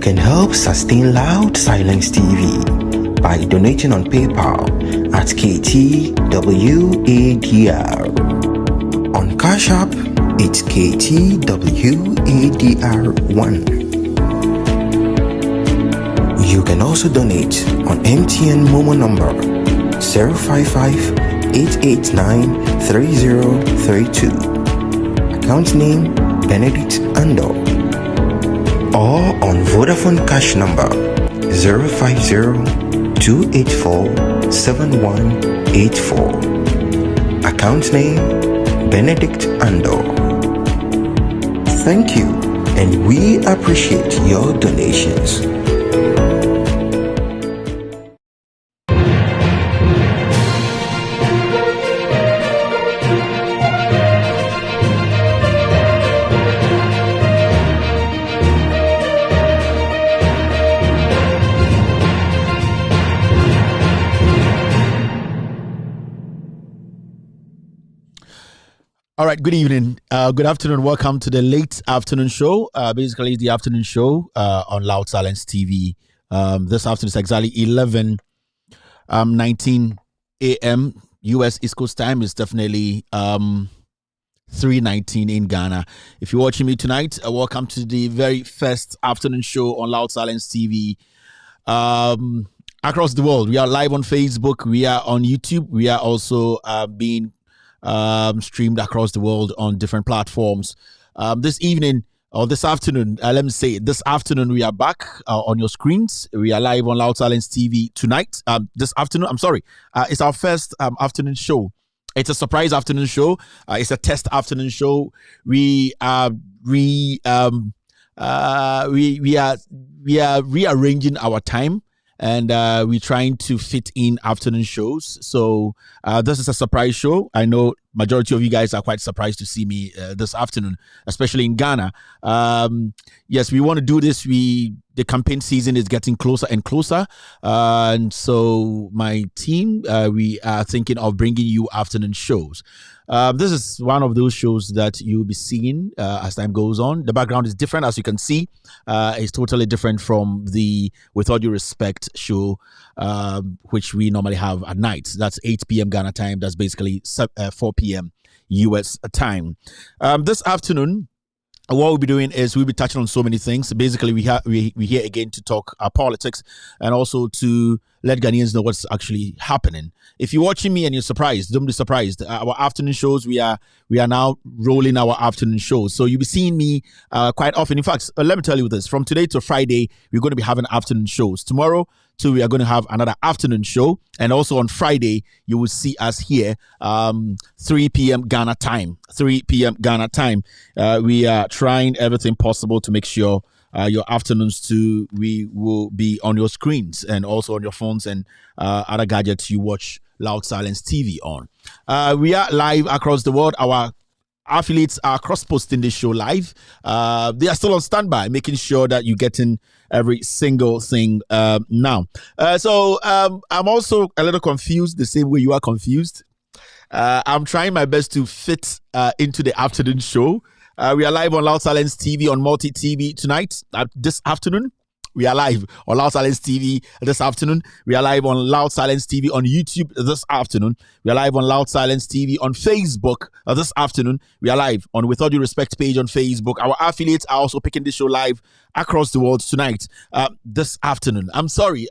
can help sustain Loud Silence TV by donating on PayPal at KTWADR. On Cash App, it's KTWADR1. You can also donate on MTN Momo number 055-889-3032. Account name Benedict Ando. Or on Vodafone Cash number 050-284-7184. Account name Benedict Ando. Thank you, and we appreciate your donations. All right, good evening, good afternoon. Welcome to the late afternoon show. Basically, the afternoon show on Loud Silence TV. This afternoon is exactly 11:19 a.m. U.S. East Coast time. Is definitely 3:19 in Ghana. If you're watching me tonight, welcome to the very first afternoon show on Loud Silence TV. Across the world, we are live on Facebook. We are on YouTube. We are also being streamed across the world on different platforms. This evening or this afternoon, let me say this afternoon, we are back on your screens. We are live on Loud Silence TV tonight. This afternoon, I'm sorry, it's our first afternoon show. It's a surprise afternoon show. It's a test afternoon show. We are rearranging our time. And we're trying to fit in afternoon shows. So this is a surprise show. I know majority of you guys are quite surprised to see me this afternoon, especially in Ghana. Yes, we want to do this. The campaign season is getting closer and closer. And so my team, we are thinking of bringing you afternoon shows. This is one of those shows that you'll be seeing as time goes on. The background is different, as you can see. It's totally different from the With All Due Respect show, which we normally have at night. That's 8 p.m. Ghana time. That's basically 4 p.m. U.S. time. This afternoon, what we'll be doing is we'll be touching on so many things. Basically, we're here again to talk politics and also to let Ghanaians know what's actually happening. If you're watching me and you're surprised, don't be surprised. Our afternoon shows, we are now rolling our afternoon shows. So you'll be seeing me quite often. In fact, let me tell you this. From today to Friday, we're going to be having afternoon shows. Tomorrow, too, we are going to have another afternoon show. And also on Friday, you will see us here 3 p.m. Ghana time. 3 p.m. Ghana time. We are trying everything possible to make sure your afternoons too, we will be on your screens and also on your phones and other gadgets you watch Loud Silence TV on. We are live across the world. Our affiliates are cross-posting this show live. They are still on standby, making sure that you're getting every single thing now. So I'm also a little confused, the same way you are confused. I'm trying my best to fit into the afternoon show. We are live on Loud Silence TV on Multi TV tonight. This afternoon, we are live on Loud Silence TV this afternoon. We are live on Loud Silence TV on YouTube this afternoon. We are live on Loud Silence TV on Facebook this afternoon. We are live on With All Due Respect page on Facebook. Our affiliates are also picking this show live across the world tonight, this afternoon. I'm sorry.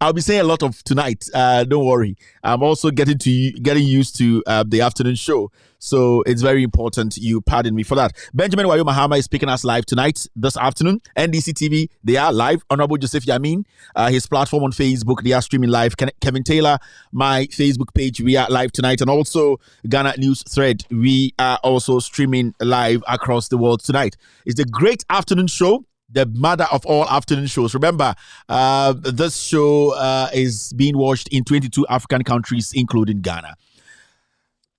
I'll be saying a lot of tonight. Don't worry. I'm also getting used to the afternoon show. So it's very important you pardon me for that. Benjamin Wayo Mahama is speaking us live tonight, this afternoon. NDC TV, they are live. Honorable Joseph Yamin, his platform on Facebook, they are streaming live. Kevin Taylor, my Facebook page, we are live tonight. And also Ghana News Thread, we are also streaming live across the world tonight. It's the great afternoon show, the mother of all afternoon shows. Remember, this show is being watched in 22 African countries, including Ghana.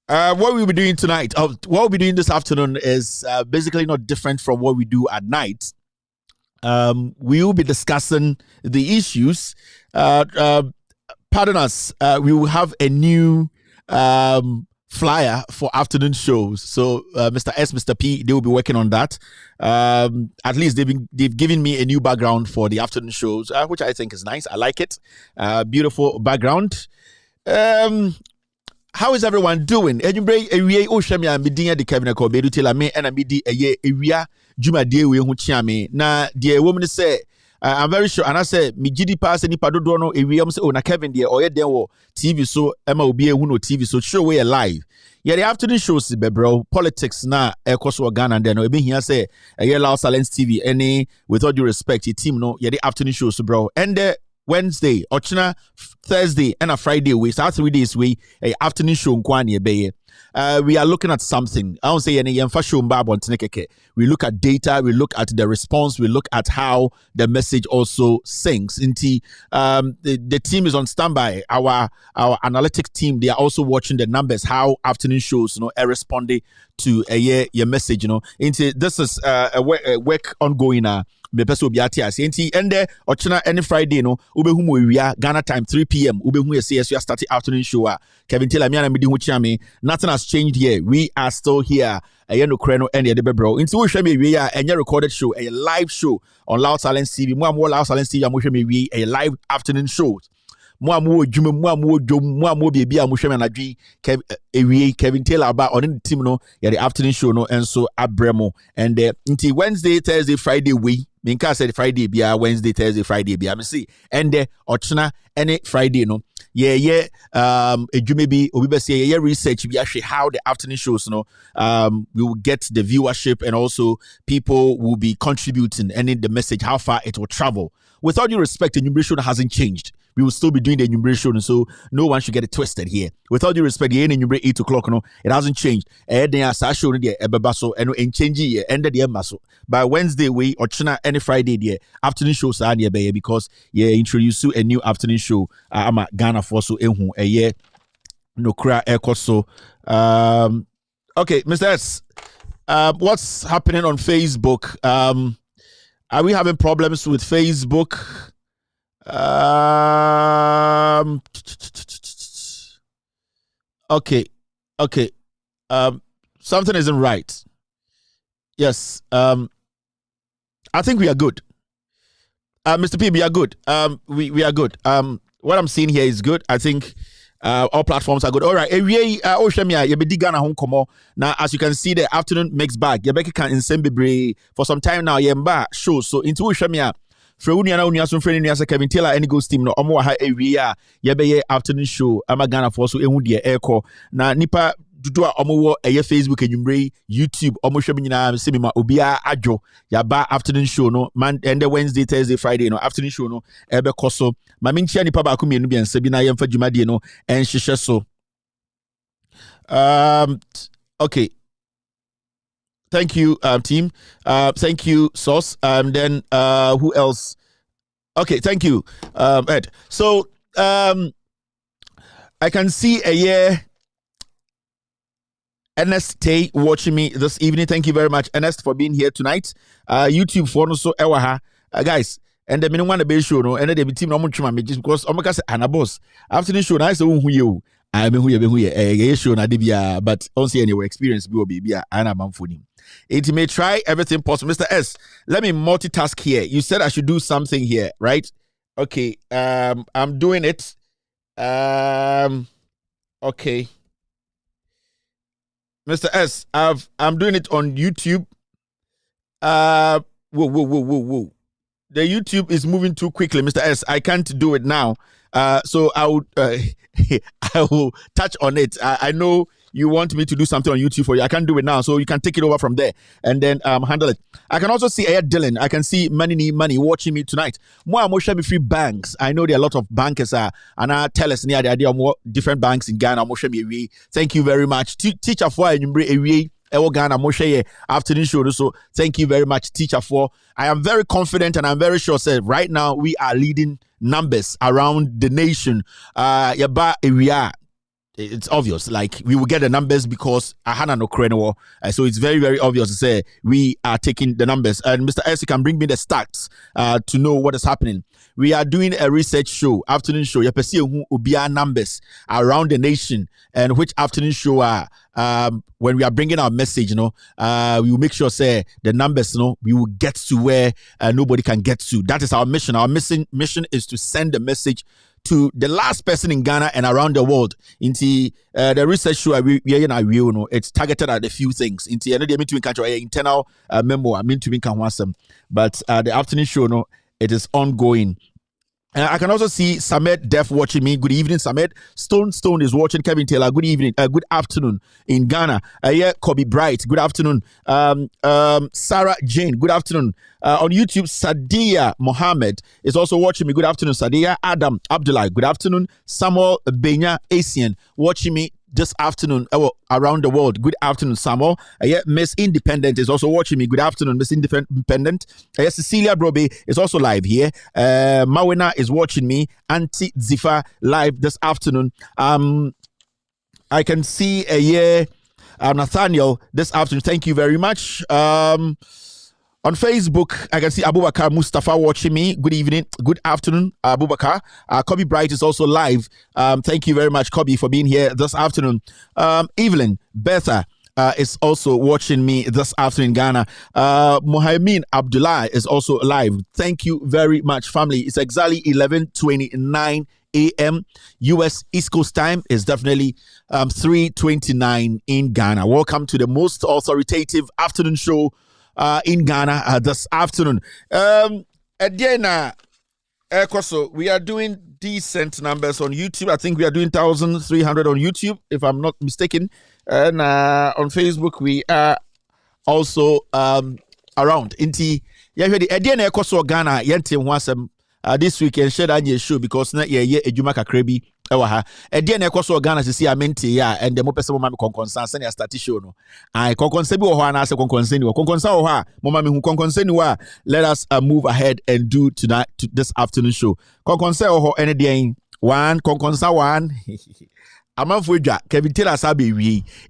What we'll be doing tonight, what we'll be doing this afternoon is basically not different from what we do at night. We will be discussing the issues. Pardon us, we will have a new flyer for afternoon shows. So Mr. S, Mr. P, they will be working on that. At least they've given me a new background for the afternoon shows, which I think is nice. I like it. Beautiful background. How is everyone doing? Ejumbre ewie ohwemi amedin de Kevin Akobedu tell me and amedi eye ewia dwumadie we ho chiame na de woman say I'm very sure and I say me gidi pass nipa dodo no ewia say na Kevin de oye den wo TV so ema obi ehu no TV so show we live. Yeah, the afternoon shows be bro politics na ekoso Ghana then no e be here say Loud Silence TV any with all due respect your team no yeah the afternoon shows bro and Wednesday, Ochina, Thursday, and a Friday we start 3 days we a afternoon show nkwani ebe. We are looking at something. I don't say any show we look at data, we look at the response, we look at how the message also sinks. The team is on standby. Our analytics team, they are also watching the numbers, how afternoon shows, are responding to your message, Into this is a work ongoing me peso biati as enti ende ochina any Friday no ubehu mo wia Ghana time 3 p.m. ubehu CSU start afternoon show Kevin Taylor me and me di ho chiame nothing has changed here. We are still here no kreno and the bro into we hwe me wi a recorded show, a live show on Loud Silence TV. Mo am Loud Silence TV am hwe me wi a live afternoon show. Mo amu dwuma mo amu dwom mo amu bia mo hwe me anadwi Kevin Taylor about on the team no yeah the afternoon show no and so abremo and until Wednesday, Thursday, Friday we Minka said Friday bia Wednesday, Thursday, Friday bia me see and ochina any Friday no yeah maybe obi be say yeah research be actually how the afternoon shows no we will get the viewership and also people will be contributing and in the message how far it will travel. With all due respect, the enumeration hasn't changed. We will still be doing the enumeration, so no one should get it twisted here. With all due respect, the enumerate 8 o'clock, no, it hasn't changed. Show and change ended the muscle. By Wednesday, we or China any Friday, the afternoon shows are near because introduce you a new afternoon show. I'm a Ghana for so a year no cry so. Okay, Mr. S, what's happening on Facebook? Are we having problems with Facebook? Okay. Something isn't right. Yes. I think we are good. Mr. P, we are good. We are good. What I'm seeing here is good. I think all platforms are good. All right. Now, as you can see, the afternoon mixed bag. Yebeki can insane for some time now. Yemba shows. So into Oshemia. Freunia na unia so friend ni Kevin Taylor any go team no omo ha ewia yebeye afternoon show Ghana for so ehu de eko na nipa dudu a omo wo eye Facebook enyumre YouTube omo hwebe nyina se me ma obia adwo yaba afternoon show no man and Wednesday, Thursday, Friday no afternoon show no ebe koso ma me nchia nipa ba ko mienu bia nsa bi na yemfa dwumade no en hwehwe so okay. Thank you, team. Thank you, Sauce. Then who else? Okay, thank you, Ed. So I can see a year. Ernest Tay watching me this evening. Thank you very much, Ernest, for being here tonight. YouTube for also ewaha guys. And the minimum one be show no, and the team no much just because Omaka Anabos afternoon show. I say who you. I mean who you show na debia, but don't see anywhere experience be baby. I'm for it may try everything possible. Mr. S, let me multitask here. You said I should do something here, right? Okay. I'm doing it. Okay. Mr. S, I'm doing it on YouTube. Whoa. The YouTube is moving too quickly, Mr. S. I can't do it now. So I would I will touch on it. I know you want me to do something on YouTube for you. I can't do it now, so you can take it over from there and then handle it. I can also see Dylan. I can see Money watching me tonight. More share me free banks. I know there are a lot of bankers and I tell us near the idea of more different banks in Ghana. Thank you very much. Teacher for Ghana Moshe afternoon show. So thank you very much, teacher. For I am very confident and I'm very sure said right now we are leading numbers around the nation. Yaba area it's obvious. Like we will get the numbers because Ahana no Kreno. So it's very, very obvious to say we are taking the numbers. And Mr. S, you can bring me the stats to know what is happening. We are doing a research show, afternoon show. You see who ubia numbers around the nation and which afternoon show are. When we are bringing our message, we will make sure say the numbers, we will get to where nobody can get to. That is our mission. Our mission is to send the message to the last person in Ghana and around the world. Into the research show it's targeted at a few things. Into internal memo. But the afternoon show, it is ongoing. I can also see Samet Def watching me. Good evening, Samet. Stone is watching. Kevin Taylor. Good evening. Good afternoon in Ghana. Kobe Bright. Good afternoon. Sarah Jane. Good afternoon. On YouTube, Sadia Mohammed is also watching me. Good afternoon, Sadia. Adam Abdullah. Good afternoon. Samuel Benya Asian watching me this afternoon around the world. Good afternoon, Samuel. Miss Independent is also watching me. Good afternoon, Miss Independent. Cecilia Brobe is also live here. Mawena is watching me. Auntie Zifa live this afternoon. I can see Nathaniel this afternoon. Thank you very much. On Facebook, I can see Abubakar Mustafa watching me. Good evening. Good afternoon, Abubakar. Kobe Bright is also live. Thank you very much, Kobe, for being here this afternoon. Evelyn Betha is also watching me this afternoon in Ghana. Mohamed Abdullah is also live. Thank you very much, family. It's exactly 11:29 a.m. U.S. East Coast time. Is definitely 3:29 in Ghana. Welcome to the most authoritative afternoon show in Ghana this afternoon. Again, we are doing decent numbers on YouTube. I think we are doing 1,300 on YouTube, if I'm not mistaken. And on Facebook, we are also around. Inti, again, Ghana, this weekend, share that show because na ejuma kakrebi ewa Edian ekoso Ghana sisi amenti ya and the mopese mo mami konkonsan send ya start show no. Ai konkonsan bi wo ho ana se konkonsan ni wo. Konkonsan wo ha mo mami hu konkonsan ni wa. Let us move ahead and do this afternoon show. Konkonsan wo ho ene den one konkonsan one. Amanfo edwa Kevin Taylor sabe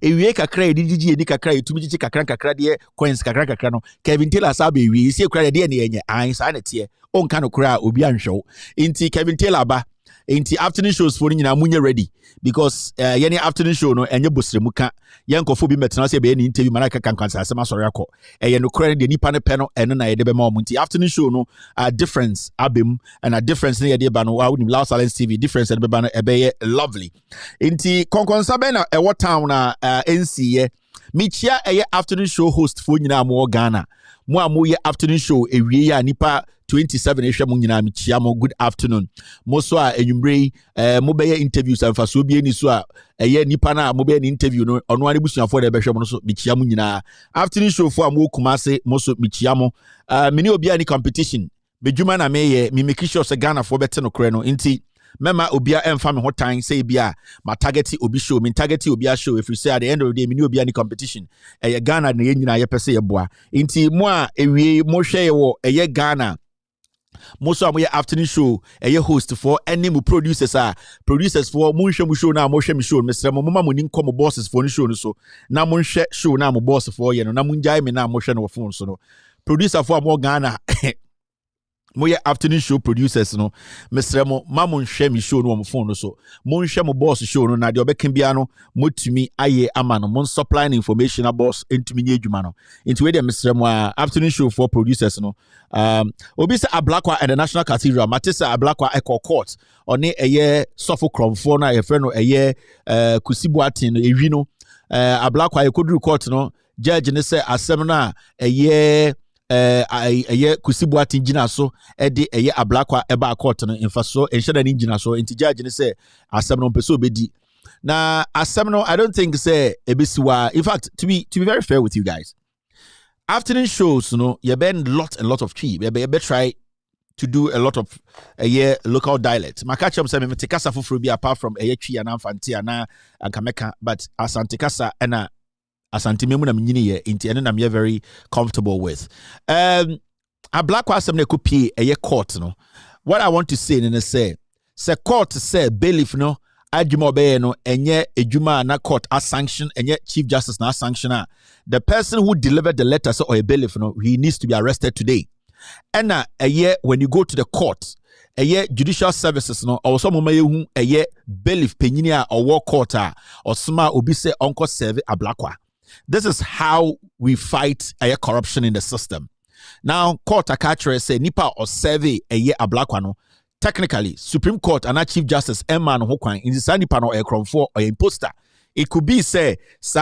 ewie kakra edigi edi kakra etumi gichi kakra de coins kakra no Kevin Taylor sabe ewie si ekra de ne enye an sa na tie onka no kra obi anhwo inti Kevin Taylor ba inti afternoon shows for nyina munye ready because any afternoon show no enye bosremu ka yenkofo bi metena se be any interview manaka kankansa asema sori akọ eye no kra de nipa ne pe no eno na yede be ma omunti afternoon show no a difference abem and a difference ne yede ba no wa Loud Silence TV difference de be ba no ebe lovely inti konkonsa be na ewo town na NC michia eye afternoon show host for nyina mo Ghana mo amoye afternoon show ewie ya nipa 27 ehwe mo nyina michia mo good afternoon mo so a enwumre mo be interviews and faso bi eni so a eye nipa na mo be ni interview no ono ani busuafo de be hwe mo so michia mo nyina afternoon show for mo kumase mo so michia mo meni obi ani competition bedwuma na me make sure se Ghana for bete no kre no nti mema obia emfa me hotan say bia ma target obi show me target obi a show if you say at the end of the day me ni obi ani competition Ghana na ye nyina ye pese ye boa nti mo a ewie mo hwe ye wo Ghana most of my afternoon show host for any producers for munhwe show na mo hwe me show Mr. Mama mo ninko mo bosses for show no so na mo hwe show na mo boss for ye no na munjai me na mo hwe no phone so no producer for mo Ghana moye afternoon show producers no Mr. Mo mamun share me show no on phone no so mon share mo boss show no na de obeka bia no motumi aye ama no mon supply information a boss entumi nye adwuma no into we de Mr. Mo afternoon show for producers no obi say Ablakwa and the National Cathedral Matisa Ablakwa Echo Court oni eye sofo kromfo na ye friend no eye kusibuatin no ewi no Ablakwa e kodru court no judge ne say asem na eye kusibuati njina so ede eye Ablakwa eba court no infaso enheda ni njina so enti judge ne say asem no pese obedi na asem no I don't think say ebesiwa in fact to be very fair with you guys afternoon shows you been lot of tree be try to do a lot of local dialect makacha say me tekasa foforo bi apart from tree and amfanti ana ankameka but asante kasa na asante memu na mnyini ye inti ene na me very comfortable with Ablakwa asem na kopie court no what I want to say is say court say bailiff no adwuma obeye no enye ejuma na court as sanction enye chief justice na sanction the person who delivered the letter or a bailiff no he needs to be arrested today. And a year when you go to the court a year judicial services no or some hu a year bailiff penyinia or war court or sma obi say uncle serve ablakwa. This is how we fight a corruption in the system. Now court akatre say nipa or serve a year ablakwa no technically Supreme Court and Chief Justice Emma no hokwan in the nipa no for or imposter. It could be say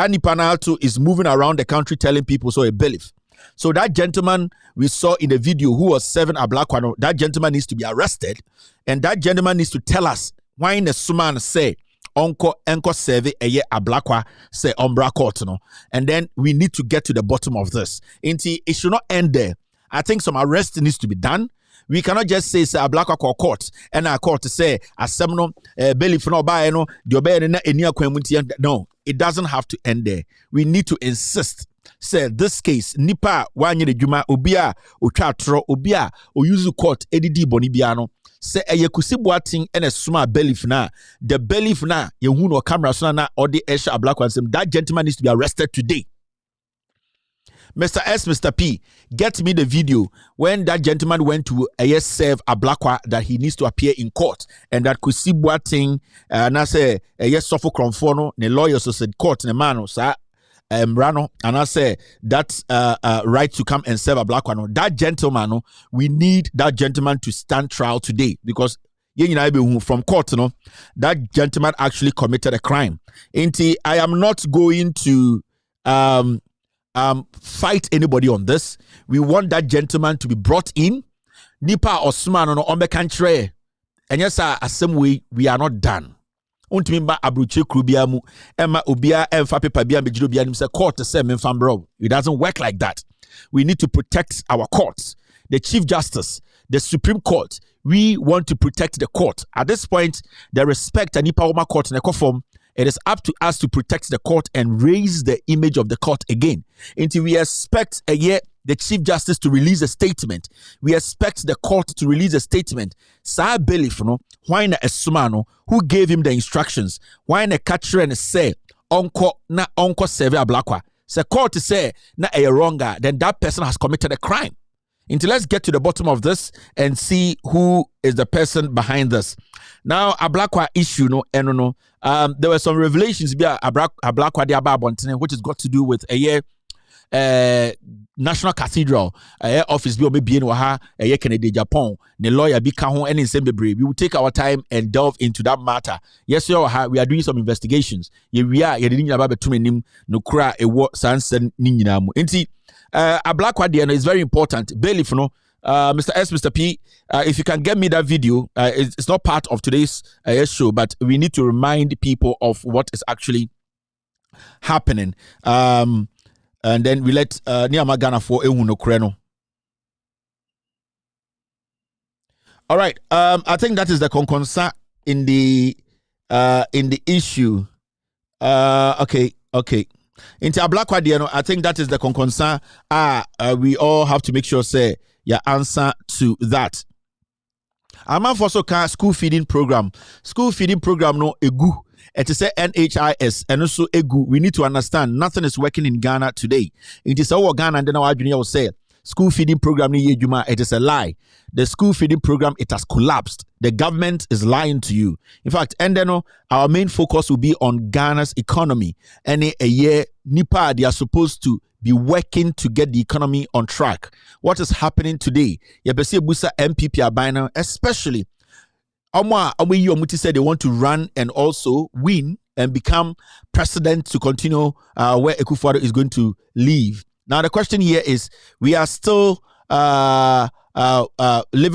nipa na is moving around the country telling people so a bailiff. So that gentleman we saw in the video who was serving ablakwa, that gentleman needs to be arrested, and that gentleman needs to tell us why in the suman say enko serve a year ablakwa say umbra court no, and then we need to get to the bottom of this. It should not end there. I think some arrest needs to be done. We cannot just say ablakwa court and our court say asemno bailiff no buy no the obey na enia kwamunti. No, it doesn't have to end there. We need to insist. Say this case nipa wanye de dwuma obia otwa atro obia o use court edidi boni bia no say eyekusi boatin ene suma bailiff na the bailiff na ye hu no camera so na odi esha ablakwa nsem that gentleman needs to be arrested today. Mr. S, Mr. P, get me the video when that gentleman went to serve ablakwa that he needs to appear in court and that Kusi Boateng na say suffer kronfono ne lawyers so said court ne mano sa Rano and I say that right to come and serve ablakwa no that gentleman no we need that gentleman to stand trial today because from court no that gentleman actually committed a crime. I am not going to fight anybody on this. We want that gentleman to be brought in. Nipa Osman no ombe kantre. And yes, same way we are not done. Untimba abruche krubiamu emma obia emfa paper bia mejiro bia nim say court say memfam bro. It doesn't work like that. We need to protect our courts. The Chief Justice, the Supreme Court, we want to protect the court. At this point, the respect and Nipa Oma court ne form. It is up to us to protect the court and raise the image of the court again. Until we expect the Chief Justice to release a statement. We expect the court to release a statement. Sa bailiff no, why na esumano who gave him the instructions? Why na catcher and say onko serve ablakwa? Se court say na a wronger, then that person has committed a crime. Until let's get to the bottom of this and see who is the person behind this. Now, ablakwa issue there were some revelations about ablakwa de Ababontene, which has got to do with National Cathedral office bi obe bien waha Kennedy Japan the lawyer bi ka ho and we will take our time and delve into that matter. Yes, we are doing some investigations. We are betumenim no kra ewo sansen ni nyina mu. Enti ablakwa de is very important. Bailiff no Mr. S, Mr. P, if you can get me that video, it's not part of today's show, but we need to remind people of what is actually happening. And then we let Niama Ghana for Ehuno Kreno. All right. I think that is the concern in the issue. Okay. Into ablakwa, I think that is the concern. We all have to make sure say your answer to that. I'm also school feeding program. School feeding program no egu. It is a NHIS and also egu. We need to understand nothing is working in Ghana today. It is our Ghana and then our junior will say school feeding program ni yejuma. It is a lie. The school feeding program, it has collapsed. The government is lying to you. In fact, and then our main focus will be on Ghana's economy. And a year NIPA, they are supposed to be working to get the economy on track. What is happening today? Yabese Busa MPP Abina, especially Omuyi said they want to run and also win and become president to continue where Akufo-Addo is going to leave. Now the question here is, we are still living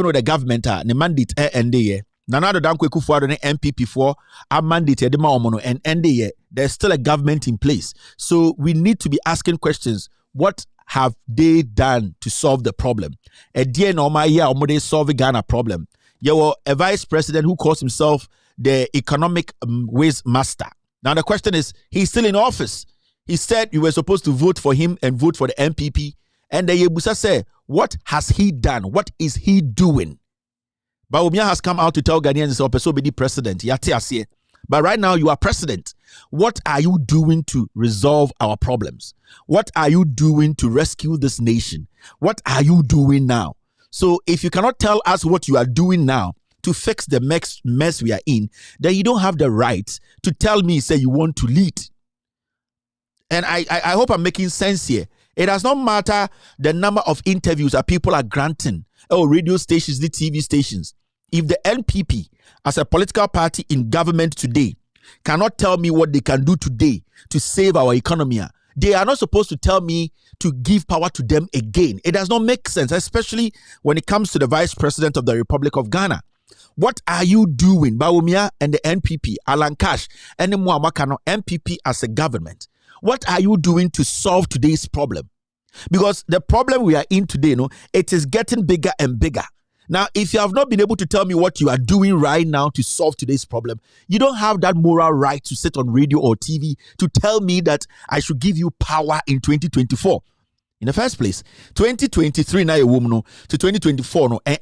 with the government the mandate end year. Nanado Danko Akufo-Addo ne MPP for a mandate edema omono and end year. There's still a government in place. So we need to be asking questions. What have they done to solve the problem? A dear normal year omode solve the Ghana problem. You were a vice president who calls himself the economic ways master. Now the question is, he's still in office. He said you were supposed to vote for him and vote for the MPP. And the Yebusa said, what has he done? What is he doing? Bawumia has come out to tell Ghanaians he's also be the president. Yate asiye. But right now, you are president. What are you doing to resolve our problems? What are you doing to rescue this nation? What are you doing now? So if you cannot tell us what you are doing now to fix the mess we are in, then you don't have the right to tell me, say you want to lead. And I hope I'm making sense here. It does not matter the number of interviews that people are granting, radio stations, the TV stations. If the NPP, as a political party in government today, cannot tell me what they can do today to save our economy, they are not supposed to tell me to give power to them again. It does not make sense, especially when it comes to the Vice President of the Republic of Ghana. What are you doing, Bawumia and the NPP, Alan Cash, and the Muamakano NPP as a government? What are you doing to solve today's problem? Because the problem we are in today, it is getting bigger and bigger. Now, if you have not been able to tell me what you are doing right now to solve today's problem, you don't have that moral right to sit on radio or TV to tell me that I should give you power in 2024. In the first place, 2023 now to 2024 and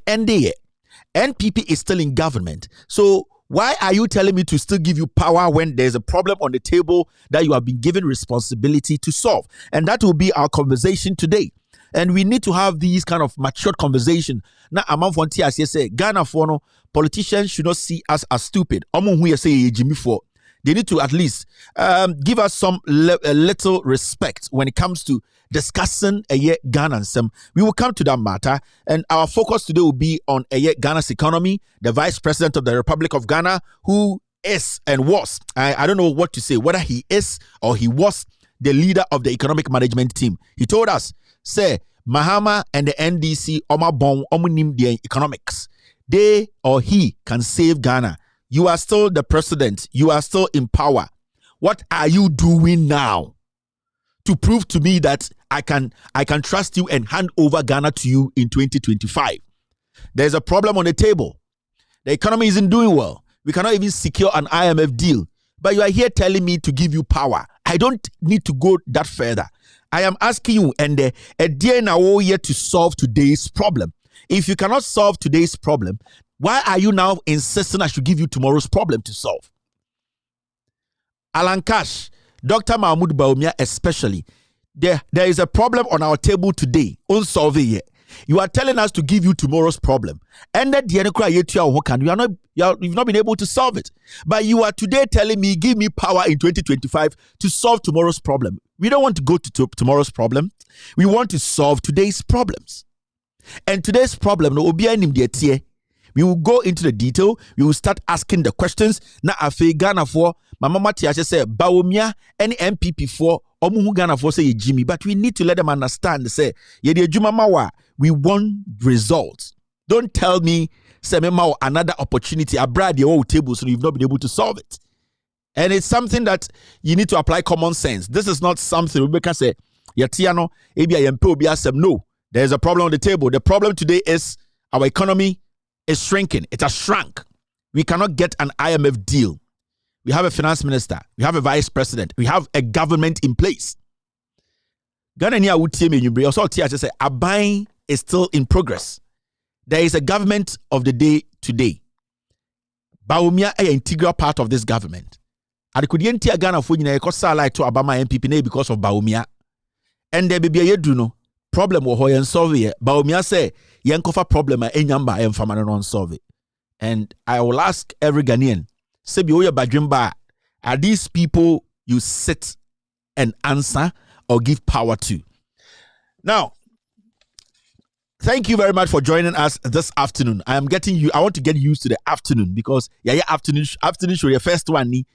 NPP is still in government. So why are you telling me to still give you power when there's a problem on the table that you have been given responsibility to solve? And that will be our conversation today. And we need to have these kind of matured conversation. Now, among Fontias, say Ghana for politicians should not see us as stupid. They need to at least give us some little respect when it comes to discussing Ghana and some. We will come to that matter, and our focus today will be on Ghana's economy. The Vice President of the Republic of Ghana, who is and was, I don't know what to say, whether he is or he was the leader of the economic management team. He told us, say, Mahama and the NDC, Oma Bon, Omunim the economics. They or he can save Ghana. You are still the president. You are still in power. What are you doing now to prove to me that I can trust you and hand over Ghana to you in 2025? There's a problem on the table. The economy isn't doing well. We cannot even secure an IMF deal. But you are here telling me to give you power. I don't need to go that further. I am asking you, and a dear now here to solve today's problem. If you cannot solve today's problem, why are you now insisting I should give you tomorrow's problem to solve? Alan Cash, Dr. Mahmoud Bawumia especially, there is a problem on our table today, unsolved yet. You are telling us to give you tomorrow's problem. And that you've not been able to solve it. But you are today telling me, give me power in 2025 to solve tomorrow's problem. We don't want to go to tomorrow's problem. We want to solve today's problems. And today's problem, we will go into the detail. We will start asking the questions. Na afe Ghana for Mama Matiashe say Bawumia any MPP for Omuhu Ghana for say Jimmy. But we need to let them understand. Say we want results. Don't tell me say another opportunity. Abroad the whole table, so you've not been able to solve it. And it's something that you need to apply common sense. This is not something we can say Yatiano no. There's a problem on the table. The problem today is our economy is shrinking. It has shrunk. We cannot get an IMF deal. We have a finance minister. We have a vice president. We have a government in place. Ghana also say Abai is still in progress. There is a government of the day today. Bawumia is an integral part of this government. Adikudientia Ghana for to Abama MPP because of Bawumia. And there be a yeduno problem wo hoyen solve it. Bawumia say yenkofa problem enyamba emfama non solve it. And I will ask every Ghanaian, Sebi oya badwimba, are these people you sit and answer or give power to? Now, thank you very much for joining us this afternoon. I want to get used to the afternoon because afternoon show your first one ni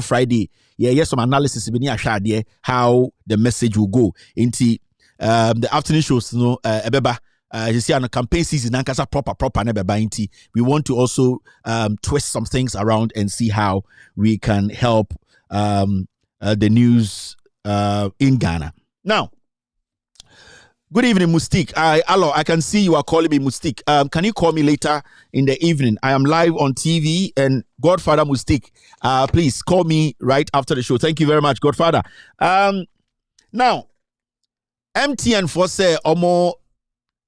Friday. Some analysis how the message will go into the afternoon shows you see on the campaign season proper we want to also twist some things around and see how we can help the news in Ghana. Now, good evening, Mustik. Hello, I can see you are calling me Mustik. Can you call me later in the evening? I am live on TV and Godfather Mustik. Please call me right after the show. Thank you very much, Godfather. Now, MTN for say Omo,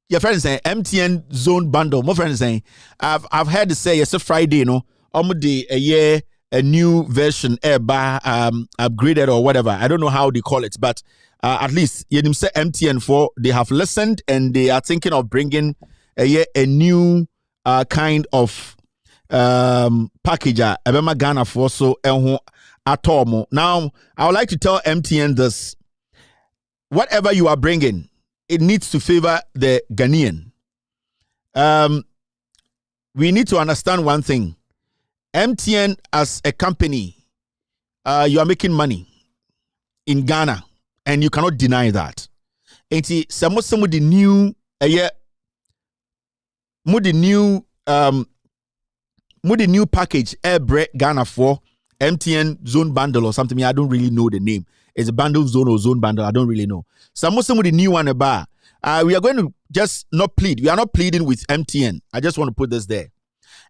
your friends say MTN Zone Bundle. My friends saying I've heard to say it's a Friday, a new version upgraded or whatever. I don't know how they call it, but at least MTN4 they have listened and they are thinking of bringing a new kind of package Ebema Ghana for so atomo. Now I would like to tell MTN this: whatever you are bringing, it needs to favor the Ghanaian. We need to understand one thing. MTN as a company, you are making money in Ghana, and you cannot deny that. And some of the new, the new package, Ghana for MTN Zone Bundle or something. I don't really know the name. It's a bundle zone or zone bundle. I don't really know. Some of the new one about. We are going to just not plead. We are not pleading with MTN. I just want to put this there.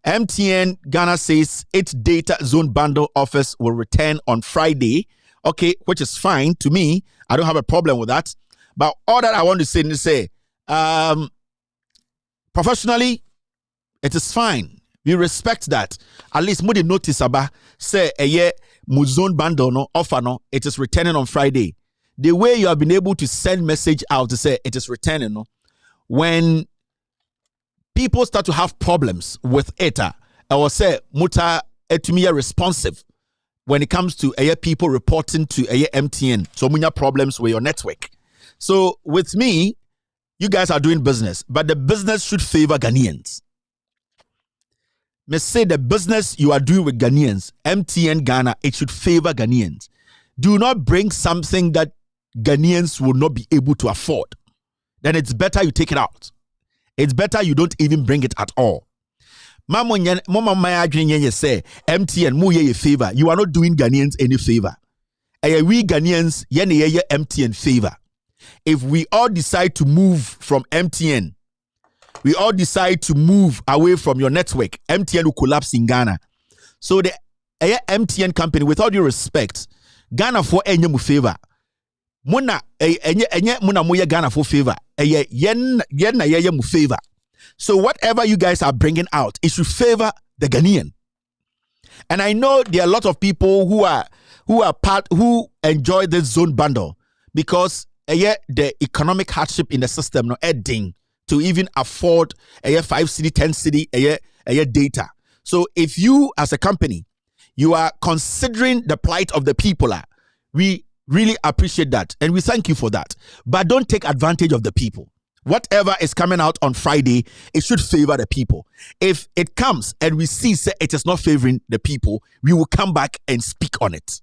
MTN Ghana says its data zone bundle offers will return on Friday. Okay, which is fine to me. I don't have a problem with that. But all that I want to say is professionally, it is fine. We respect that. At least mudi notice about say mu zone bundle no offer no. It is returning on Friday. The way you have been able to send message out to say it is returning no, when people start to have problems with it, I will say muta etumia responsive when it comes to people reporting to MTN. So many problems with your network. So with me, you guys are doing business, but the business should favor Ghanaians. Me say the business you are doing with Ghanaians, MTN Ghana, it should favor Ghanaians. Do not bring something that Ghanaians will not be able to afford. Then it's better you take it out. It's better you don't even bring it at all. Mama Maya say MTN mu ye favor. You are not doing Ghanaians any favor. We Ghanaians ye MTN favor. If we all decide to move from MTN, we all decide to move away from your network, MTN will collapse in Ghana. So the MTN company, with all due respect, Ghana for any mu favor. Muna muna moya Ghana for favor. Yen mu favor. So whatever you guys are bringing out, it should favor the Ghanaian. And I know there are a lot of people who enjoy this zone bundle because the economic hardship in the system no adding to even afford 5 cedi, 10 cedi data. So if you as a company you are considering the plight of the people, we really appreciate that and we thank you for that. But don't take advantage of the people. Whatever is coming out on Friday, it should favor the people. If it comes and we see it is not favoring the people, we will come back and speak on it.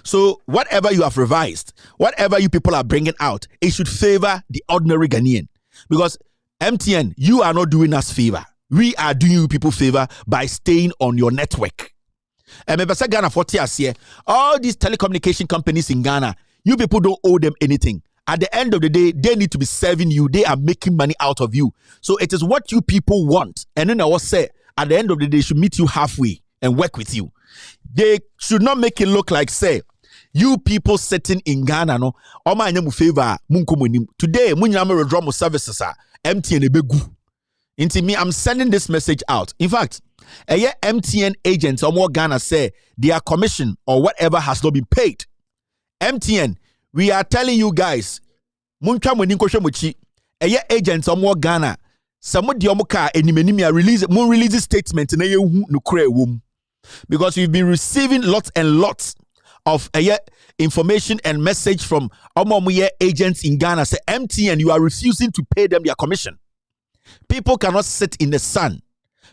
So whatever you have revised, whatever you people are bringing out, it should favor the ordinary Ghanaian. Because MTN, you are not doing us favor. We are doing you people favor by staying on your network. And Ghana for all these telecommunication companies in Ghana, you people don't owe them anything. At the end of the day, they need to be serving you. They are making money out of you. So it is what you people want. And then I will say, at the end of the day, they should meet you halfway and work with you. They should not make it look like, say, you people sitting in Ghana, no, favor today, withdraw services, MTN ebegu. Into me, I'm sending this message out. In fact, MTN agents or more Ghana say their commission or whatever has not been paid. MTN, we are telling you guys, agents or more Ghana, some of the release statement because we've been receiving lots and lots of information and message from agents in Ghana. Say MTN, you are refusing to pay them their commission. People cannot sit in the sun.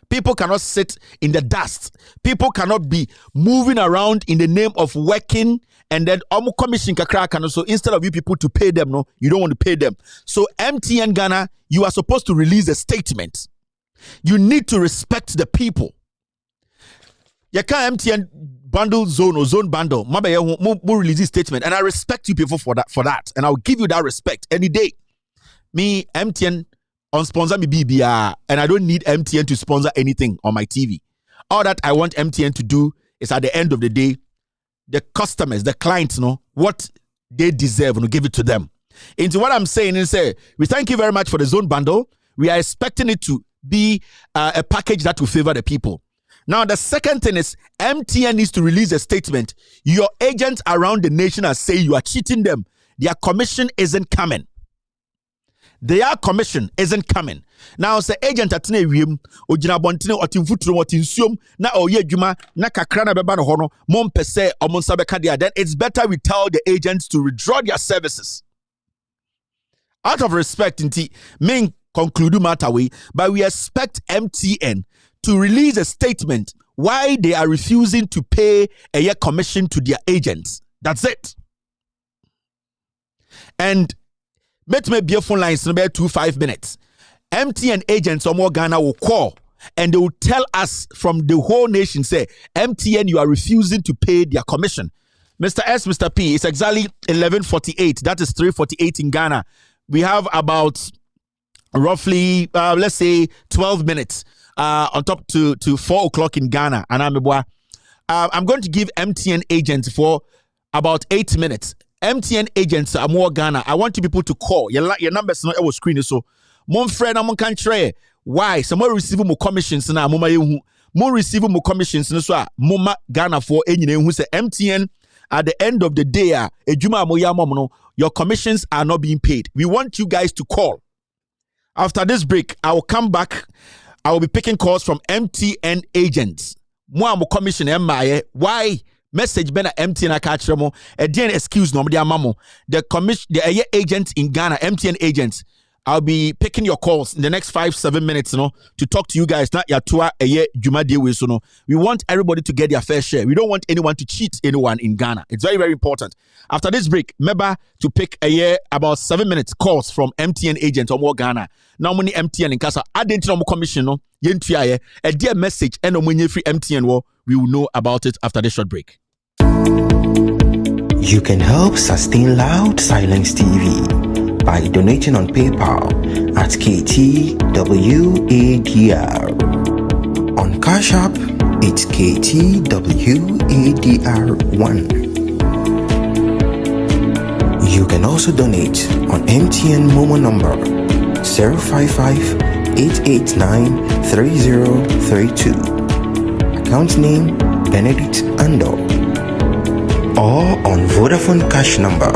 People cannot sit in the dust. People cannot be moving around in the name of working and then commission kakra. So instead of you people to pay them, no, you don't want to pay them. So MTN Ghana, you are supposed to release a statement. You need to respect the people. You can't MTN bundle zone or zone bundle. More release a statement, and I respect you people for that, and I'll give you that respect any day. Me MTN on sponsor me BBR, and I don't need MTN to sponsor anything on my TV. All that I want MTN to do is at the end of the day, the customers, the clients know what they deserve and give it to them. Into what I'm saying is, we thank you very much for the zone bundle. We are expecting it to be a package that will favor the people. Now, the second thing is MTN needs to release a statement. Your agents around the nation are saying you are cheating them. Their commission isn't coming. Their commission isn't coming. Now, say agent at Nevim, Ojina Bontino, or Timfutro, or Tinsium, na oye juma, na kakrana bebano hono, mon pese, or monsabekadia. Then it's better we tell the agents to withdraw their services. Out of respect, inti, main conclude matter way, but we expect MTN to release a statement why they are refusing to pay a year commission to their agents. That's it. And me be a phone lines in about 2-5 minutes. MTN agents or more Ghana will call and they will tell us from the whole nation, say, MTN, you are refusing to pay their commission. Mr. S, Mr. P, it's exactly 11:48. That is 3:48 in Ghana. We have about roughly, let's say, 12 minutes on top to 4 o'clock in Ghana. And I'm going to give MTN agents for about 8 minutes. MTN agents are more Ghana. I want you people to call. Your numbers not our screen. So, mon friend, I'm can try. Why? Some more receive more commissions na mama yehu. More receive more commissions so mama Ghana for any who say MTN at the end of the day ejuma moya mono your commissions are not being paid. We want you guys to call. After this break, I will come back. I will be picking calls from MTN agents. Mo commission why? Message bena MTN akachiremo again excuse no the commission the agents in Ghana MTN agents. I'll be picking your calls in the next 5-7 minutes, to talk to you guys. Not yatua juma dewe so we want everybody to get their fair share. We don't want anyone to cheat anyone in Ghana. It's very, very important. After this break, remember to pick about 7 minutes calls from MTN agents or more Ghana. Now money MTN in Casa. I didn't know commission a dear message and when you free MTN we will know about it after this short break. You can help sustain Loud Silence TV by donating on PayPal at KTWADR. On Cash App, it's KTWADR1. You can also donate on MTN Momo number 055-889-3032. Account name Benedict Ando. Or on Vodafone Cash number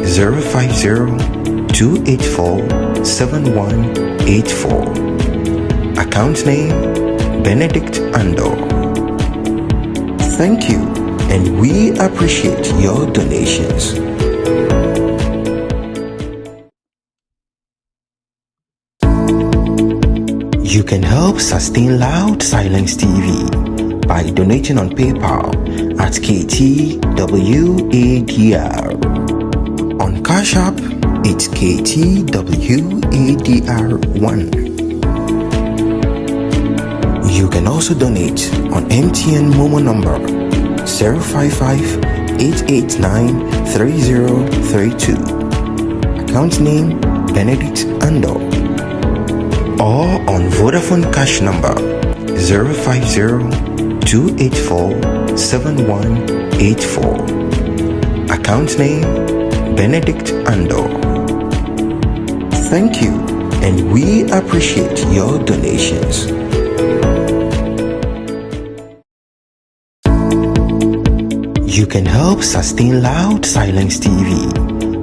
050-284-7184. Account name Benedict Ando. Thank you, and we appreciate your donations. You can help sustain Loud Silence TV by donating on PayPal at KTWADR. On Cash App, it's KTWADR1. You can also donate on MTN Momo number 055-889-3032. Account name Benedict Ando. Or on Vodafone Cash number 050-284-7184. Account name Benedict Ando. Thank you, and we appreciate your donations. You can help sustain Loud Silence TV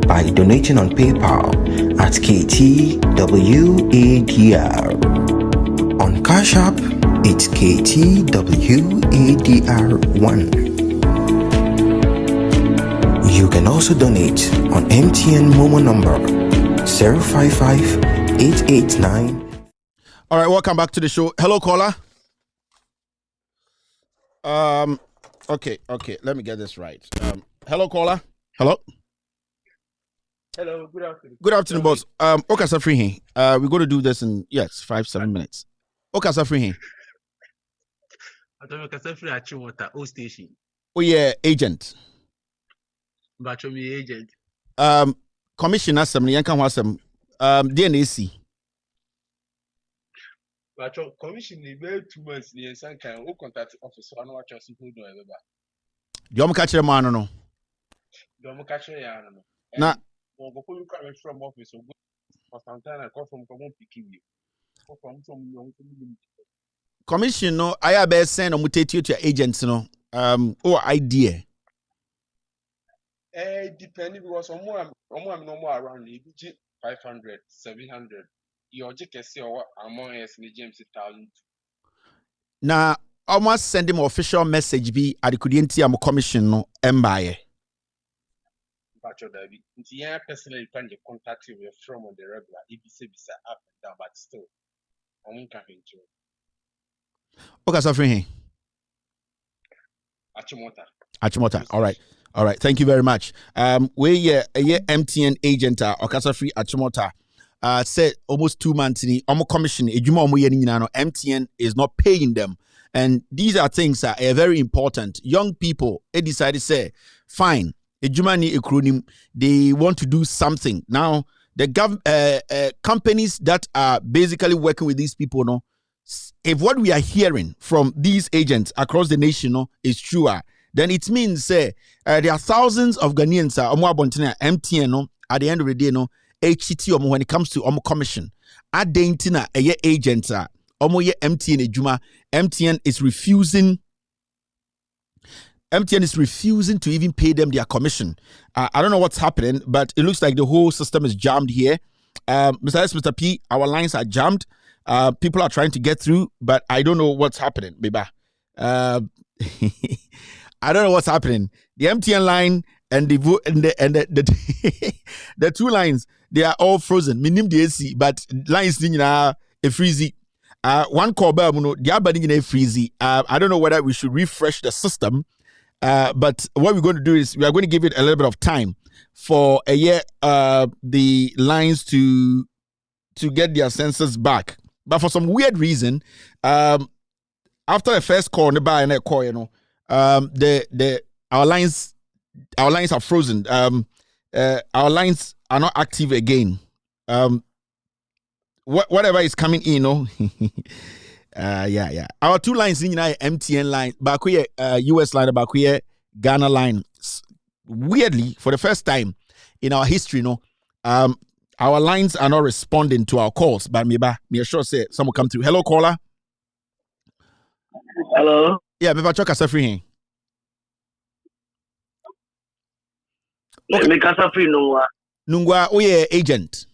by donating on PayPal at KTWADR. On Cash App, it's KTWADR1. You can also donate on MTN Momo number 055-889. All right, welcome back to the show. Hello, caller. Okay. Let me get this right. Hello, caller. Hello. Hello. Good afternoon. Good afternoon, boss. Okay, so free here. We're going to do this in 5-7 minutes. Okay, so free here. I don't know. Free at Chimota O station. Oh yeah, agent. But me agent. Commissioner some yankan wasem DNAC. But commission is very 2 months near some kind of contact officer on what you're supposed to do. Do you catch them man no? Don't catch a yarn. Na go coming from office for some time I call from common picking you. From young. commission no I be send or mutate to your agents no or idea. Depending because someone no more around me, 500, 700. Your can say among us in James 1,000. Now almost send him official message be at the Kudienti am commission no embaye. But yeah, personally can contact you from on the regular bisa up and down, but still I won't come into Okay, suffering. Achimota. All right. Thank you very much. We MTN agent Okasa Free Achimota said almost 2 months in the commission. MTN is not paying them, and these are things that are very important. Young people they decided say fine. They want to do something now. The companies that are basically working with these people, no. If what we are hearing from these agents across the nation no, is true, then it means there are thousands of Ghanaians MTN no, at the end of the day no HT when it comes to commission. At the intina agents MTN ejuma MTN is refusing to even pay them their commission. I don't know what's happening, but it looks like the whole system is jammed here. Mr. S, Mr. P, our lines are jammed. People are trying to get through, but I don't know what's happening, Biba. I don't know what's happening. The MTN line and the the two lines, they are all frozen. Minim DSC, but lines a freezy. One call the other a freezy. I don't know whether we should refresh the system. But what we're going to do is we are going to give it a little bit of time for a year the lines to get their senses back. But for some weird reason, after the first call, the bar and the call, you know, our lines are frozen. Our lines are not active again. Whatever is coming in, you know. Yeah. Our two lines in MTN line, back here, US line, back here, Ghana line. Weirdly, for the first time in our history, you know, our lines are not responding to our calls. But me sure say someone come through. Hello, caller. Hello. Yeah, me bachoka safri. Me kasa free Nungwa. Nungwa, oye agent.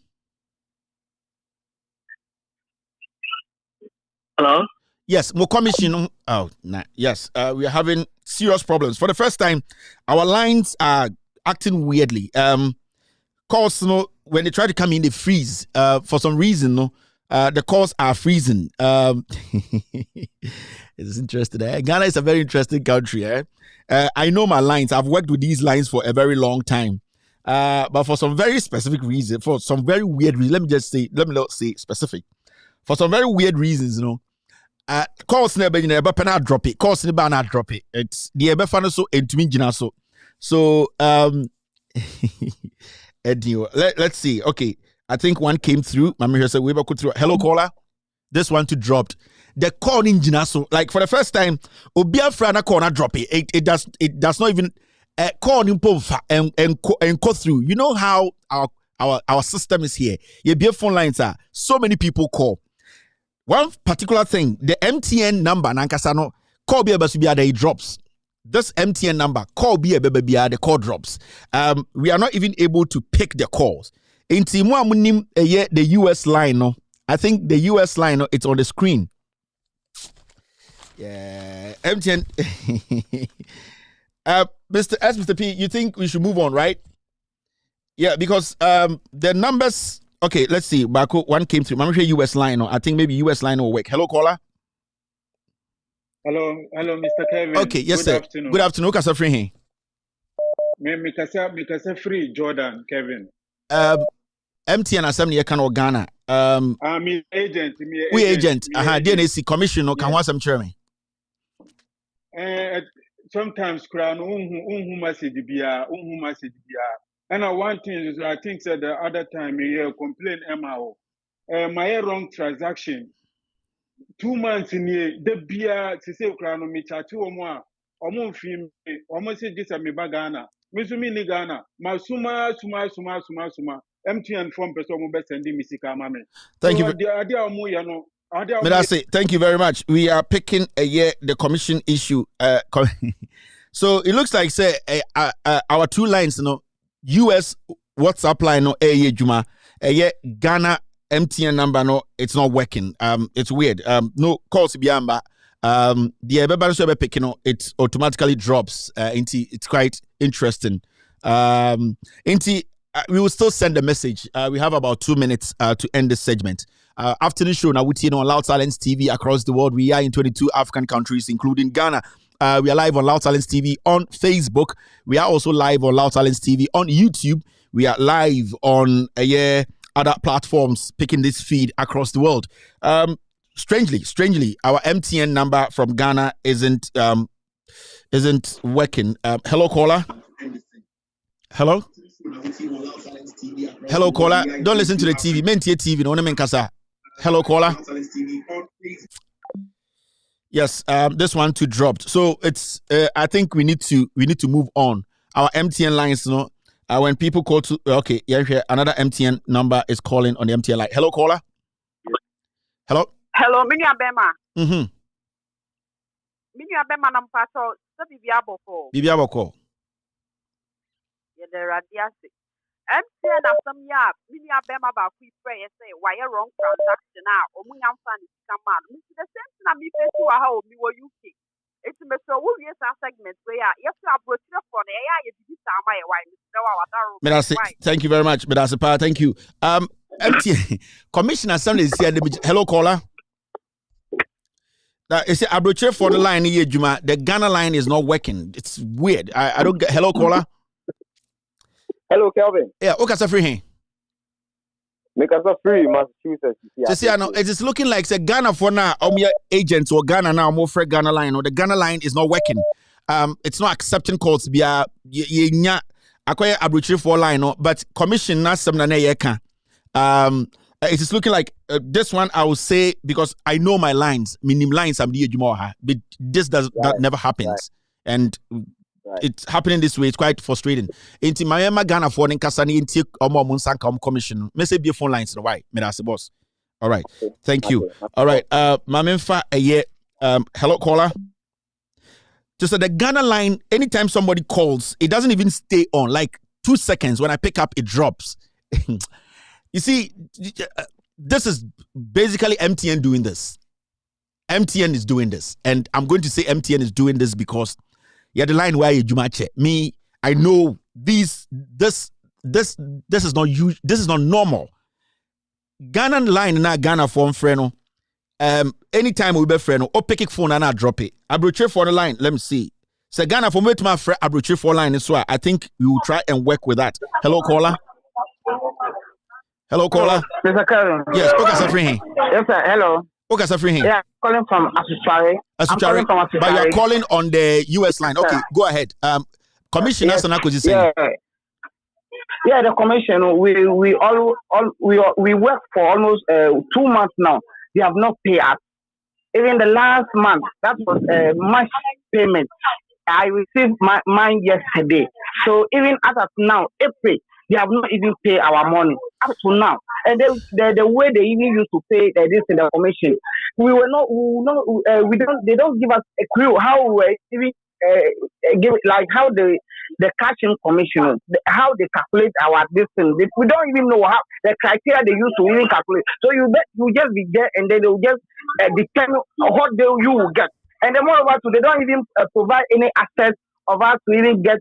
Hello. Yes, more commission. Oh, nah. Yes, we are having serious problems. For the first time, our lines are acting weirdly. Calls, you know, when they try to come in, they freeze. For some reason, no, the calls are freezing. It's interesting. Ghana is a very interesting country. I know my lines. I've worked with these lines for a very long time. But for some very specific reason, for some very weird reason, let me not say specific. For some very weird reasons, you know, calls never drop it. Calls never not drop it. It's the ever fan so into so anyway, let's see. Okay, I think one came through. Mama here said we could through. Hello, caller. This one too dropped. The call in so like for the first time, Obia Frana corner drop it. It does not even call in and go through. You know how our system is here. Your phone lines are so many people call. One particular thing, the MTN number, Nankasano, call be it drops. This MTN number, call be the call drops. We are not even able to pick the calls. In Timu the US line, no. I think the US line, no, it's on the screen. Yeah, MTN. Mr. P, you think we should move on, right? Yeah, because the numbers. Okay, let's see. Baku one came through. I'm sure US line. I think maybe US line will work. Hello, caller. Hello, Mr. Kevin. Okay, yes, sir. Good afternoon. Kasa free here. Me kasa free Jordan, Kevin. MTN assembly can Ghana. I'm agent. We agent. DNAC commission. No, can want some chairman. Sometimes crown message bia. And one thing is, I think that the other time you complain MAO. My wrong transaction. 2 months in here, the beer to say crown me chat or more. Film almost say this at me bagana. Mizumi ni Ghana. Ma suma. MTN from person best sending me sika mame. Thank you. The idea of mo yano. Other May I say thank you very much. We are picking the commission issue. So it looks like say our two lines, US WhatsApp line no Juma, Ghana MTN number no, it's not working. It's weird. No calls biamba. The everybody so picking it automatically drops. It's quite interesting. We will still send a message. We have about 2 minutes to end this segment. Afternoon show now with on Loud Silence TV across the world. We are in 22 African countries, including Ghana. We are live on Loud Silence TV on Facebook. We are also live on Loud Silence TV on YouTube. We are live on other platforms picking this feed across the world. Strangely, our MTN number from Ghana isn't working. Hello, caller. Hello. Hello, caller. Don't listen to the TV. Mentie TV. No, men kasa. Hello, caller. Yes, this one too dropped. So it's. I think we need to move on. Our MTN lines, when people call to here another MTN number is calling on the MTN line. Hello, caller. Hello. Hello, Mini Abema. Mini Abema nampato so Bibia Boko. Yeah, the radiasi. MTN asam ya Mini Abema ba ku pray say why wrong transaction now omunyam fan is come out. Me the same thing na me face wa ha omi wo UK. It's me so wo yes segment where yes approach for the ya you sama ya why Mr. Thank you very much, Mr. Pa. Thank you. MTN Commissioner Sunday is here. Hello, caller. It's a abroad for the line here, Juma. The Ghana line is not working. It's weird. I don't get. Hello, caller. Hello, Kelvin. Yeah, okay, so free. Make us free, Massachusetts. See, I know it is looking like say Ghana for now. Agents or Ghana now more for Ghana line or the Ghana line is not working. It's not accepting calls. Bia acquire abroad for line, but commission na some na yeka. It is looking like this one I will say because I know my lines, minimum lines I'm the but this that never happens. And it's happening this way. It's quite frustrating. Inti Miami Ghana for Kasani inti omo munsanka commission. Me say be phone lines why? Me that's the boss. All right. Thank you. All right. Mamemfa hello caller. Just the Ghana line, anytime somebody calls, it doesn't even stay on. Like 2 seconds when I pick up, it drops. You see, this is basically MTN doing this. MTN is doing this. And I'm going to say MTN is doing this because the line where you match me, I know this is not huge, this is not normal. Ghana line na Ghana phone friend. Anytime we be friend, or pick it phone and I drop it. I broach for the line. Let me see. So Ghana for me to my friend, I broach for line as well. I think we will try and work with that. Hello, caller. Hello, caller. Mr. Karen. Yes, okay, Safri. Yes, sir. Hello. Okay, Safri. Yeah, calling from Asuchari. Asuchari. But you are calling on the US line. Okay, go ahead. Commissioner Sanako is saying. Yeah, the commission. We work for almost 2 months now. They have not paid us. Even the last month, that was March payment. I received mine yesterday. So even as of now, April, they have not even paid our money up to now. And the way they even used to pay this in the commission, they don't give us a clue how we even give like how the catching commission, how they calculate our distance. We don't even know how the criteria they use to even calculate. So you just be there and then they will just determine what you will get. And then moreover, they don't even provide any access of us to even get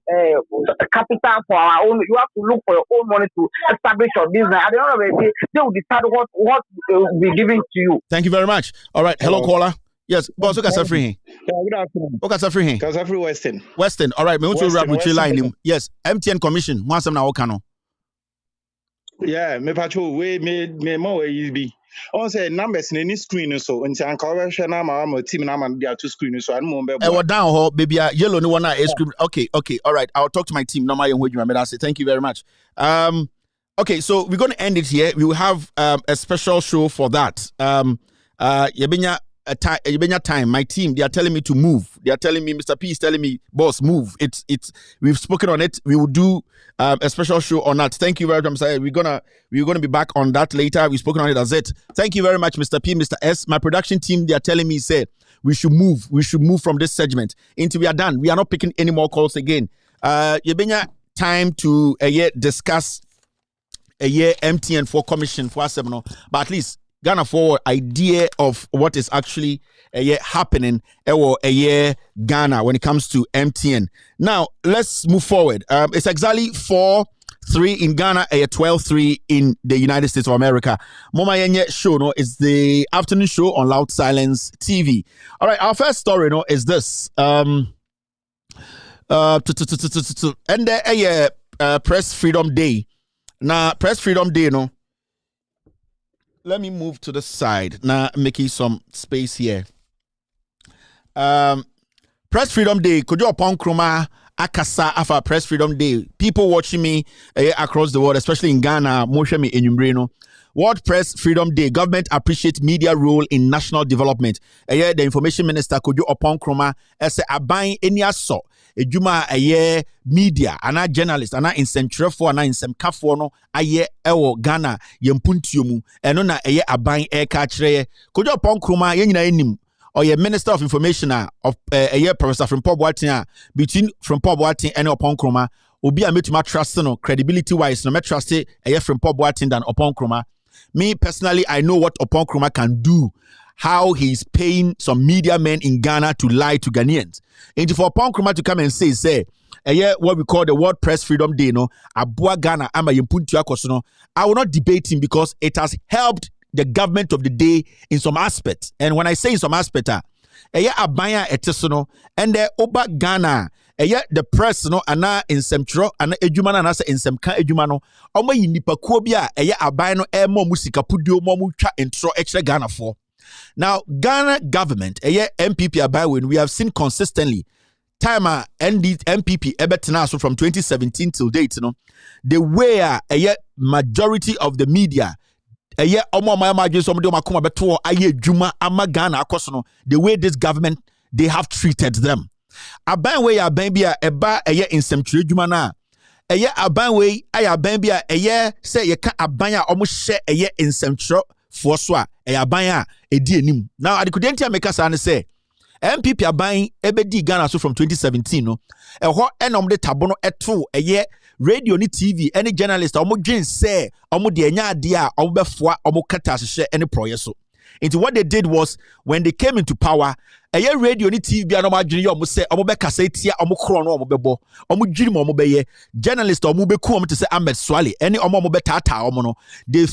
capital for our own. You have to look for your own money to establish your business. At the end of the day, they will decide what will be given to you. Thank you very much. All right. Hello, caller. Yes, boss. Okay, Safri. Good afternoon. Okay, Safri. Kasafri Western. Western. All right. Me want to wrap with your line. Yes, MTN Commission. Once I'm now okano. Yeah, me patrol we me more be. On say numbers in any screen so until uncle na my team na man there two screen so I know be. What down ho baby yellow no one na screen. Okay. All right. I'll talk to my team. No my I say thank you very much. Okay, so we're going to end it here. We will have a special show for that. Yebenya time. My team, they are telling me to move. They are telling me, Mr. P is telling me, boss, move. It's. We've spoken on it. We will do a special show on that. Thank you very much. We're gonna be back on that later. We've spoken on it. That's it. Thank you very much, Mr. P, Mr. S. My production team, they are telling me, say we should move. We should move from this segment until we are done. We are not picking any more calls again. Time to discuss MTN for commission for us, but at least Ghana for idea of what is actually happening Ghana when it comes to MTN. Now let's move forward. It's exactly 4-3 in Ghana, 12-3 in the United States of America. Moma Yenye show is the afternoon show on Loud Silence TV. All right, our first story is this. And Press Freedom Day. Now, Press Freedom Day, let me move to the side. Now, making some space here. Press Freedom Day. Could you upon Kroma Akasa Afa Press Freedom Day? People watching me across the world, especially in Ghana, Moshemi in Umbreno. World Press Freedom Day. Government appreciates media role in national development. The Information Minister could you upon Kroma as a buying any assault. Ejuma aye media ana journalist ana insentrefo ana insemkafo no aye ewo Ghana yempuntuomu eno na aye aban ka kire kojo pon kroma ye nyina enim oye Minister of Information of aye Professor Frimpong Boateng between Frimpong Boateng and Opon Kroma obi a metuma trust no credibility wise no me trust aye Frimpong Boateng than Opon Kroma. Me personally, I know what Opon Kroma can do. How he's paying some media men in Ghana to lie to Ghanaians. And for Opon Kroma to come and say, what we call the World Press Freedom Day, Abua Ghana, ama yempuntu akoso, I will not debate him because it has helped the government of the day in some aspects. And when I say in some aspects, abaya etesono, and the Oba Ghana, the press ana in semtro ana ejuma na nasa in semka ejuma no omo yinipa kuo bia aban no mo musika pudio mo mu twa entro extra Ghana for. Now, Ghana government, MPP when we have seen consistently, time MPP so from 2017 till date, the way majority of the media, the way this government, they have treated them. Aban way in some juma na. Aban way say you can't abanya almost share in some for swa abanya edi enim. Now adikudentia make us say MPP aban ebedi Ghana so from 2017 no eho enom de tabono eto radio ni TV any journalist omo dwen say omo de enya ade a omo befoa omo kata hye any proye so. Into what they did was when they came into power, radio ni TV bia no ma dwen omo say omo be kasa etia omo kro no omo bebo omo dwiri mo omo beye journalist omo be ku omo to say Ahmed Swale any omo be tata omo no. The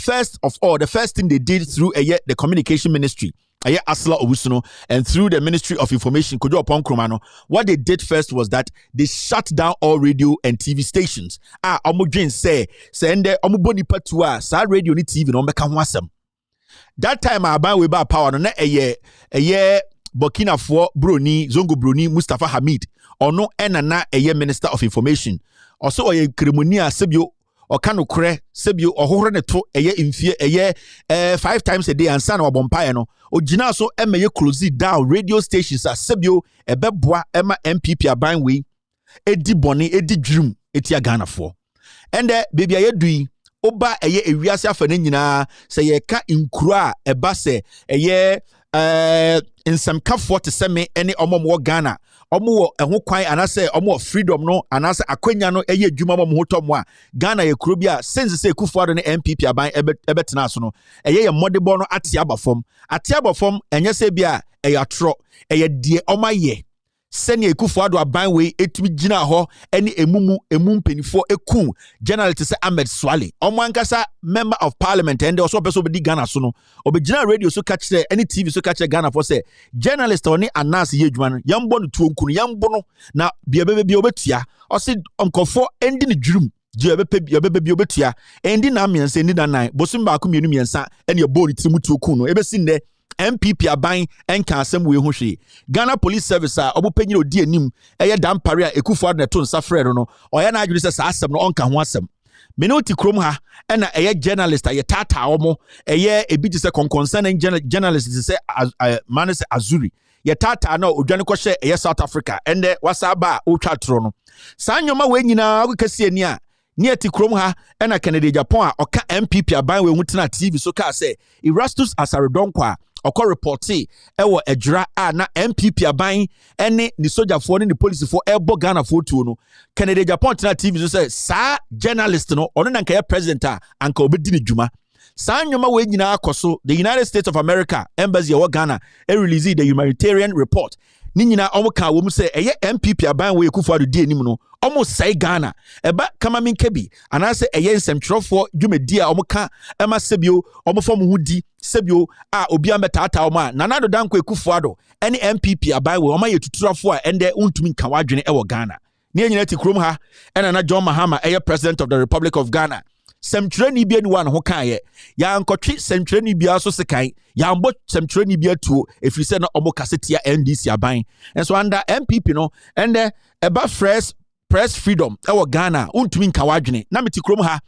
first thing they did through the communication ministry Asla Owusuno and through the Ministry of Information Kojo Opon Kroma, what they did first was that they shut down all radio and TV stations. Omo dwen say ende omo boni patua sa radio ni TV no meka ho asem. That time aban we ba power no na Burkina Faso Broni Zongo Broni Mustafa Hamid ono enana Minister of Information also krimonia sebio okano kre sebio ohohore ne to imfie 5 times a day and san obompae no ogina so emeye close down radio stations a sebio ebeboa ema MPP aban we edi boni edi drum etia Ghana for ende baby ayedui oba ewiase afa ne nyina se ye ka nkura eba se nsamkafo te se me ene omomo Ghana omo eho kwan anase omo freedom no anase akwanya no adwuma mo hotomo a Ghana ye kuro bia sense se Kufuor ne MPP aban ebetena so no ye modebo no ate abafom enye se bia atro die omaye senior Kufuor aban we etumi gina ho ene emu penifo eku journalist se Ahmed Swale omo ankasa member of parliament and also person be Ghana so no obegina radio so catch there any TV so catch Ghana for say journalist oni announce ye adwuma no yambo no tuonkunu yambo no na bia bebe obetua o se onkofo endi ne dwurum je bebe obetua endi na miensa endi na nan bosum ba ko mienu miensa ene ebo ni timu tuokunu ebesi ne MPP aban enka asem we ho hwe Ghana Police Service a obopanyi odi anim dampare a Kufuor na to nsa frɛ no oya na adwene sɛ sa asem no onka ho asem Menoti krom ha and a journalist a tata omo a bit is a concerning journalist is a man is Azuri. Ye tata no odwane ko hye South Africa and wasa ba o twa tro no. Sa nyoma we nyina akokase ni a ne ati krom ha and a Kennedy Japan a oka MPP aban we hutina TV so ka say Erastus Asaredonko oko reporti ewo ejura a na MPP aban ene ni sojafoɔ ne ni policefoɔ ebo Ghana foto no Kennedy Japan tina TV so say sa journalist no ono na nka president a anka obedi ni dwuma sa nyoma we nyina akoso the United States of America embassy of Ghana release the humanitarian report ni nyina omo ka wo mu say eye MPP aban we Akufo-Addo di anim no omo sai Ghana eba kama minkebi anase eye nsɛmtwerɛfoɔ dwumadi a omo ka ema sebio omo fam hudi sebio a obi ametata omo a Nana Danko Akufo-Addo ene MPP aban we omo ye tuturafo a ende untumi nka wadwene ewo Ghana ne nyina ti krom ha ena na John Mahama eye president of the Republic of Ghana semtwerɛni bia ni wan ho kae ya nkɔtwe semtwerɛni bia so sekan ya mbɔ semtwerɛni bia tuo efiri sɛ na omo kasetia NDC aban enso under MPP no ende eba press freedom ewo Ghana untumi nka wadwene na meti krom ha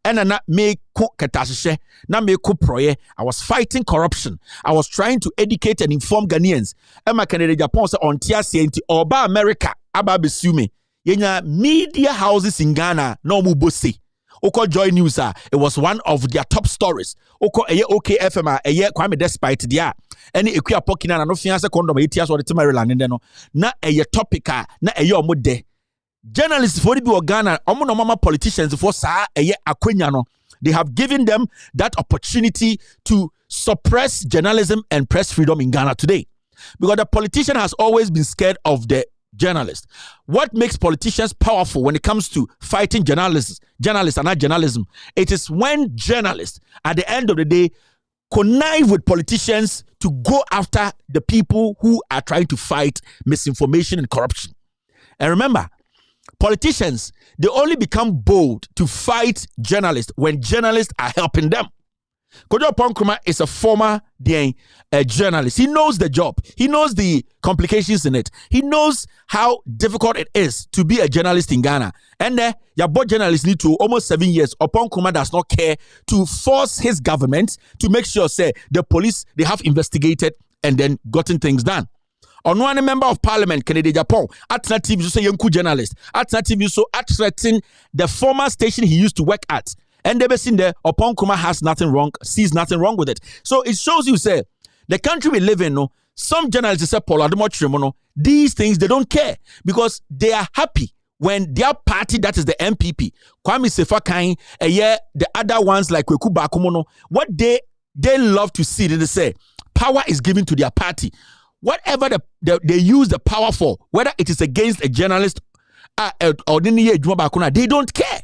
ena na me ko ketahye na me ko proye I was fighting corruption I was trying to educate and inform Ghanaians ema Kennedy Japan say on tia senti oba America aba besume yenya media houses in Ghana no mu bosi Oko Joy News it was one of their top stories. Oko OKFM Kwame Despite dia any equia pokina na no fiance condom etias or the Maryland no na topic na omo de journalists for the Ghana omo no mama politicians for sa akwenya no they have given them that opportunity to suppress journalism and press freedom in Ghana today because the politician has always been scared of the journalists. What makes politicians powerful when it comes to fighting journalists and not journalism? It is when journalists, at the end of the day, connive with politicians to go after the people who are trying to fight misinformation and corruption. And remember, politicians, they only become bold to fight journalists when journalists are helping them. Kojo Nkrumah is a former journalist. He knows the job. He knows the complications in it. He knows how difficult it is to be a journalist in Ghana. And your board journalists need to almost 7 years. Nkrumah does not care to force his government to make sure, say, the police, they have investigated and then gotten things done. On one member of parliament, Kennedy Japan, Atna TV, so say young journalist. Atna TV, so threatening the former station he used to work at. And they've seen there, Nkrumah has nothing wrong, sees nothing wrong with it. So it shows you, say, the country we live in, no, some journalists say, Paul Ademotrimono, these things, they don't care because they are happy when their party, that is the MPP, Kwame Sefakai, the other ones like Kweku Bakumono, what they love to see, they say, power is given to their party. Whatever they use the power for, whether it is against a journalist or they don't care.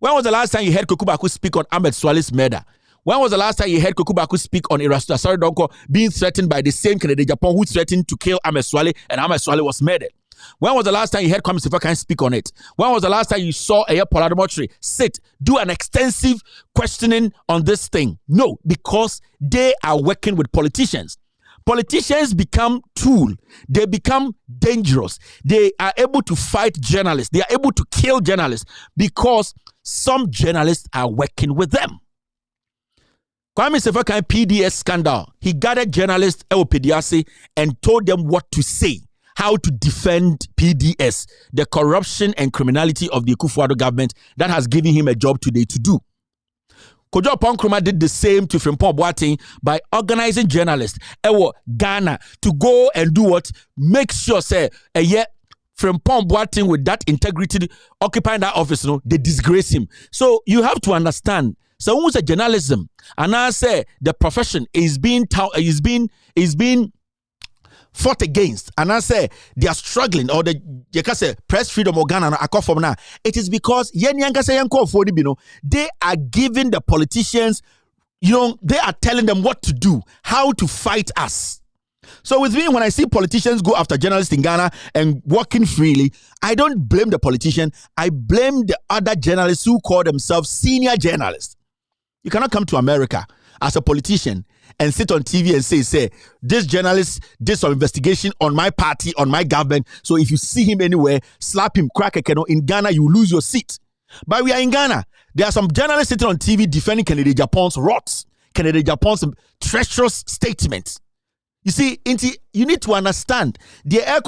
When was the last time you heard Kweku Baku speak on Ahmed Swale's murder? When was the last time you heard Kweku Baku speak on Erastus Asaredonko being threatened by the same Kennedy Japan who threatened to kill Ahmed Swale and Ahmed Swale was murdered? When was the last time you heard Kwame Sefakai speak on it? When was the last time you saw Paul Ademotre do an extensive questioning on this thing? No, because they are working with politicians. Politicians become tool. They become dangerous. They are able to fight journalists. They are able to kill journalists because some journalists are working with them. Kwame Sefakai PDS scandal. He gathered journalists PDS and told them what to say, how to defend PDS, the corruption and criminality of the Akufo-Addo government that has given him a job today to do. Kojo Nkrumah did the same to Frimpong Boateng by organizing journalists Ghana to go and do what? Make sure, say, Frimpong Boateng with that integrity occupying that office, they disgrace him. So you have to understand, so who's a journalism, and I say the profession is being fought against, and I say they are struggling, or the press freedom of Ghana from now. It is because they are giving the politicians, they are telling them what to do, how to fight us. So with me, when I see politicians go after journalists in Ghana and working freely, I don't blame the politician. I blame the other journalists who call themselves senior journalists. You cannot come to America as a politician and sit on TV and say, this journalist did some investigation on my party, on my government. So if you see him anywhere, slap him, crack a canoe. In Ghana, you lose your seat. But we are in Ghana. There are some journalists sitting on TV defending Kennedy Japan's rot, Kennedy Japan's treacherous statements. You see, you need to understand the air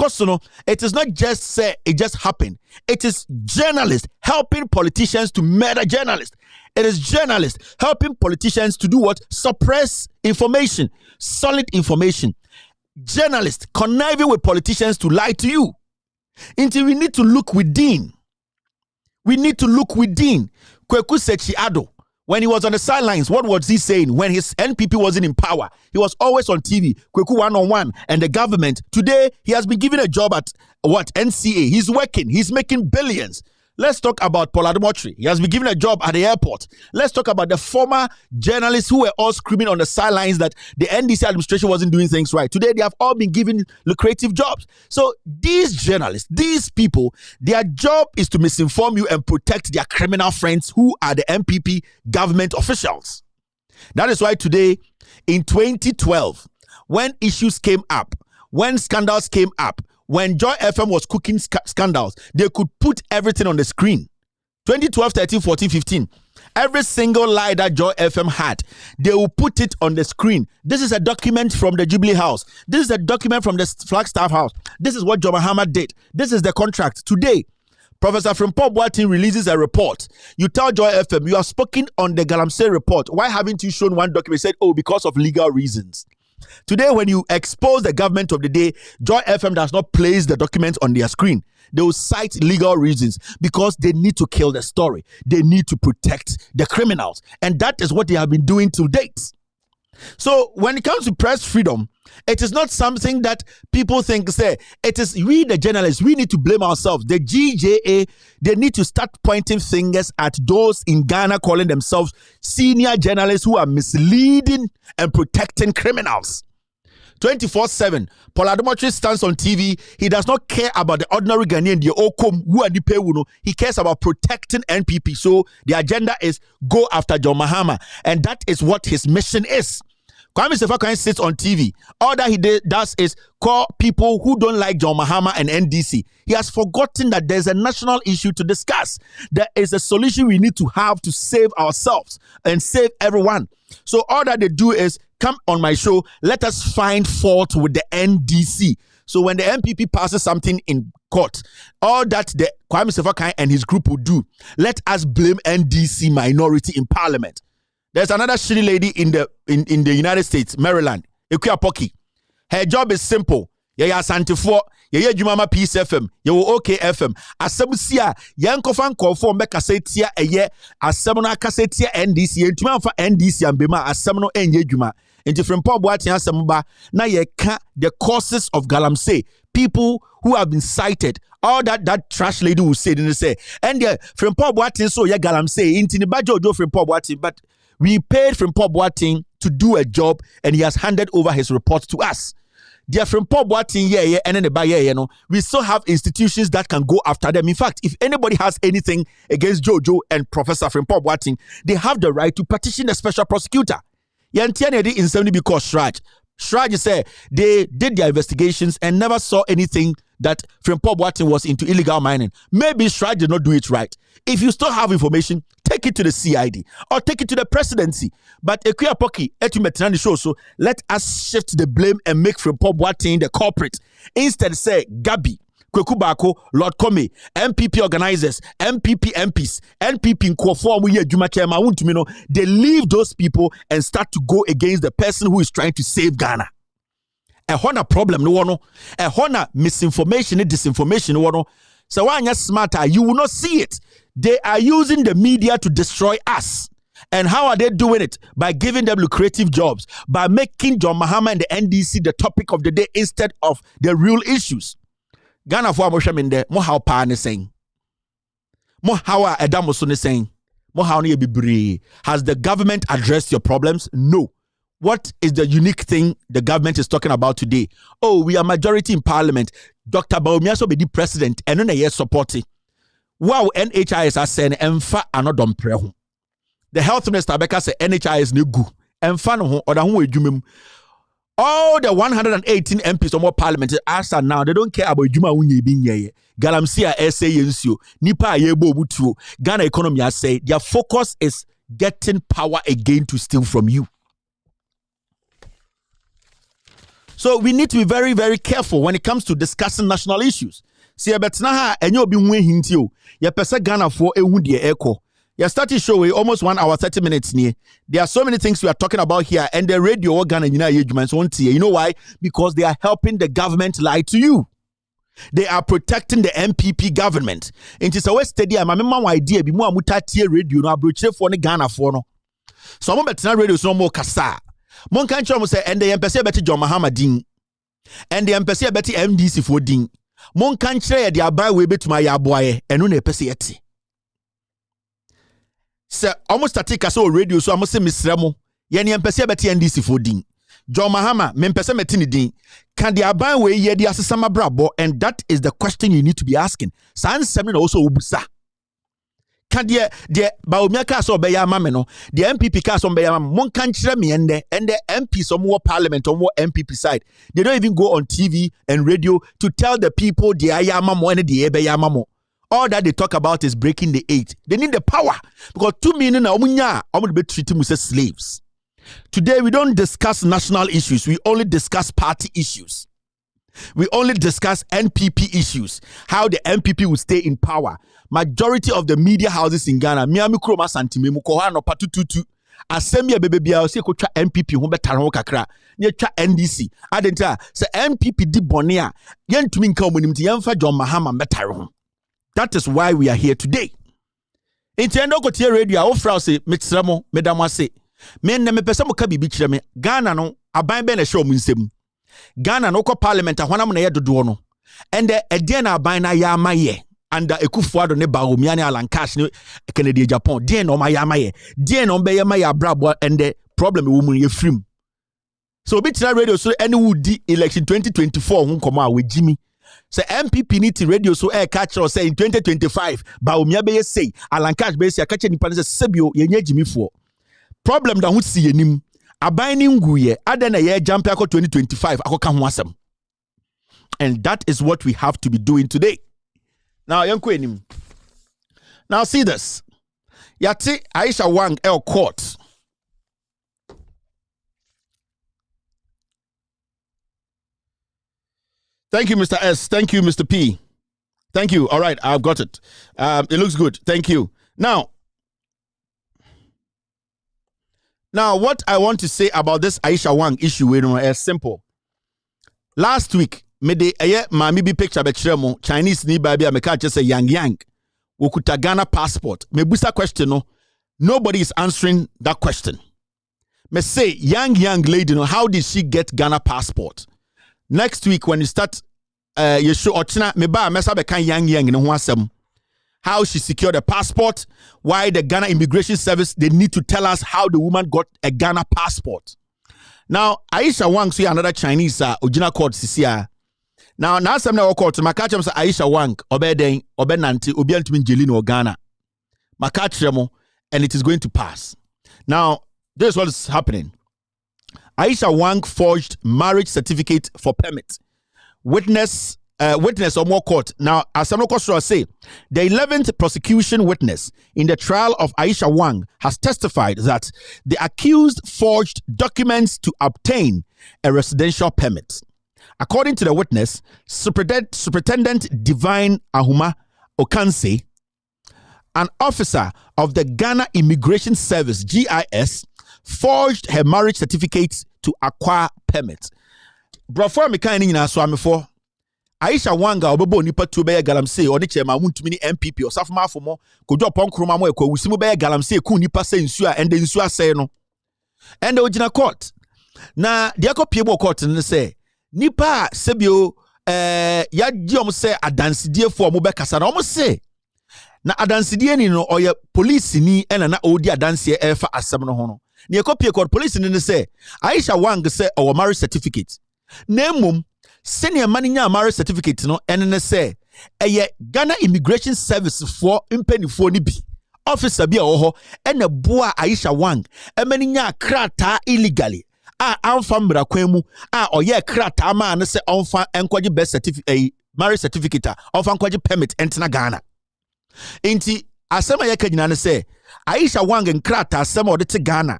it is not just say it just happened. It is journalists helping politicians to murder journalists. It is journalists helping politicians to do what? Suppress information, solid information. Journalists conniving with politicians to lie to you. Until we need to look within. We need to look within. Kweku Sechiado, when he was on the sidelines, what was he saying? When his NPP wasn't in power, he was always on TV. Kweku one-on-one and the government. Today, he has been given a job at NCA. He's working. He's making billions. Let's talk about Paul Adumotri. He has been given a job at the airport. Let's talk about the former journalists who were all screaming on the sidelines that the NDC administration wasn't doing things right. Today, they have all been given lucrative jobs. So these journalists, these people, their job is to misinform you and protect their criminal friends who are the MPP government officials. That is why today, in 2012, when issues came up, when scandals came up, when Joy FM was cooking scandals, they could put everything on the screen. 2012, 13, 14, 15. Every single lie that Joy FM had, they will put it on the screen. This is a document from the Jubilee House. This is a document from the Flagstaff House. This is what John Mahama did. This is the contract. Today, Professor Frimpong Boateng releases a report. You tell Joy FM, you have spoken on the Galamsey report. Why haven't you shown one document? Said, because of legal reasons. Today, when you expose the government of the day, Joy FM does not place the documents on their screen. They will cite legal reasons because they need to kill the story. They need to protect the criminals. And that is what they have been doing to date. So when it comes to press freedom, it is not something that people think, say, it is we the journalists, we need to blame ourselves. The GJA, they need to start pointing fingers at those in Ghana calling themselves senior journalists who are misleading and protecting criminals. 24/7, Paul Adumotri stands on TV. He does not care about the ordinary Ghanaian, the Okom, who are the Pewuno. He cares about protecting NPP. So the agenda is go after John Mahama. And that is what his mission is. Kwame Sefa sits on TV. All that he does is call people who don't like John Mahama and NDC. He has forgotten that there's a national issue to discuss. There is a solution we need to have to save ourselves and save everyone. So all that they do is come on my show, let us find fault with the NDC. So when the MPP passes something in court, all that the Kwame Sefa and his group will do, let us blame NDC minority in parliament. There's another shitty lady in the United States, Maryland, Ekuya Poki. Her job is simple. Yeah, Santifo, yeah, Jumama Peace FM, yeah, OK FM. Asabusia, Yankofan Kofo, Mekasetia, a year, Asamona Casetia, NDC, and Tumanfa NDC and Bema, Asamno and Yejuma. And different Paul Boateng Asamuba, now you can't the causes of Galamsey, people who have been cited. All that trash lady will say, didn't say, and from Paul Boateng, so yeah, Galamsey, into the Bajo from Paul Boateng, but we paid Frimpong Boateng to do a job, and he has handed over his report to us. Dear Frimpong Boateng, and then the buyer, we still have institutions that can go after them. In fact, if anybody has anything against Jojo and Professor Frimpong Boateng, they have the right to petition the special prosecutor. Yantianedi in 70 because Shraj said they did their investigations and never saw anything that Frimpong Boateng was into illegal mining. Maybe Shraj did not do it right. If you still have information, take it to the CID or take it to the presidency. But Ekuya Poki, Etumetinani show, so let us shift the blame and make Frimpong Boateng the culprit. Instead, say Gabi, Kweku Bako, Lord Kome, MPP organizers, MPP MPs, NPP in Juma, they leave those people and start to go against the person who is trying to save Ghana. A honor problem, no one. A honor misinformation and disinformation, no one. So when you're smarter, you will not see it. They are using the media to destroy us. And how are they doing it? By giving them lucrative jobs, by making John Mahama and the NDC the topic of the day instead of the real issues. Ghana for Moshaminde, Mohau Pa ne saying. Mohawa Edamoso ne saying. Mohau ne bibri. Has the government addressed your problems? No. What is the unique thing the government is talking about today? Oh, we are majority in parliament. Dr. Bawumia so be the president and then a year supporting. Wow, NHIS are saying emfa anodom prehu. The health minister Becca say NHIS ne gu. Emfa no ho oda ho edwumem. All the 118 MPs or more parliament as are now, they don't care about Juma Unye being here. Galamsia SA Yensio, Nipa Yebo Butu, Ghana economy, I say, their focus is getting power again to steal from you. So we need to be very, very careful when it comes to discussing national issues. See, but now, and you'll be winning you. Your person Ghana for a woody echo. You started showing almost 1 hour, 30 minutes near. There are so many things we are talking about here, and the radio organ and you know why? Because they are helping the government lie to you. They are protecting the MPP government. And it's a West Stadium. I remember my idea be more mutatia radio no abroche for the Ghana for no. So I'm better radio so more kasa. Mon kan chom say and the MPC better John Mahamadin. And the MPC better MDC for din. Mon kan chere the abai we bet my yaboye and no MPC yeti. So almost static so radio so I'm say misremo. Yeni MPC better NDC for din. John Mahama, mempese metini din. Can the aban we ye di asesama brabo? And that is the question you need to be asking. San semin also ubusa. Can the Baumia Castle be yamameno, the MPP Castle be yam, mon country me and the MP some more parliament or more MPP side. They don't even go on TV and radio to tell the people the ayamamo and the ebe yamamo. All that they talk about is breaking the 8. They need the power because 2 million omunya omu be treating us as slaves. Today, we don't discuss national issues. We only discuss party issues. We only discuss NPP issues. How the NPP will stay in power. Majority of the media houses in Ghana, Miami Kroma Santime, Mukoha no Patututu, Assemia Bebebia, Sekocha NPP, Humbetaran Kakra, Necha NDC. Adenta, say NPP di Bonia, Yen to mean community, Yanfa John Mahama Metaron. That is why we are here today. Intendo Kotia Radio, O Frause, Mitsramo, Medamase. Men na me pesa mo ka bibi kire me Ghana no aban be na hwe omunsem Ghana no ko parliament ahwanam na ye dodo no ende ede na aban na ya amaye under Ekufuado ne Bawumia ne Alan Cash ne Kennedy Japan de na o ma ya amaye de na o be ye ma ya brabo ende problem wo mu ye frim so obi tira radio so any would election 2024 ho komo a wejimi say MPP need to radio so catch or say in 2025 Bawumia be ye say Alan Cash be say catch nipa say sebio ye nya jimi fo. Problem that we see him abaning guye adana ye jump 2025 akoka ho asem. And that is what we have to be doing today. Now yanko enim. Now see this. Yati Aisha Wang court. Thank you, Mr. S. Thank you, Mr. P. Thank you. All right, I've got it. It looks good. Thank you. Now, what I want to say about this Aisha Wang issue is simple. Last week, me de mami bi picture be mo Chinese ni ba bia me ka say yang wokuta Ghana passport. Me busa question no, nobody is answering that question. Me say young lady no, how did she get Ghana passport? Next week when you start you show ochina me ba mesa be kan yang no ho asem. How she secured a passport, why the Ghana Immigration Service, they need to tell us how the woman got a Ghana passport. Now, Aisha Wang, see another Chinese, Ojina court, Sisia. Now some now court, Makacham say Aisha Wang, Obeden, Obenanti, Obiantumin Jelino, Ghana. Makachamo, and it is going to pass. Now, this is what is happening. Aisha Wang forged marriage certificate for permit. Witness or more court. Now, as some say, the 11th prosecution witness in the trial of Aisha Wang has testified that the accused forged documents to obtain a residential permit. According to the witness, Superintendent Divine Ahuma Okanse, an officer of the Ghana Immigration Service, GIS, forged her marriage certificate to acquire permit. Before me kind in for Aisha Wanga obebo nipa tu be galamse odi chema muntumi ni MPP osafuma afomo kojo ponkroma mo ekwa wusimu be galamse ku nipa se nsu a ende nsu asɛ no ende ogina court na de akopie bo court ne se nipa sebio ya giom se adansidie fo mo be kasa na mo se na adansidie ni no oye police ni ena na odi adansie efa asɛm no ho no ne ekopie court police ni ne se Aisha Wang se o marriage certificate na mum senior maninya marriage certificate no ene say eye Ghana Immigration Service for impenifo ni bi officer bi a wo ho ene boa Aisha Wang emaninya krata illegally a amfa mmra kwan mu a oye krata ma ne se onfa enkwaje best certificate marriage certificate a onfa enkwaje permit entena Ghana enti asema ye kanyina ne se Aisha Wang nkrata asema ode te Ghana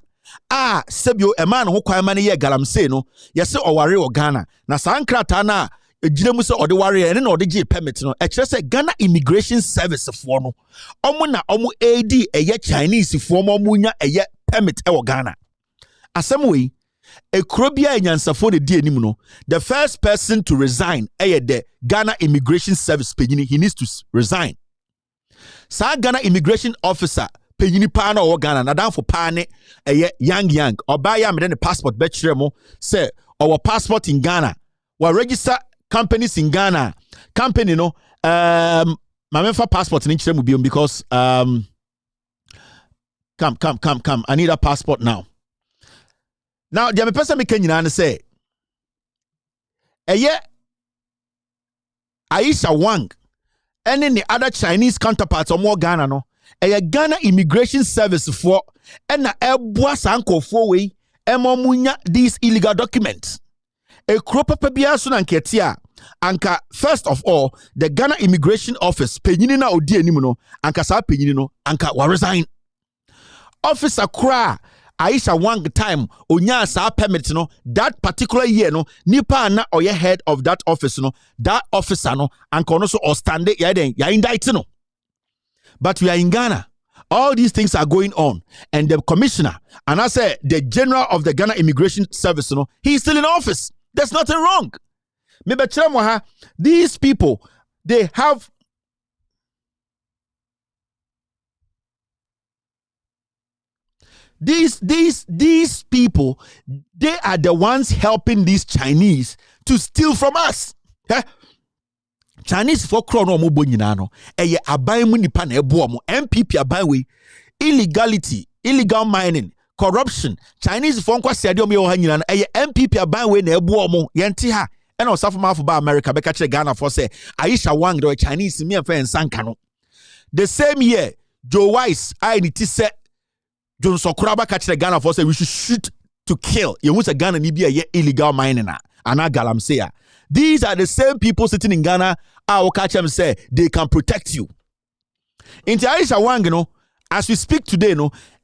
a sebio ema ne ho kwan ma ne ye galamsey no ye se oware o Ghana na sa nkrata na ejire mu se ode ware ene na ode gi permit no e kire se Ghana Immigration Service fo no omo na omo AD eye Chinese fo mo munya eye permit e wo Ghana asem we ekrobia enyansafo de di anim no the first person to resign the Ghana Immigration Service penyini he needs to resign sa Ghana Immigration Officer penyini pa na o Ghana na danfo pa ne young oba ya me ne passport be kire mo say our passport in Ghana we register companies in Ghana company no my memfa passport ni kire mu biom because come I need a passport now. Now, the person me can say, Aisha Wang, and any other Chinese counterparts or more Ghana no, Ghana Immigration Service for and a bois uncle for way, munya these illegal documents. A cropa pebia sunan ketia, anka first of all, the Ghana Immigration Office, penina odi animuno, anka sa penino, anka wa resign. Officer Kra. Aisha Wang time onya sa permit no that particular year no nipa na oye head of that office no that officer no and kono so or stand ya indict no but we are in Ghana all these things are going on and the commissioner and I say the general of the Ghana Immigration Service no he is still in office there's nothing wrong me be these people they have These people, they are the ones helping these Chinese to steal from us. Chinese for krono mo bonyina no eye aban mu nipa na ebo mo MPP aban we illegality, illegal mining, corruption. Chinese for nkwa siade o me ho nyina no eye MPP aban we na ebo mo yente ha e na osafo mafo ba America be ka kire Ghana for say Aisha Wang the Chinese me fa ensanka no. The same year Joe Wise I need to say John Sokuraba catch the Ghana for say we should shoot to kill. You want a Ghana ni be a illegal mining and a galamsey. These are the same people sitting in Ghana. I will catch them say they can protect you. In Aisha Wang, as we speak today,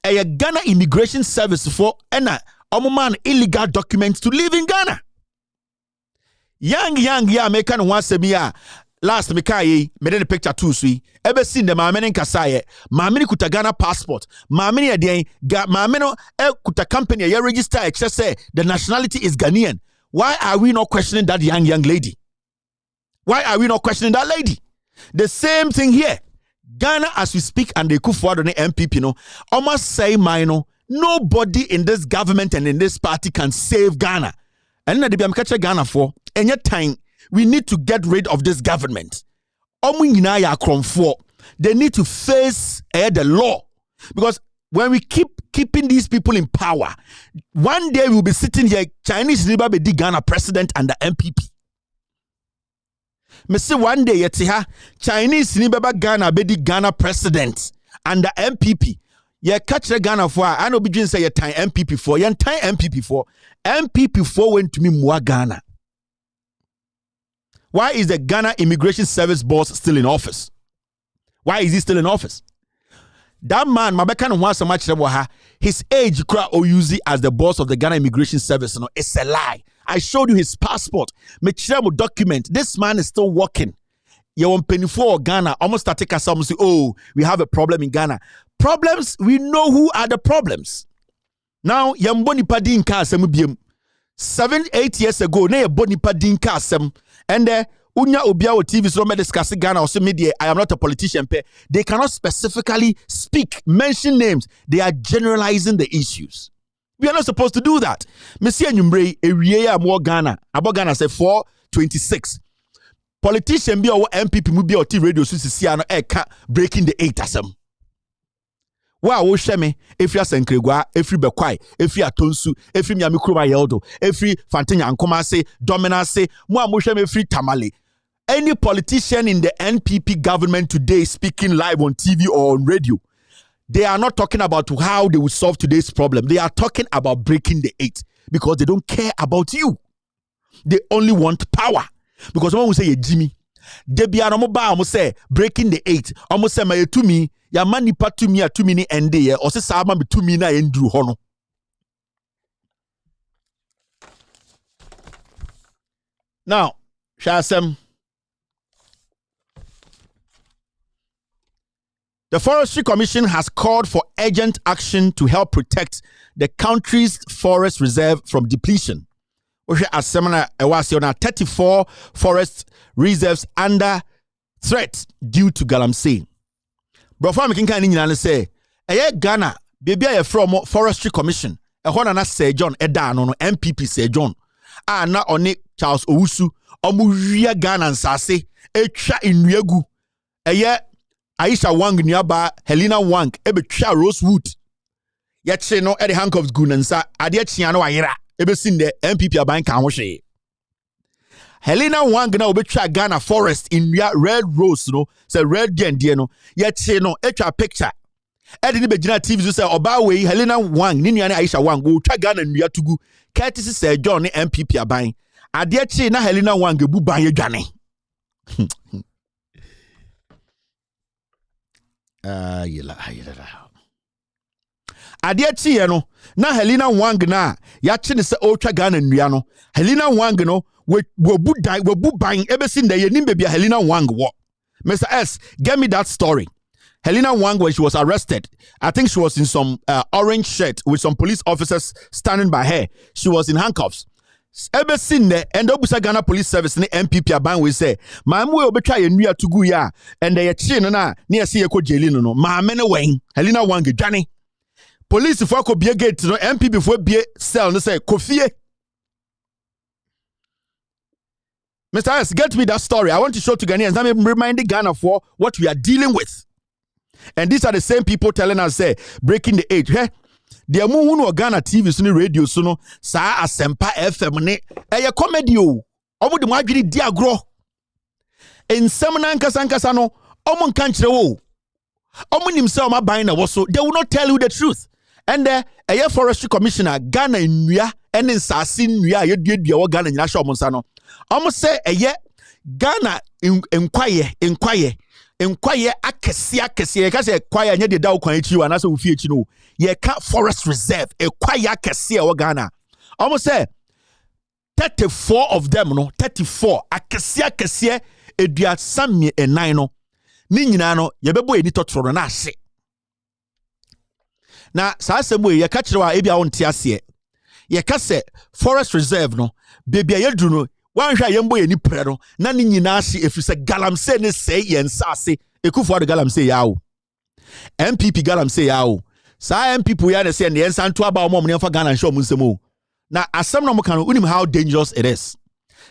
a Ghana Immigration Service for man illegal documents to live in Ghana. Young American wants to be last Mikai made a picture too sweet. Ever seen the Mameni Kasaye, Mameni kuta Ghana passport, Mameni again, Mameno kuta company, a register, just say the nationality is Ghanaian. Why are we not questioning that young lady? Why are we not questioning that lady? The same thing here. Ghana, as we speak, and they could forward on the MPP, almost say, nobody in this government and in this party can save Ghana. And they be catch Ghana for any time. We need to get rid of this government. They need to face the law. Because when we keeping these people in power, one day we'll be sitting here, Chinese Riba be the Ghana president and the MPP. Me say one day Chinese Riba Ghana be the Ghana president and the MPP. Ye catch the Ghana for I know between say your time MPP for your time MPP for went to me more Ghana. Why is the Ghana Immigration Service boss still in office? Why is he still in office? That man, Mabeka wants so much his age or use it as the boss of the Ghana Immigration Service. It's a lie. I showed you his passport. Document. This man is still working. You want penny for Ghana. Almost take us say, oh, we have a problem in Ghana. Problems, we know who are the problems. Now, Yamboni Padin Kasem 7-8 years ago, ne Boni Padin Kasem. And Unya Obiao TV so discuss Ghana or media. I am not a politician. They cannot specifically mention names. They are generalizing the issues. We are not supposed to do that. Monsieur Nyumbre, Eriya more Ghana. About Ghana say 426. Politician be our MPP mu be our T radio Susiano Eka breaking the 8 asem. Wa wo hweme efri asankregwa efri bekwai efri atonsu efri miamikroma yeldo efri fantenya ankomase dominance mo hweme efri tamale. Any politician in the NPP government today speaking live on TV or on radio, they are not talking about how they will solve today's problem. They are talking about breaking the 8. because they don't care about you. They only want power. Because when we say Jimmy, they be almost say breaking the 8, almost say my to me, ya mani pa to me a 2 minute and day, or say Sama be 2 minute and do hono. Now, Shasem. The Forestry Commission has called for urgent action to help protect the country's forest reserve from depletion. As seminar, 34 forest reserves under threat due to galamsey. Brofam kinka ni nyina say, Ghana, baby a from Forestry Commission. Na Sir John Eda no MPP Sir John. Na oni Charles Owusu, omu wia Ghana nsase, etwa enuagu. Aisha Wang niaba Helena Wang ebetwa Rosewood. Yache no the handcuffs gu nansa ade chia no ayera ebesin de MPP aban kan ho hwe. Helena Wang na obetwa Ghana forest in red rose no say red de no yache no etwa picture. Ede ni begina TV so say oba we Helena Wang ni nua na Aisha Wang go twa Ghana nua tugu courtesy Sir John ni MPP aban. Ade chi na Helena Wang ebu ban yadwane. Adia chi no na Helena Wang na ya chi ne se otwa Ghana nnua no Helena Wang no we bu ban ebesin de yenim bebia Helena Wang wo. Mr. S, get me that story. Helena Wang, when she was arrested, I think she was in some orange shirt with some police officers standing by her. She was in handcuffs. Ever seen the end of Ghana Police Service in the MPP aban we say, "Mamu we obetwa yenua tugu ya and the chi no na near see ko jeli no ma me ne wen Helena Wang dwane police for ko bie gate no MPP for bie cell no say kofie." Mr. S, get me that story. I want to show to Ghanaians. I'm reminding Ghana for what we are dealing with. And these are the same people telling us, say, breaking the age. Hey, the amu no Ghana TV so radio so no sa Asempa FM ne eye comedy o. Omo de mo adwiri di agro. Ensem na nkasa no omo nka nkire wo. Omo nim se omo ban na wo so. They will not tell you the truth. And eye Forestry Commissioner Ghana nnua ene nsase nnua yeduadua wo Ghana nyina hye omo nsa no. Omo se eye Ghana enkwaye akese ye ka se kwaye nya de da wo kwan echi wa na se wo fie echi no ye ka forest reserve ekwaye akese wo Ghana. Omo se 34 of them no 34 akese edua samie enan no ni nyina no ye bebo eni totoro no na ahye. Na saa asemu ye ka kire wa ebia wo nte ase ye ka se forest reserve no bebia ye duru no wan hwa yembo ye ni pre no na ni nyina ahye efise galamsey ne sei ye nsase Ekufuado galamsey yawo MPP galamsey yawo sa MPP ya ne se ne ensanto aba omom ne fa Ghana show munsemo na asem no mo kan unim how dangerous it is.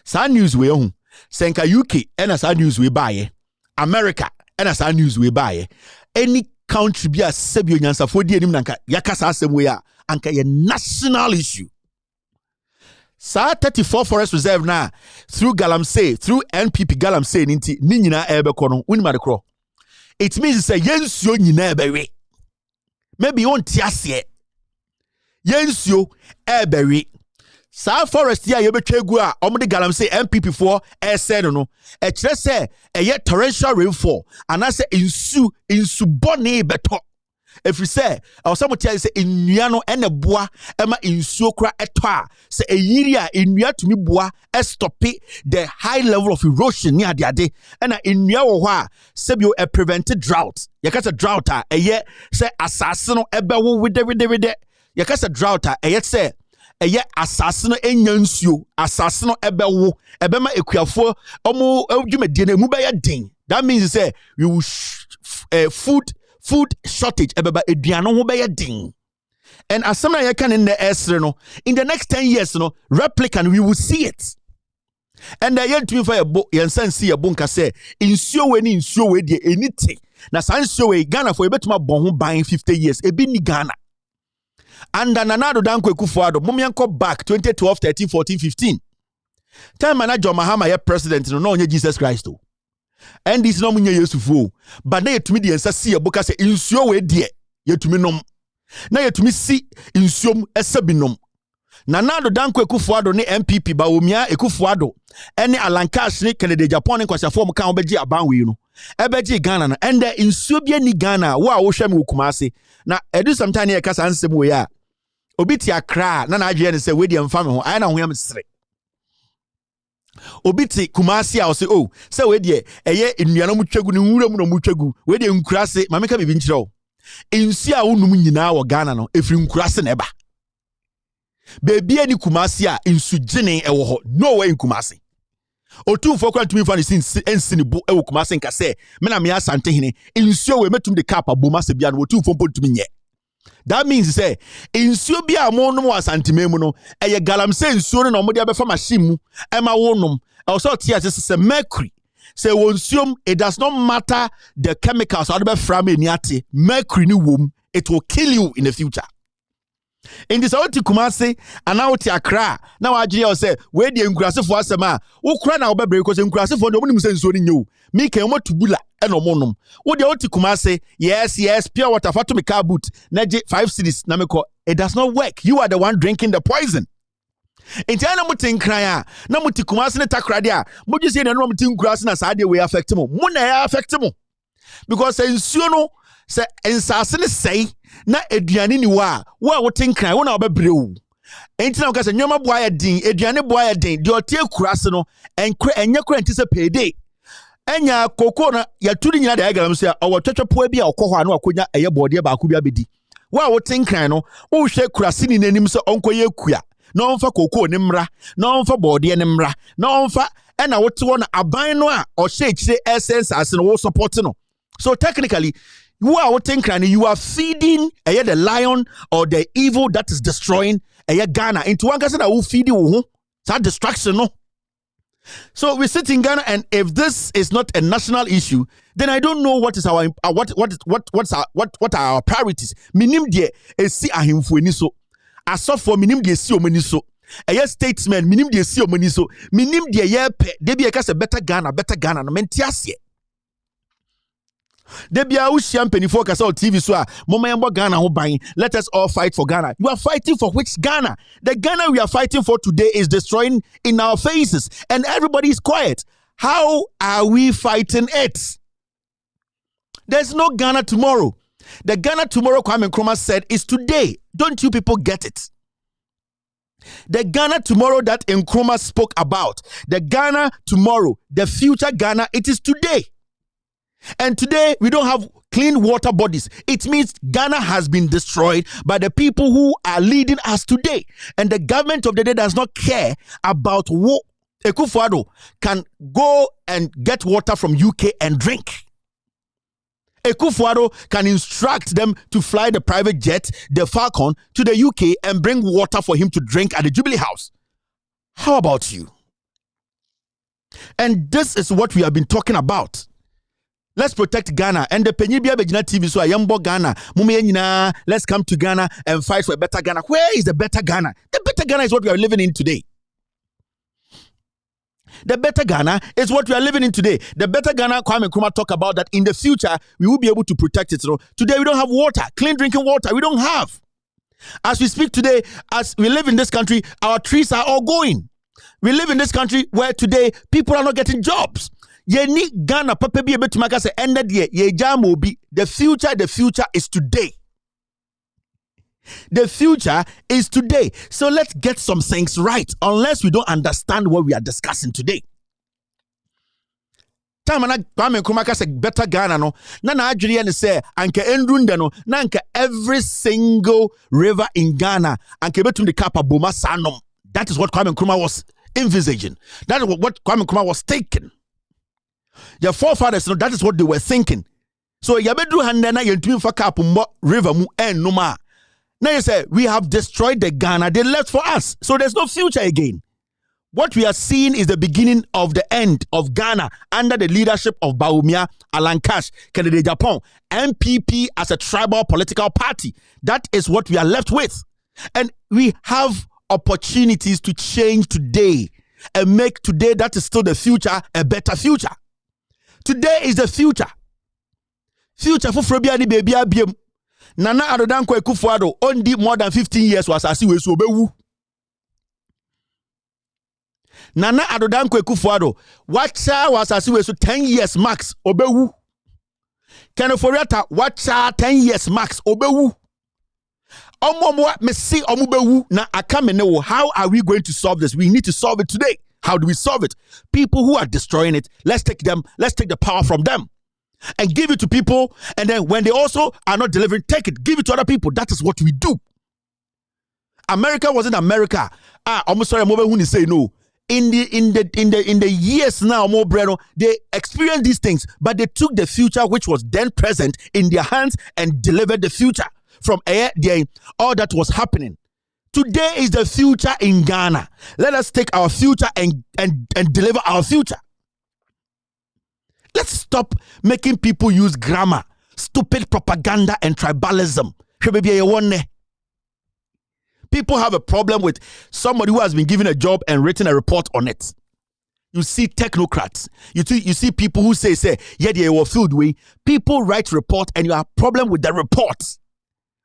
Sa news we hu senka UK ena sa news we baye America ena sa news we baye any country bi asebio nyansafo di enim nanka yakasa asem we a anka ye national issue. Sa 34 forest reserve na through galamsey through NPP galamsey ninti ni nyina ebeko no unima de kro. It means say yensuo nyina ebewe. Maybe you won't tiase. Yensuo ebewe. Sa forest ya yebetwegu a omde galamsey MPP for ese no e kire se eye torrential rainfall anase insu bone beto. If you say, or someone tell you say nnua no ene boa ema insuo kra eto a say eyiri a nnua tumi boa stop the high level of erosion near the ade ena nnua wo ho a sebio a prevented drought. Yakasa drought a eye say asase no ebewo wide yakasa drought a eye say eye asase no enya nsuo asase no ebewo ebema ekuafo omo adwumadie na mu be ya den. That means say we will food shortage ebeba eduano ho be din. And as some you can in the esre no in the next 10 years no replicant we will see it. And the yen to me for a book yen see a bunka say insuo we ni insuo we de anything na san insuo we Ghana for ebetuma bon ho ban 50 years e bi ni Ghana. And Nanado Danko Ekufuado momianko back 2012 13 14 15 time na John Mahama ye president no onye Jesus Christ o. And this no munye Yesufu but na yetumi de ensa see eboka say insuo we de yetumi nom na yetumi si insuom esabinom Nana Addo Dankwa Akufo-Addo ne MPP Bawumia Akufo-Addo ene Alan Cash ne Kennedy Japan ne kwasiafo mo kan obeji abanwe no ebeji Ghana no and the insuo bia ni Ghana wo a wo hwem Kumase na edu sometime e kasa ansem we ya obi ti Accra na agye ne se we de mfa me ho aye na ho yam sere obi ti Kumase a o se oh se we de eye nnuanom twegu ne nwura mu no mu twegu we de nkurase mameka bibi nkyerɛ o insuo a wonum nyina wo Ghana no efiri nkurase na eba Baby any Kumasi a insujine ewo ho no way in Kumasi. Otu for kwantumi fa ne sin bo ewo Kumasi nka se me na me asante hene insuo we metum de cap aboma se bia no otu for ntumi nye. That means say insuo bia mo no asante memu no eye galamse insuo no mo de abefa machine mu e ma wonum e so tia se mercury say wonsuom it does not matter the chemicals or the from any ate mercury ni wom it will kill you in the future. In this oti Kumase and now ti Accra now agye o say we de nkurasefo asema wo kura na wo bebre ko se nkurasefo de omunim se nso ni nyew mi kan mo tubula e no monom wo de oti Kumase yes pure water for to me car boot na je 5 cities na me ko it does not work. You are the one drinking the poison. Enti ana mutin kran a na muti Kumase ne takrade a mo ju se na no mutin nkurase na sa de we affect mo na ya affect mo because nsuo no se ensase ne sei na eduane ni wa wotin kran wo na obebre wo enti na okase nyoma boa ya din eduane boa ya din de otie kurase no enye kura enti se payday enya koko na ya turi nyina da ya galam se owo twetwepo bia okọ ho na akonya eye bode ba akubia bedi wotin kran no wo hwe kurase ni nanim se onkoye kua na onfa koko ni mra na onfa bode ni mra na onfa na wote wo na aban no a o hye kire essence as no wo support no so technically you are thinking you are feeding the lion or the evil that is destroying Ghana into one person that will feed you that destruction no. So we sit in Ghana and if this is not a national issue then I don't know what is our what are our priorities. Minim de esi ahemfo ani so asofo minim de esi omani so statesman minim de esi omani so minim de ye pe de bi e ka se better Ghana no menti ase. Debia Ushiam Penifo Castle TV so Momayambo Ghana ho buying. Let us all fight for Ghana. You are fighting for which Ghana? The Ghana we are fighting for today is destroying in our faces and everybody is quiet. How are we fighting it? There's no Ghana tomorrow. The Ghana tomorrow Kwame Nkrumah said is today. Don't you people get it? The Ghana tomorrow that Nkrumah spoke about, the Ghana tomorrow, the future Ghana, it is today. And today, we don't have clean water bodies. It means Ghana has been destroyed by the people who are leading us today. And the government of the day does not care about what Akufo-Addo can go and get water from UK and drink. Akufo-Addo can instruct them to fly the private jet, the Falcon, to the UK and bring water for him to drink at the Jubilee House. How about you? And this is what we have been talking about. Let's protect Ghana. And the Penyibia Bejina TV so Yambo Ghana. Mumenyina, let's come to Ghana and fight for a better Ghana. Where is the better Ghana? The better Ghana is what we are living in today. The better Ghana is what we are living in today. The better Ghana, Kwame Nkrumah talk about that in the future, we will be able to protect it. So today we don't have water, clean drinking water. We don't have. As we speak today, as we live in this country, our trees are all going. We live in this country where today people are not getting jobs. Ye Ghana papa bi ebetumaka say ended ye jam obi. The future is today. The future is today. So let's get some things right unless we don't understand what we are discussing today. Time na Kwame Nkrumah say better Ghana no na adwiri ne say anka endrunde no na anka every single river in Ghana anka betum the cap aboma sanom. That is what Kwame Nkrumah was envisaging. That is what Kwame Nkrumah was taking. Your forefathers, no, that is what they were thinking. So yabedru handana yentumi fa cap river mu numa. Now you say we have destroyed the Ghana they left for us. So there's no future again. What we are seeing is the beginning of the end of Ghana under the leadership of Bawumia, Alan Cash, Kennedy Japan, MPP as a tribal political party. That is what we are left with. And we have opportunities to change today and make today that is still the future a better future. Today is the future. Future for Frobia ni baby abiem. Nana Addo Dankwa Akufo-Addo only more than 15 years was as we so bewu. Nana Adodanko Ekufuado, watcha was as we so 10 years max, obewu. Kenoforiata, watcha 10 years max, obewu. Omomo me see omubewu na akamene. How are we going to solve this? We need to solve it today. How do we solve it? People who are destroying it, let's take the power from them and give it to people. And then when they also are not delivering, take it, give it to other people. That is what we do. America wasn't America. Almost sorry, I'm over when you say no. In the years now, more Breno, they experienced these things, but they took the future which was then present in their hands and delivered the future from all that was happening. Today is the future in Ghana. Let us take our future and deliver our future. Let's stop making people use grammar, stupid propaganda, and tribalism. People have a problem with somebody who has been given a job and written a report on it. You see technocrats. You see people who say, yeah, they were filled with. People write report and you have a problem with the reports.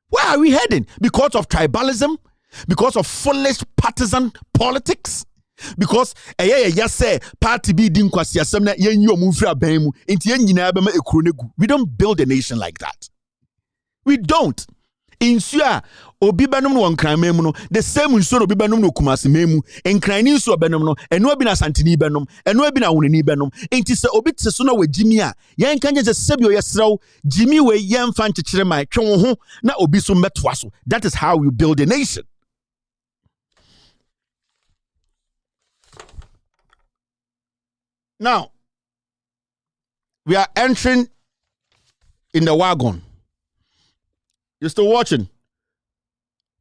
Where are we heading? Because of tribalism? Because of foolish partisan politics? Because say party be we don't build a nation like that. We don't. Insure obi benum no nkran memu no the same insure obi benum no kumase memu nkran ni insure benum no eno abi na santini benum eno abi na wonani benum enti se obi tse so na wajimi a yen kan je sebi oyesrew jimi we yen fa nkyekere mai twe wo ho na obi so metoa so. That is how we build a nation. Now we are entering in the wagon. You're still watching.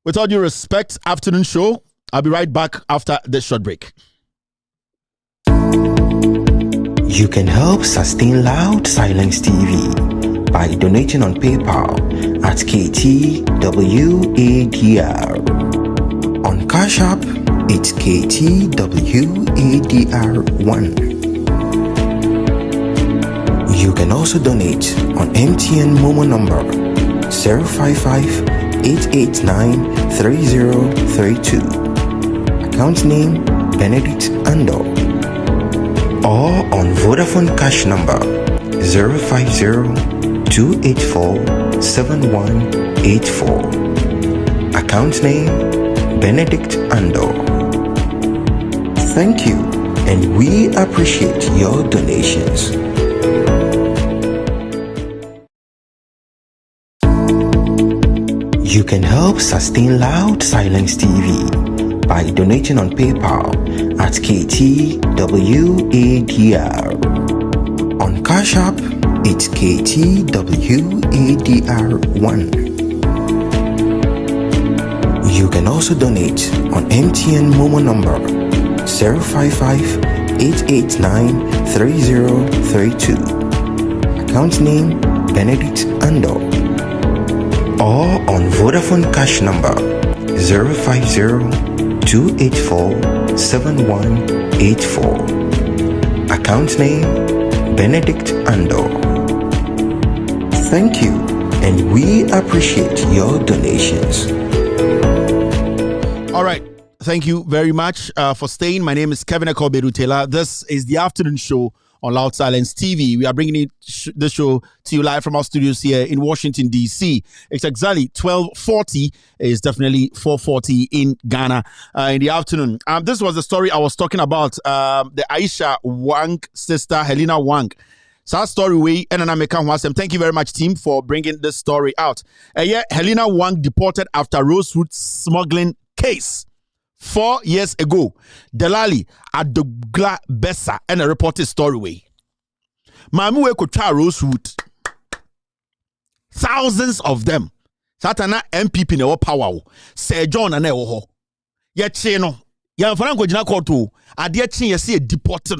With all due respect, afternoon show. I'll be right back after this short break. You can help sustain Loud Silence TV by donating on PayPal at KTWADR. On Cash App, it's KTWADR1. You can also donate on MTN Momo number 055-889-3032. Account name Benedict Ando. Or on Vodafone Cash number 050-284-7184. Account name Benedict Ando. Thank you, and we appreciate your donations. You can help sustain Loud Silence TV by donating on PayPal at KTWADR. On Cash App, it's KTWADR1. You can also donate on MTN Momo number 055-889-3032. Account name Benedict Ando. Or on Vodafone Cash number 050-284-7184. Account name Benedict Ando. Thank you, and we appreciate your donations. All right. Thank you very much for staying. My name is Kevin Ekobedu Taylor. This is the afternoon show on Loud Silence TV. We are bringing the show to you live from our studios here in Washington, D.C. It's exactly 12:40. It's definitely 4:40 in Ghana in the afternoon. This was the story I was talking about, the Aisha Wang sister, Helena Wang. So story we and thank you very much, team, for bringing this story out. Helena Wang deported after Rosewood smuggling case. 4 years ago, Delali at the Gla Bessa and a reported story way. Mamu we could try Rosewood. Thousands of them. Satana MPP ne power. Sir John and Ewo. Yet cheno. Yan Franco Jina Koto. Adia chin ye see a deported.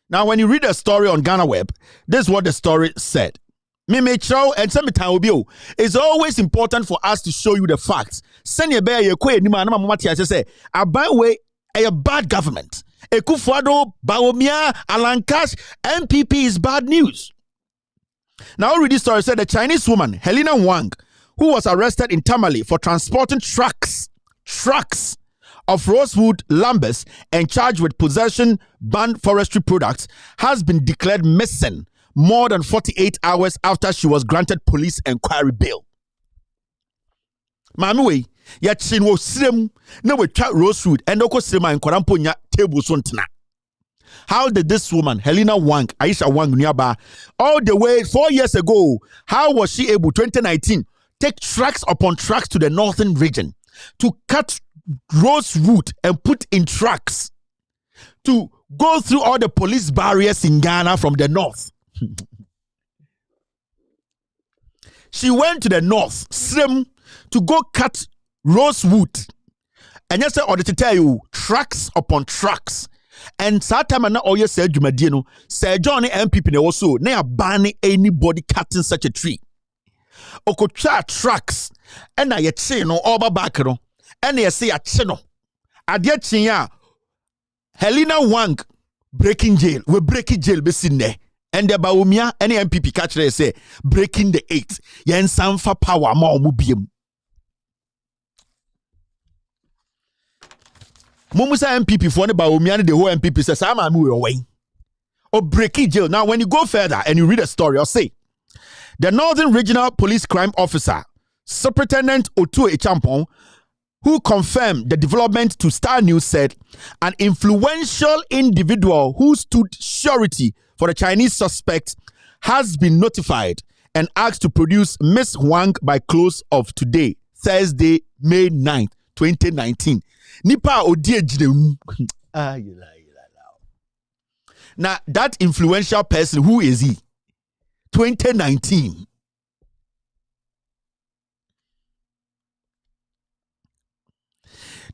Now, when you read the story on Ghana Web, this is what the story said. It's always important for us to show you the facts. Send your bear, say, way a bad government. Ekufuado, Bawumia, Alan Cash, MPP is bad news. Now, read this story. Said the Chinese woman, Helena Wang, who was arrested in Tamale for transporting trucks of Rosewood Lambeth and charged with possession banned forestry products has been declared missing more than 48 hours after she was granted police inquiry bail. Mami we ya chin wo srem na we twa Rosewood and oko srem an kwarampo nya table so ntena. How did this woman, Helena Wang, Aisha Wang Nyaba, all the way 4 years ago, how was she able, 2019, take tracks upon tracks to the northern region to cut Rosewood and put in trucks to go through all the police barriers in Ghana from the north? She went to the north, Srem, to go cut Rosewood. And yes, I to tell you, tracks upon tracks. And Satama na oye say Jumadie no, Sir John MPP ne also na ban anybody cutting such a tree. Okotwa tracks and na ye che no oba back no and ye say a che no. Ade chin ya Helena Wang breaking jail. We breaking jail be sin there. And the Baumia any MPP catch say breaking the 8. Yen sanfa power ma omubiem. Mumusa MPP for the Baumia the whole MPP says I'm away. Or breaking jail. Now when you go further and you read a story, I'll say the Northern Regional Police Crime Officer, Superintendent Otu Echampong, who confirmed the development to Star News, said an influential individual who stood surety for the Chinese suspect has been notified and asked to produce Miss Wang by close of today, Thursday, May 9th, 2019. Nipa odie jine. Now, that influential person, who is he? 2019.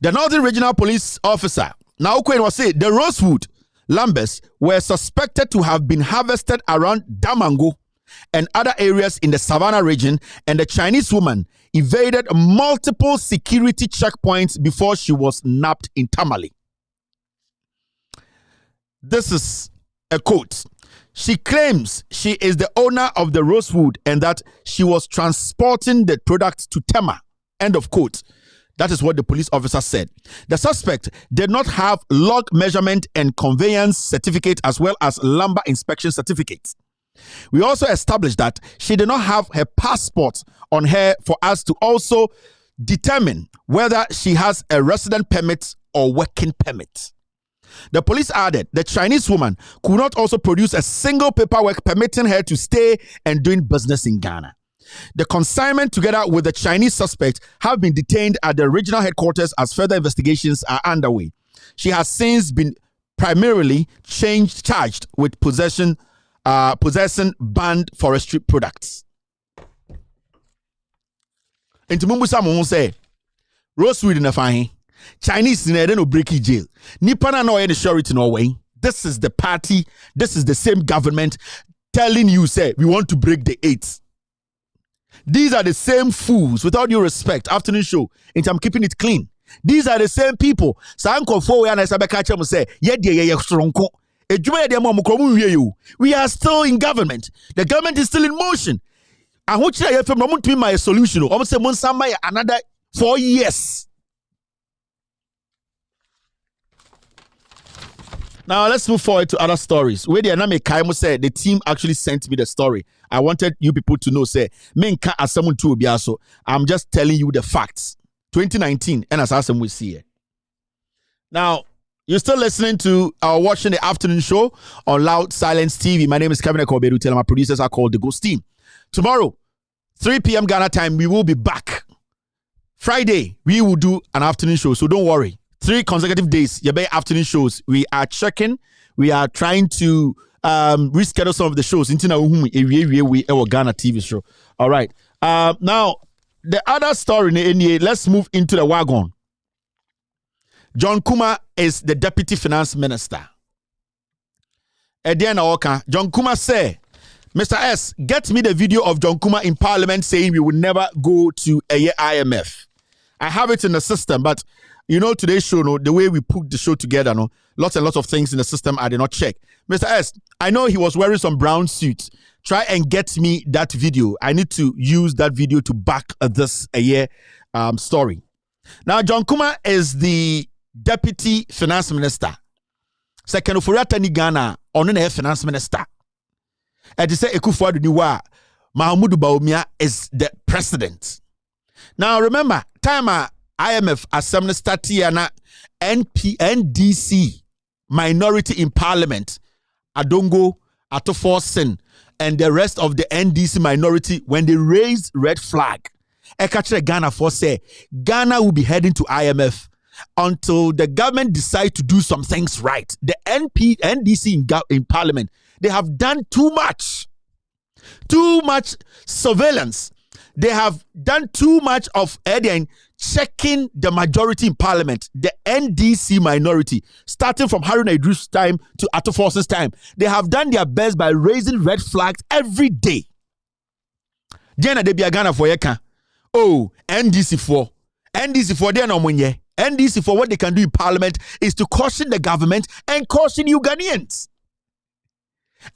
The Northern Regional Police Officer, now Queen was saying the Rosewood Lambeth were suspected to have been harvested around Damango and other areas in the Savannah region, and the Chinese woman evaded multiple security checkpoints before she was nabbed in Tamale. This is a quote. She claims she is the owner of the Rosewood and that she was transporting the product to Tema. End of quote. That is what the police officer said. The suspect did not have log measurement and conveyance certificate as well as lumber inspection certificates. We also established that she did not have her passport on her for us to also determine whether she has a resident permit or working permit. The police added the Chinese woman could not also produce a single paperwork permitting her to stay and doing business in Ghana. The consignment, together with the Chinese suspect, have been detained at the regional headquarters as further investigations are underway. She has since been primarily charged with possessing banned forestry products. And to Mumbusa Momo say, Rosewood in a fine. Chinese in a no breaky jail. Nipana no any surety no way. This is the party, this is the same government telling you, say, we want to break the 8. These are the same fools, without due respect. Afternoon show, and I'm keeping it clean. These are the same people. We are still in government. The government is still in motion. And what I from to be my solution? Almost another 4 years. Now let's move forward to other stories. Where the Aname Kaimo said the team actually sent me the story. I wanted you people to know, say, menka as someone to be also. I'm just telling you the facts. 2019, and as awesome we see it. Now, you're still listening to watching the afternoon show on Loud Silence TV. My name is Kevin Ekobedu. Tell my producers are called the Ghost Team. Tomorrow, 3 p.m. Ghana time, we will be back. Friday, we will do an afternoon show, so don't worry. 3 consecutive days, your afternoon shows. We are checking. We are trying to reschedule some of the shows into our Ghana TV show. All right. Now, the other story, let's move into the wagon. John Kuma is the Deputy Finance Minister. John Kuma say, Mr. S, get me the video of John Kuma in Parliament saying we will never go to a IMF. I have it in the system, but you know, today's show, no, the way we put the show together, no, lots and lots of things in the system I did not check. Mr. S, I know he was wearing some brown suits. Try and get me that video. I need to use that video to back this story. Now, John Kuma is the deputy finance minister. Second Oforiatta ni Ghana ono na finance minister. And they say Akufo-Addo ni wa Mahamudu Bawumia is the president. Now remember, time IMF assembly started na NDC minority in parliament, Adongo, Atoforsen, and the rest of the NDC minority, when they raised red flag, Ekatre Ghana for say Ghana will be heading to IMF until the government decide to do some things right. The NDC in parliament, they have done too much surveillance. They have done too much of checking the majority in parliament, the NDC minority, starting from Haruna Idris' time to Atoforsen's time. They have done their best by raising red flags every day. Diana de Ghana for yeka. Oh, NDC for they are no money. NDC for what they can do in parliament is to caution the government and caution you Ghanaians.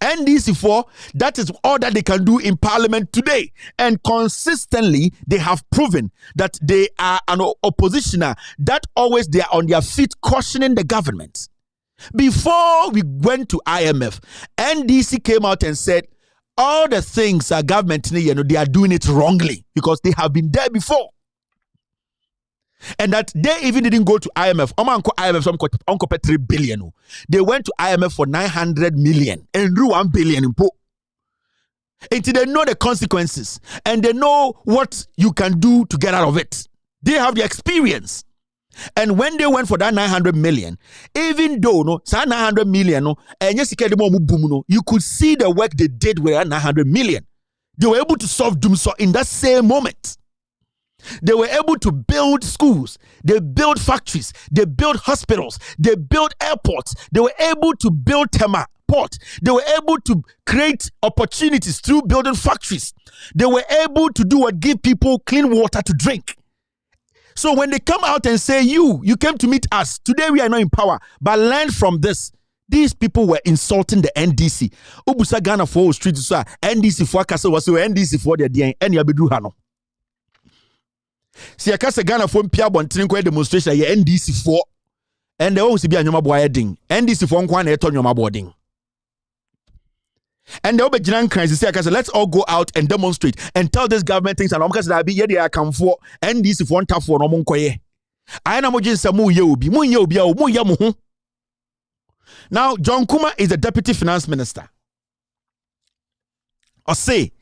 NDC for that is all that they can do in parliament today, and consistently they have proven that they are an oppositioner that always they are on their feet cautioning the government. Before we went to IMF, NDC came out and said all the things our government they are doing it wrongly because they have been there before. And that they even didn't go to IMF. IMF 3 billion. They went to IMF for 900 million and drew 1 billion in po. Until they know the consequences and they know what you can do to get out of it. They have the experience. And when they went for that 900 million, even though 900 million, you could see the work they did with that 900 million. They were able to solve Dumso in that same moment. They were able to build schools, they built factories, they built hospitals, they built airports, they were able to build Tema port, they were able to create opportunities through building factories, they were able to do what give people clean water to drink. So when they come out and say, you came to meet us, today we are not in power, but learn from this. These people were insulting the NDC. Ubusa Ghana for street, NDC for Kasa was NDC for their DNA, and Yabedu Hano. Si akase Ghana for mpia bontene kwa demonstration ye NDC for and they always be anyoma boy ding NDC for nkwa na eto nyoma boarding and they obegina nkran si akase let's all go out and demonstrate and tell this government things and omkase da bi ye dey akam for NDC for ntafo no monkoye ayana mojin se mu ye obi a mu ye mo ho. Now John Kuma is the deputy finance minister. Or say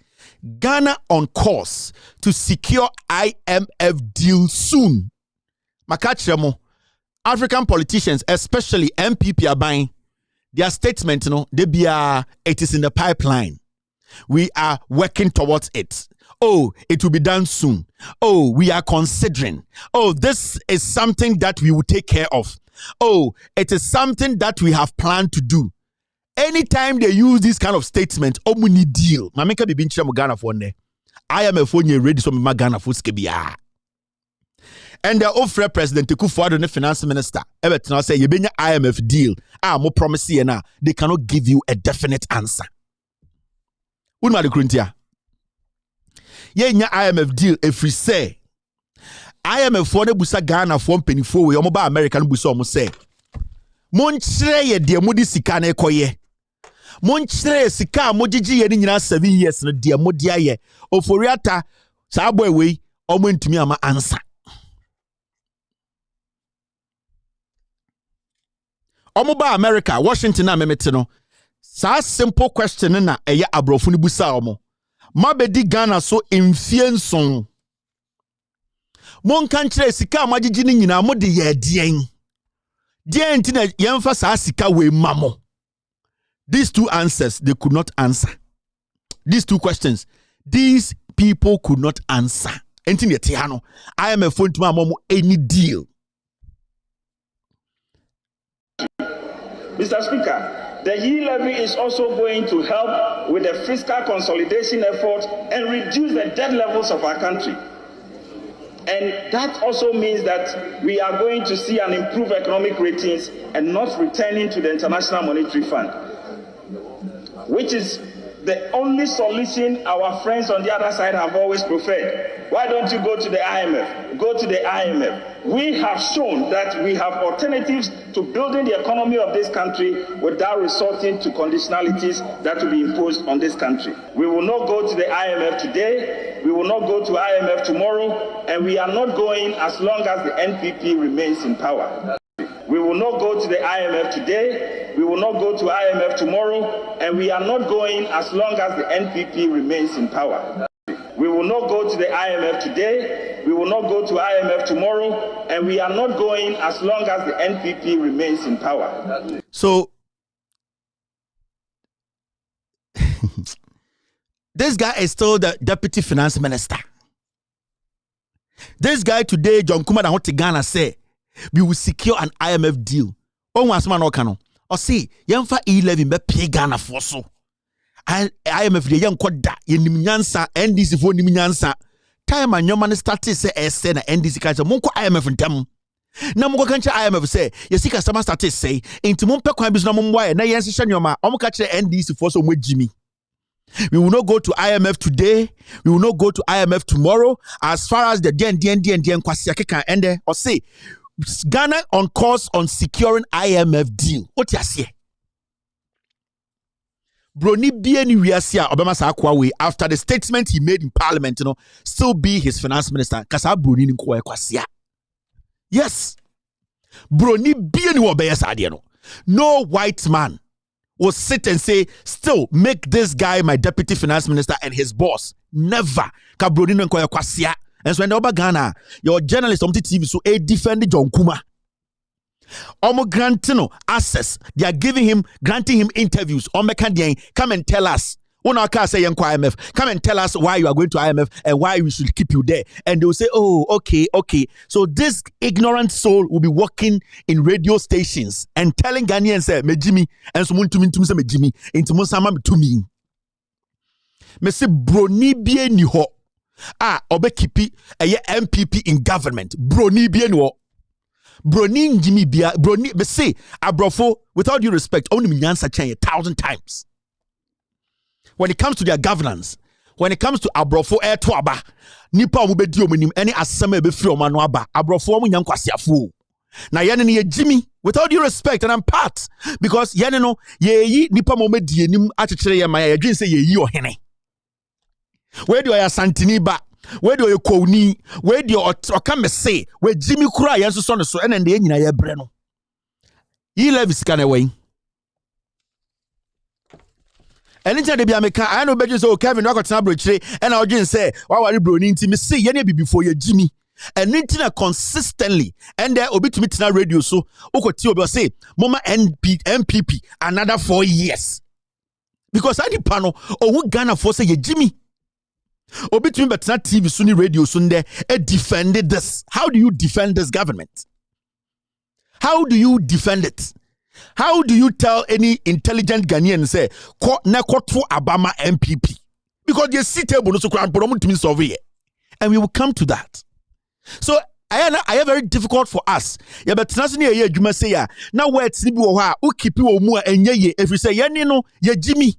Ghana on course to secure IMF deal soon. Makachemo, African politicians, especially MPP, are buying their statement. It is in the pipeline. We are working towards it. Oh, it will be done soon. Oh, we are considering. Oh, this is something that we will take care of. Oh, it is something that we have planned to do. Anytime they use this kind of statement, omuni deal. Mameka be binchira mo Ghana for ne. IMF onye ready so me Ghana for skebia. And the offer President Akufo-Addo the finance minister. Everything say you benya IMF deal. Mo promise here na they cannot give you a definite answer. Unma de kruntia. Ye nya IMF deal if we say IMF for ne busa Ghana for mpenifo we omo ba America no busa omo say. Monchire ye de mudi sika na ekoye. Monchire sika mojiji ye ni nyina 7 years no de modi aye. Oforiatta sa boy we omo ntumi ama answer. Omo ba America, Washington na memete no. Sa simple question na eye abrofo ni busa omo. Mabedi Ghana so mfie nson. Mon kanchire sika majiji ni nyina mo de ye dien. Dien tina yemfa sa sika we mamo. These two answers they could not answer. These two questions these people could not answer. Entine tiano I am a phone to my any deal. Mr. Speaker, the yield levy is also going to help with the fiscal consolidation effort and reduce the debt levels of our country. And that also means that we are going to see an improved economic ratings and not returning to the International Monetary Fund, which is the only solution our friends on the other side have always preferred. Why don't you go to the IMF? Go to the IMF. We have shown that we have alternatives to building the economy of this country without resorting to conditionalities that will be imposed on this country. We will not go to the IMF today. We will not go to IMF tomorrow. And we are not going as long as the NPP remains in power. We will not go to the IMF today. We will not go to IMF tomorrow. And we are not going as long as the NPP remains in power. We will not go to the IMF today. We will not go to IMF tomorrow. And we are not going as long as the NPP remains in power. So, this guy is still the deputy finance minister. This guy today, John Kumada Ghana, say, we will secure an IMF deal. Oh, what's man okano? Or see, Yamfa 11 be pay Ghana for so. IMF the young koda yenimnyansa NDC for nimnyansa time and your man started say SN and NDC kancha monko IMF ntem na monko kancha IMF say yesi customer started say into monpe kwan bi so na momwa na yense hye nyoma omka kire NDC for so mwajimi. We will not go to IMF today. We will not go to IMF tomorrow. As far as the DN kwasi akeka ende or say Ghana on course on securing IMF deal. What you say? Broni bieni wiasia Obama Sakwawe after the statement he made in parliament, still be his finance minister. Kasa Broni ni kwa kwasia. Yes. Broni bieni obeya sadiano. No white man will sit and say, still make this guy my deputy finance minister and his boss. Never. Ka Broni ni kwa kwasia. And so when Oba Ghana, your journalist on TV so a defend John Kuma. Omo granting access. They are granting him interviews. Come and tell us. IMF. Come and tell us why you are going to IMF and why we should keep you there. And they will say, oh, okay. So this ignorant soul will be working in radio stations and telling Ghanaians, Mejimi, and someone to me, Mejimi, into Monsama to me. Me say, Broni bien ni ho. Obe kipi, MPP in government. Broni bien ho. Broni Jimmy Bia, Broni, but say, Abrofo, without due respect, only me answer 1,000 times. When it comes to their governance, when it comes to Abrofo air to aba, nipa mu bedi omunim any asema be free omanu aba, Abrofo mu nyam kwasiafo. Na yene ne Jimmy, without due respect, and I'm part because yene no ye nipa mo medie nim akekere ye ma ye dwen say ye yi ohene. Where do I santini ba? Where do you call ni? Where do you come say? Where Jimmy Kura yanso so and the nyina ye bre no. Yi level scan away. Anytime they be American, I know better so Kevin Rock at and I just say, why are you Broni inti me say ye be before ye Jimmy. And nintina consistently and there obi to meet na radio so okoti obi say mama MPP another 4 years. Because I the panel who Ghana for say ye Jimmy. Obi to me but not TV Sunni radio Sunday defended this. How do you defend this government? How do you defend it? How do you tell any intelligent Ghanaian say to Obama MPP? Because they sit table so survey, and we will come to that. So I am very difficult for us. Yeah, but you say now where it's who keep you more and if you say Jimmy.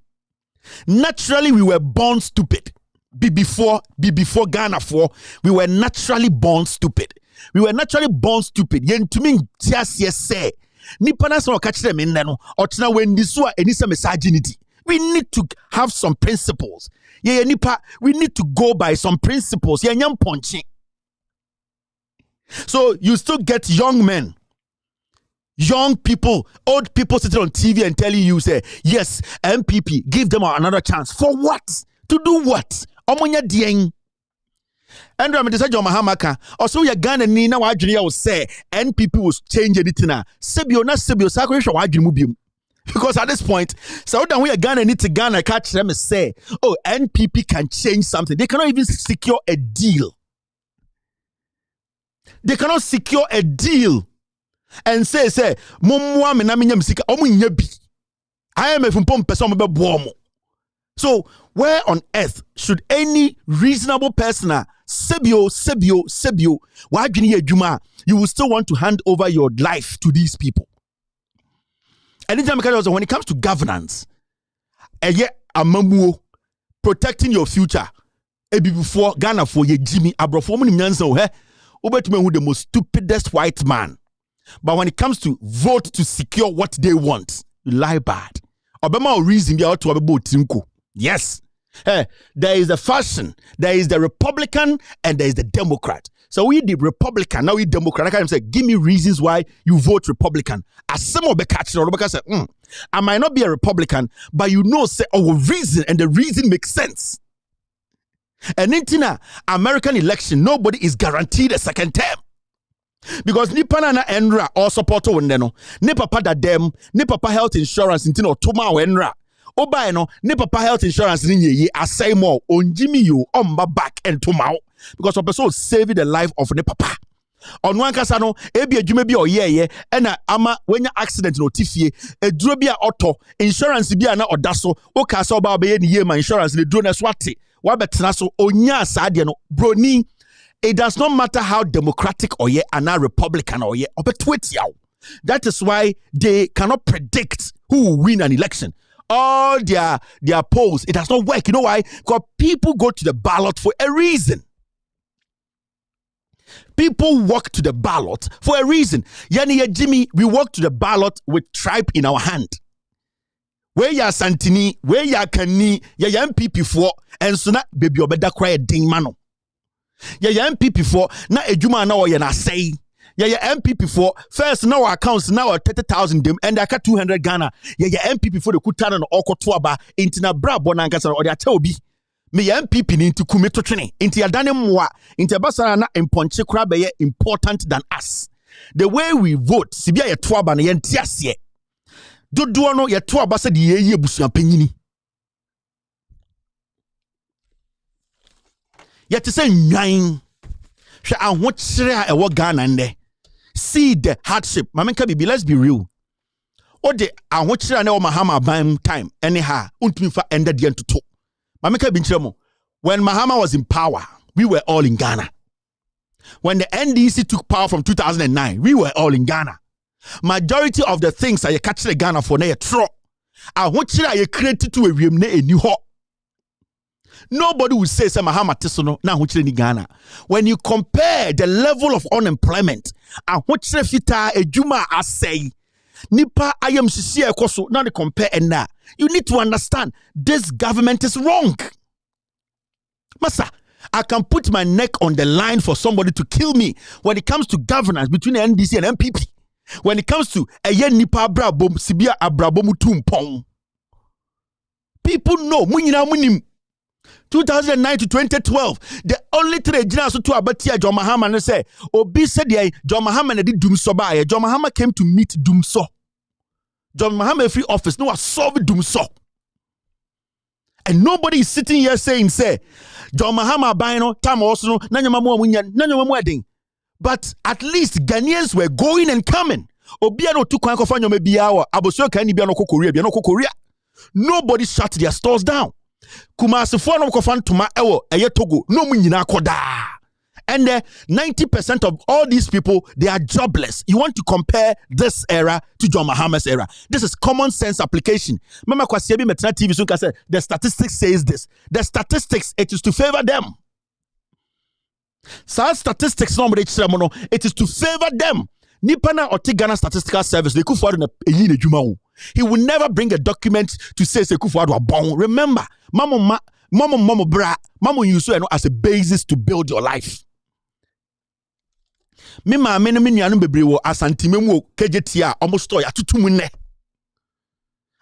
Naturally, we were born stupid. Before Ghana 4, we were naturally born stupid. Yen to me, yes, say. Nipana so catch them in no or when this one any some misogyny. We need to have some principles. Yeah, nipa, we need to go by some principles. Yeah, nyam ponchi. So you still get young men, young people, old people sitting on TV and telling you, say, yes, MPP, give them another chance. For what? To do what? Omonya dieng. And I'm just saying, Mahamaka. Also, you're Ghana ni na wajiri will say NPP will change anything. Sebio na sebio sakurisha wajiri mubium. Because at this point, so that we are Ghana need to Ghana catch them and say, oh, NPP can change something. They cannot even secure a deal. They cannot secure a deal and say, Mumwa menaminya msika omu nyebi. I am a fumpom person be bomo. So, where on earth should any reasonable person, sebio, you will still want to hand over your life to these people? Anytime when it comes to governance, protecting your future, before Ghana for ye Jimmy Abrofo mu nyansa o he obetuma who the most stupidest white man. But when it comes to vote to secure what they want, you lie bad. Obama reason be out to tinko. Yes. Hey, there is the fashion, there is the Republican, and there is the Democrat. So we the Republican, now we Democrat. I can say, give me reasons why you vote Republican. As some of the catch, say, I might not be a Republican, but you know, say, reason, and the reason makes sense. And in American election, nobody is guaranteed a second term. Because ni panana enra or support wendeno, ni papa da dem, ni papa health insurance intino tuma enra. Oba no, ni papa health insurance ni ye asay mo on Jimmy you omba back and tuma because of person save the life of ni papa. On one kasano, ebi adwuma bi oyeye ena ama wenya accident no tifie eduro bi a auto insurance bi na odaso o ka so ba be ni ye ma insurance le duro na swate wa betena so onya saade no broni. It does not matter how democratic or ye and not Republican or ye or tweet yaw. That is why they cannot predict who will win an election. All their polls, it does not work. You know why? Because people go to the ballot for a reason. People walk to the ballot for a reason. Yani Jimmy, we walk to the ballot with tribe in our hand. Where ya Santini, where ya Kani, ya MPP for, and so na baby obeda cry a ding mano. Ya MPP for na ejuma na oye na say. Ya MPP for first now accounts now 30,000 dem and aka 200 Ghana. Ya MPP for the kutana no okoto aba intina bra bona nkasa o de ate obi. Me ya MPP ni nti kumeto twene. Inti adane mwa inti basara na imponche kra be important than us. The way we vote sibia ye to aba na ye ntiase. Dodo no ye to aba se de ye busuapanyini. Yet to say nine shall I watch a what Ghana and there see the hardship. Mamenka bibi, let's be real. O de I watch and Mahama buying time anyhow untumifa ended the end to talk. Mamenka binchemo. When Mahama was in power, we were all in Ghana. When the NDC took power from 2009, we were all in Ghana. Majority of the things I catch the Ghana for na tro. I watch I created to a new hot. Nobody will say Mahama Tisono na huchire Ghana. When you compare the level of unemployment, and huchire fita ejuma asay, nipa ayam sisi ekoso na de compare and na. You need to understand this government is wrong. Masa, I can put my neck on the line for somebody to kill me when it comes to governance between the NDC and MPP. When it comes to yen nipa abrabom sibia abrabomu tumpong. People know munyina munim. 2009 to 2012, the only three generals to abatia John Mahama and say, Obi said, John Mahama did Dumso by. John Mahama came to meet Dumso. John Mahama free office, no, solve Dumso. And nobody is sitting here saying, John Mahama bino, Tam also, Nanyamamu wedding. But at least Ghanaians were going and coming. Obiano to Kwankofanyo maybe our Abosio Kanibiano Korea. Nobody shut their stores down. Kumasi no kofan tuma ewo eye Togo no munyina koda. And 90% of all these people, they are jobless. You want to compare this era to John Mahama's era. This is common sense application. Mama Kwasiabi Metna TV so say the statistics says this. The statistics, it is to favor them. So statistics it is to favor them. Nipana or Ghana Statistical Service, they could forward a juma. He will never bring a document to say Sekufuadu are born. Remember, Mama bra, Mama use as a basis to build your life. Mima menu bebre wo asantimemu kejetia almost story atutumune.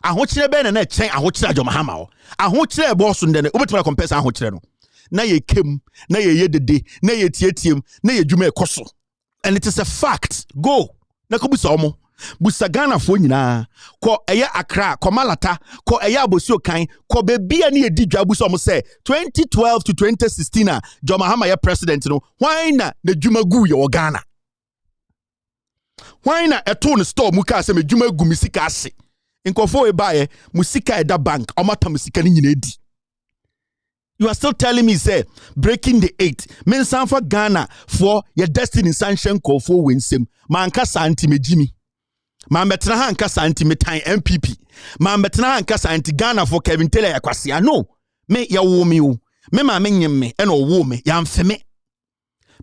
Ahochire be na chen ahochire John Mahama o. Ahochire boss ndene obetima compare ahochire no. Na ye kem, na ye yedede, na ye tietiem, na ye dwuma ekoso. And it is a fact. Go. Na kobusa omo. Busa Ghana fo nyina ko eye Accra ko Malata ko eye Abosio kan ko bebi ani edi dwa busa omo say 2012 to 2016 John Mahama ye president no why na dwuma gu ye Ghana why na eto no store mu ka say me dwuma gu misika ase nkofo e ba ye musika e da bank omata musika ni nyina edi. You are still telling me, say, breaking the 8. Men for Ghana for your destiny sanction call for winsem. Manka santi me Jimmy. Man betra hanka santi me time MPP. Man betra hanka santi Ghana for Kevin Taylor Yakwasia. No. Me ya womi u. Me ma me nyem me ena owo me ya mfe me.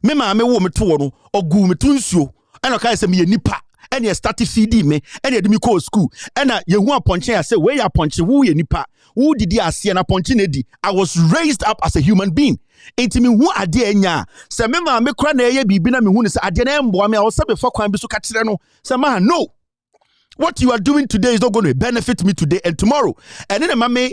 Me ma me wo me to no ogu me to nsuo ena ka se me nipa ena start feeding me ena de me call school ena ye hu aponche ya say we ya aponche wo ye nipa wo didi ase na aponche na di. I was raised up as a human being. Enti me hu ade anya se me ma me kra na ye bibi na me hu ne se ade na emboa me a wo se be fa kwan bi so ka kire no se ma no. What you are doing today is not going to benefit me today and tomorrow. And then mame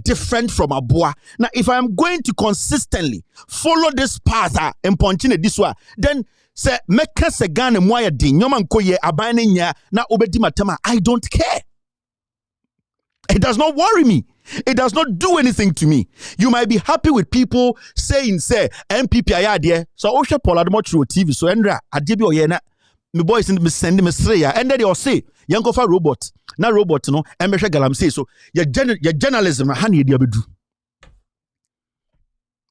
different from Abua. Now, if I am going to consistently follow this path and continue this way, then say meka se gane moya di nyoman koye abane nya na obedi matama. I don't care. It does not worry me. It does not do anything to me. You might be happy with people say MPP ayade. So Osha Paul Admo through TV. So Endra adebi oyena. Me boys me send me sreya. And then they will say yanko fa robot na robot no emehwe galamsey so your journalism na han ye dia bedu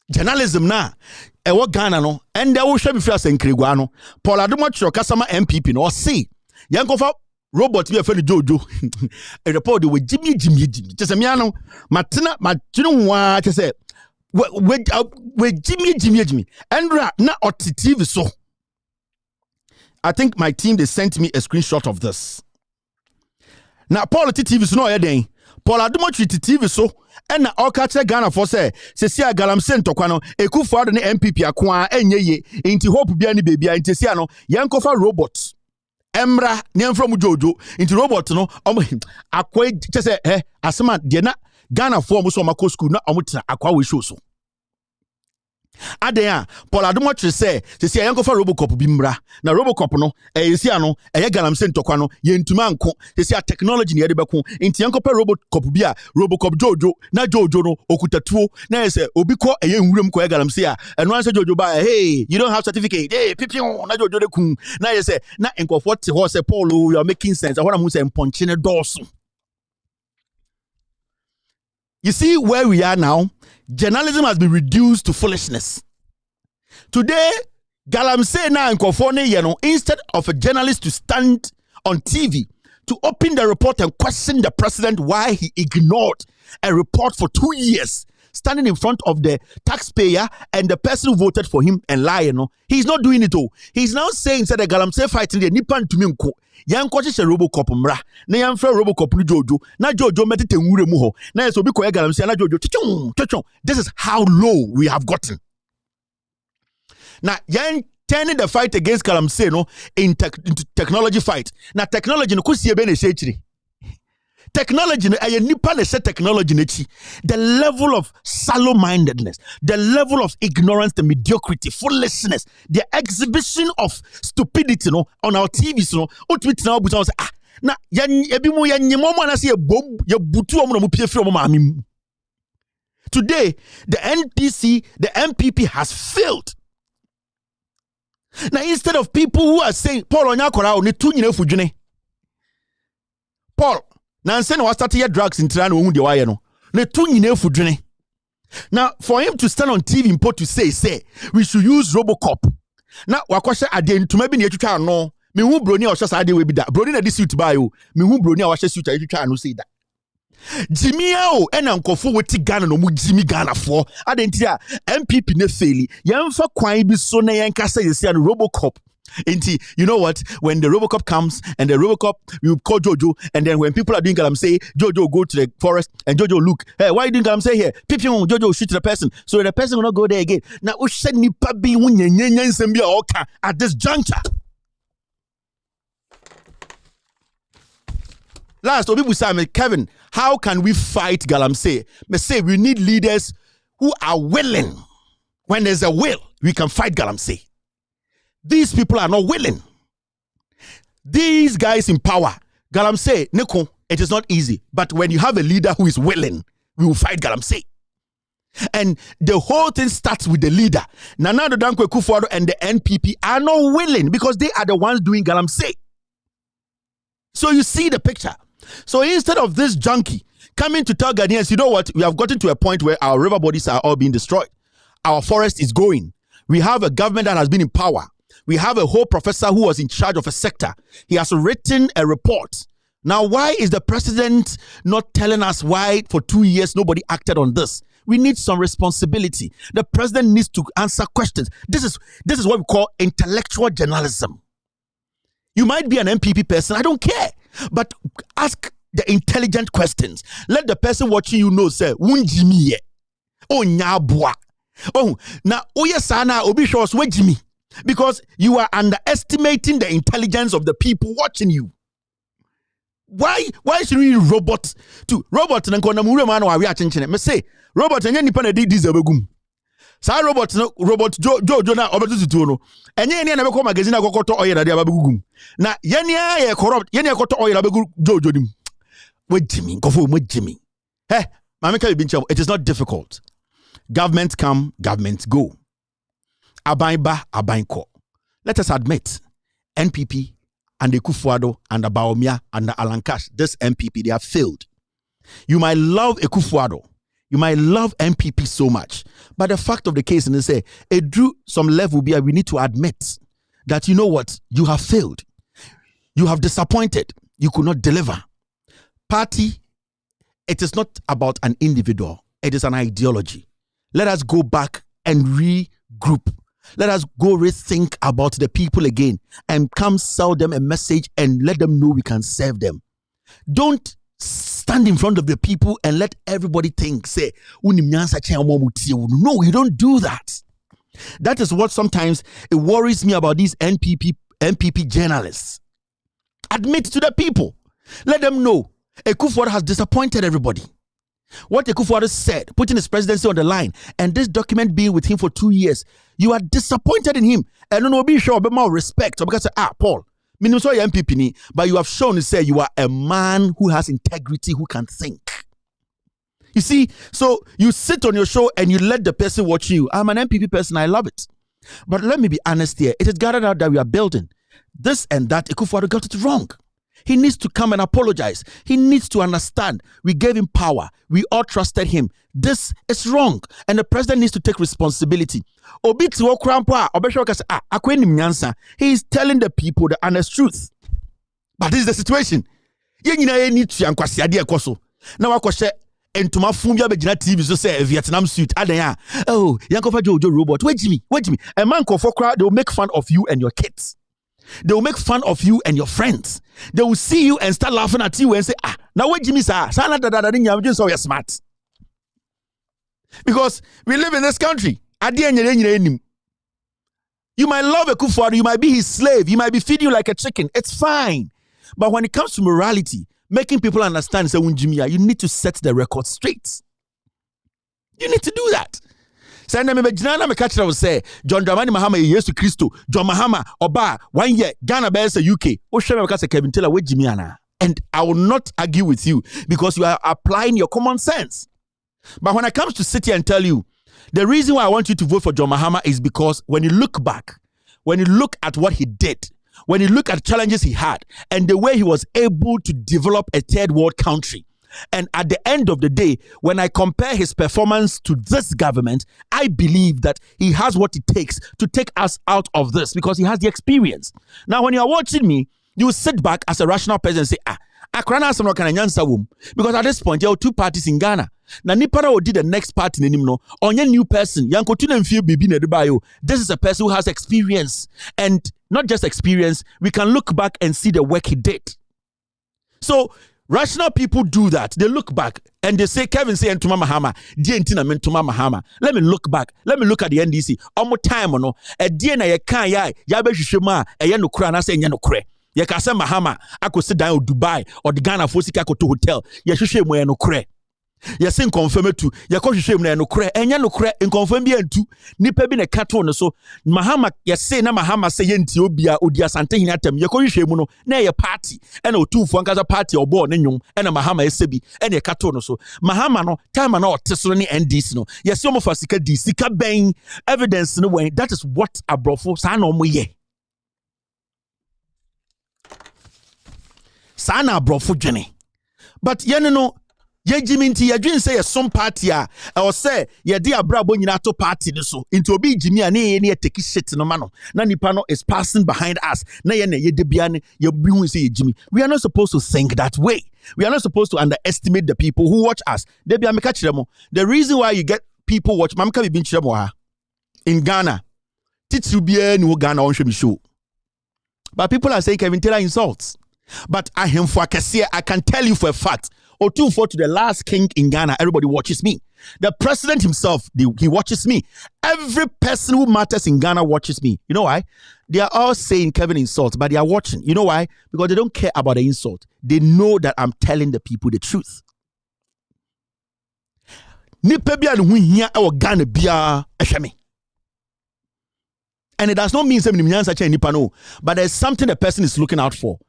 journalism na e wo Ghana no and they will hwe before asenkrigwa no Paul Adomotro kasama MPP no say yanko fa robot bi afa ni jojo a report we jimi chese me ano matena wa chese we jimi andra na TV so I think my team they sent me a screenshot of this. Now, Paul TV so no yeden. Paul Adomotri TV so and na okache Ghana for say sesia galamsey ntokwa no Ekufuado ne MPP akwa enye ye inti hope bia ni baby inti sesia no yankofa robot emra ne from jojo inti robot no akwa chese asema de na Ghana for mo so makọ school na omutra akwa we show so Adea Paul Adomotri say sesia yankofa Robocop bi mra na Robocop no sesia no galamsey ntokwa no ye ntuma nko sesia technology ne ye de beko nti yankofa Robocop bi a Robocop jojo na jojo no okutatuo na say obi ko nwuram ko galamsey a eno an say jojo ba hey you don't have certificate hey pipion na jojo de kun na ye say na enkofo te ho say Paul you are making sense I want to say mponche ne dorso. You see where we are now. Journalism has been reduced to foolishness. Today, galamsey na nkofone ye no instead of a journalist to stand on TV to open the report and question the president why he ignored a report for 2 years, standing in front of the taxpayer and the person who voted for him and lie, he's not doing it all. He's now saying that the galamsey fighting the nipan to me nko. Yanko che Robocop mra na yamfra Robocop ni jojo na jojo metete nwure mu ho na yeso bi ko galamsey na jojo chichon. This is how low we have gotten. Now yan turning the fight against galamsey no into technology fight. Now technology no kusie be na shechiri. Technology no aye nipa na set technology na chi. The level of shallow mindedness, the level of ignorance, the mediocrity, foolishness, the exhibition of stupidity no on our TVs no o tweet na obuta say na ebi mu nyemo na say ye butu omo na mu pie firi omo maami. Today the MPP has failed. Now instead of people who are saying Paul Onyakora o ne tu nyina fudwene Paul now, send was started drugs in Tirana who the wire no. Ne tu nyine fudwene. Now, for him to stand on TV in port to say we should use Robocop. Now, wakwasha ade to maybe ne twitwa no. Me hu broni a ohwasa ade we bi da. Broni na di suit ba yo. Me hu broni a wahye suit a twitwa no say da. Jimmy o ena nkofo weti Ghana no mu Jimmy Ghana for. Ade ntia MPP ne faili. Yemfa kwan bi so na yenkasa yesi no Robocop. You know what? When the Robocop comes and the Robocop, you call Jojo, and then when people are doing galamsey, Jojo go to the forest and Jojo look, hey, why are you doing galamsey here? Pipion, Jojo shoot the person, so the person will not go there again. Now, at this juncture. Last, Obi Simon, Kevin, how can we fight galamsey? Me say we need leaders who are willing. When there's a will, we can fight galamsey. These people are not willing. These guys in power, galamsey, Neko, it is not easy. But when you have a leader who is willing, we will fight galamsey. And the whole thing starts with the leader. Nana Addo Dankwa Akufo-Addo and the NPP are not willing because they are the ones doing galamsey. So you see the picture. So instead of this junkie coming to tell Ghanaians, you know what? We have gotten to a point where our river bodies are all being destroyed. Our forest is going. We have a government that has been in power. We have a whole professor who was in charge of a sector. He has written a report. Now, why is the president not telling us why for 2 years nobody acted on this? We need some responsibility. The president needs to answer questions. This is what we call intellectual journalism. You might be an MPP person, I don't care, but ask the intelligent questions. Let the person watching you know, say, "Wunjimi oh nyabwa oh na oye sana obi shows wejimi," because you are underestimating the intelligence of the people watching you. Why should we robot na nkona mure man wa we achenchene me say robot enya nipa na di diesel begum sa robot Jojo na obetutu no enye ne na be ko magazine akokoto oye na dia babegum na yene ya corrupt yene akoto oye na begu Jojo dim wejimi nkofo wejimi mama ka bi nche. It is not difficult. Government come, government go. Aban ba, aban ko. Let us admit, NPP and the Akufo-Addo and the Bawumia and the Alan Cash, this MPP, they have failed. You might love Akufo-Addo, you might love MPP so much, but the fact of the case, and they say, it drew some level where we need to admit that, you know what, you have failed. You have disappointed. You could not deliver. Party, it is not about an individual. It is an ideology. Let us go back and regroup. Let us go rethink about the people again and come sell them a message and let them know we can serve them. Don't stand in front of the people and let everybody think, say, no, you don't do that. That is what sometimes it worries me about these NPP journalists. Admit to the people. Let them know Akufo-Addo has disappointed everybody. What Akufo-Addo said, putting his presidency on the line, and this document being with him for 2 years, you are disappointed in him. And no be sure about more respect. Because Paul, MPP, but you have shown to say you are a man who has integrity, who can think. You see, so you sit on your show and you let the person watch you. I'm an MPP person, I love it. But let me be honest here. It is gathered out that we are building this and that. Akufo-Addo got it wrong. He needs to come and apologize. He needs to understand. We gave him power. We all trusted him. This is wrong. And the president needs to take responsibility. He is telling the people the honest truth. But this is the situation. Now, entuma fumbia begina TV so say Vietnam suit adanya yankofa Jojo robot wejimi a man ko for crowd, they will make fun of you and your kids. They will make fun of you and your friends. They will see you and start laughing at you and say, now wait, Jimmy, sir, so you're smart. Because we live in this country. You might love Akufo-Addo, you might be his slave, you might be feeding you like a chicken. It's fine. But when it comes to morality, making people understand, say, you need to set the record straight. You need to do that. Send me Jana me catch will say John Dramani Mahama Yesu Christo, John Mahama Oba 1 year Ghana bears a UK. Kevin Taylor with Jimiana. And I will not argue with you because you are applying your common sense. But when it comes to sit here and tell you the reason why I want you to vote for John Mahama is because when you look back, when you look at what he did, when you look at challenges he had and the way he was able to develop a third world country. And at the end of the day, when I compare his performance to this government, I believe that he has what it takes to take us out of this because he has the experience. Now, when you are watching me, you sit back as a rational person and say, because at this point, there are two parties in Ghana. Now, Nipara will do the next party in no on your new person. This is a person who has experience, and not just experience. We can look back and see the work he did. So, rational people do that. They look back and they say, Kevin say Ntuma Mahama, Dientina Mentuma Mahama. Let me look back. Let me look at the NDC. Omo time no. E diena ye kan ya be hwehwema e no kura na say nya no kure. Ye ka say Mahama ako sit down Dubai or the Ghana Fosika ko to hotel. Ye hwehwe mo ye no kure. Ye say confirm to ye ko hwehwe mo no kure. Enya no kure confirm bi antu. Nipa bi na kato no so Mahama ye say na Mahama say ye nti obia odi asante hin atam ye ko hwehwe mu no na ye party e na otumfo ankaza party obo ne nwom e na Mahama esebi e na ye kato no so Mahama no time na oteso ne NDC no ye say omo fasika di sika ben evidence no when that is what abrofo sa na omo ye sa na abrofo dwene but ye no Ye Jimmy nti ye dwen say some party a or say ye di abrabo nyina to party no so into obi Jimmy ani ye take shit no mano na nipa no is passing behind us na ye de bia ne ye bi hu say Jimmy. We are not supposed to think that way. We are not supposed to underestimate the people who watch us. De bia meka kire mo. The reason why you get people watch mamka bi bin kire mo ha in Ghana titru bia ni wo Ghana on hwe mi show. But people are saying Kevin Taylor insults. But I can tell you for a fact. Or 2-4 to the last king in Ghana, everybody watches me. The president himself, he watches me. Every person who matters in Ghana watches me. You know why? They are all saying Kevin insults, but they are watching. You know why? Because they don't care about the insult. They know that I'm telling the people the truth. And it does not mean but there's something the person is looking out for.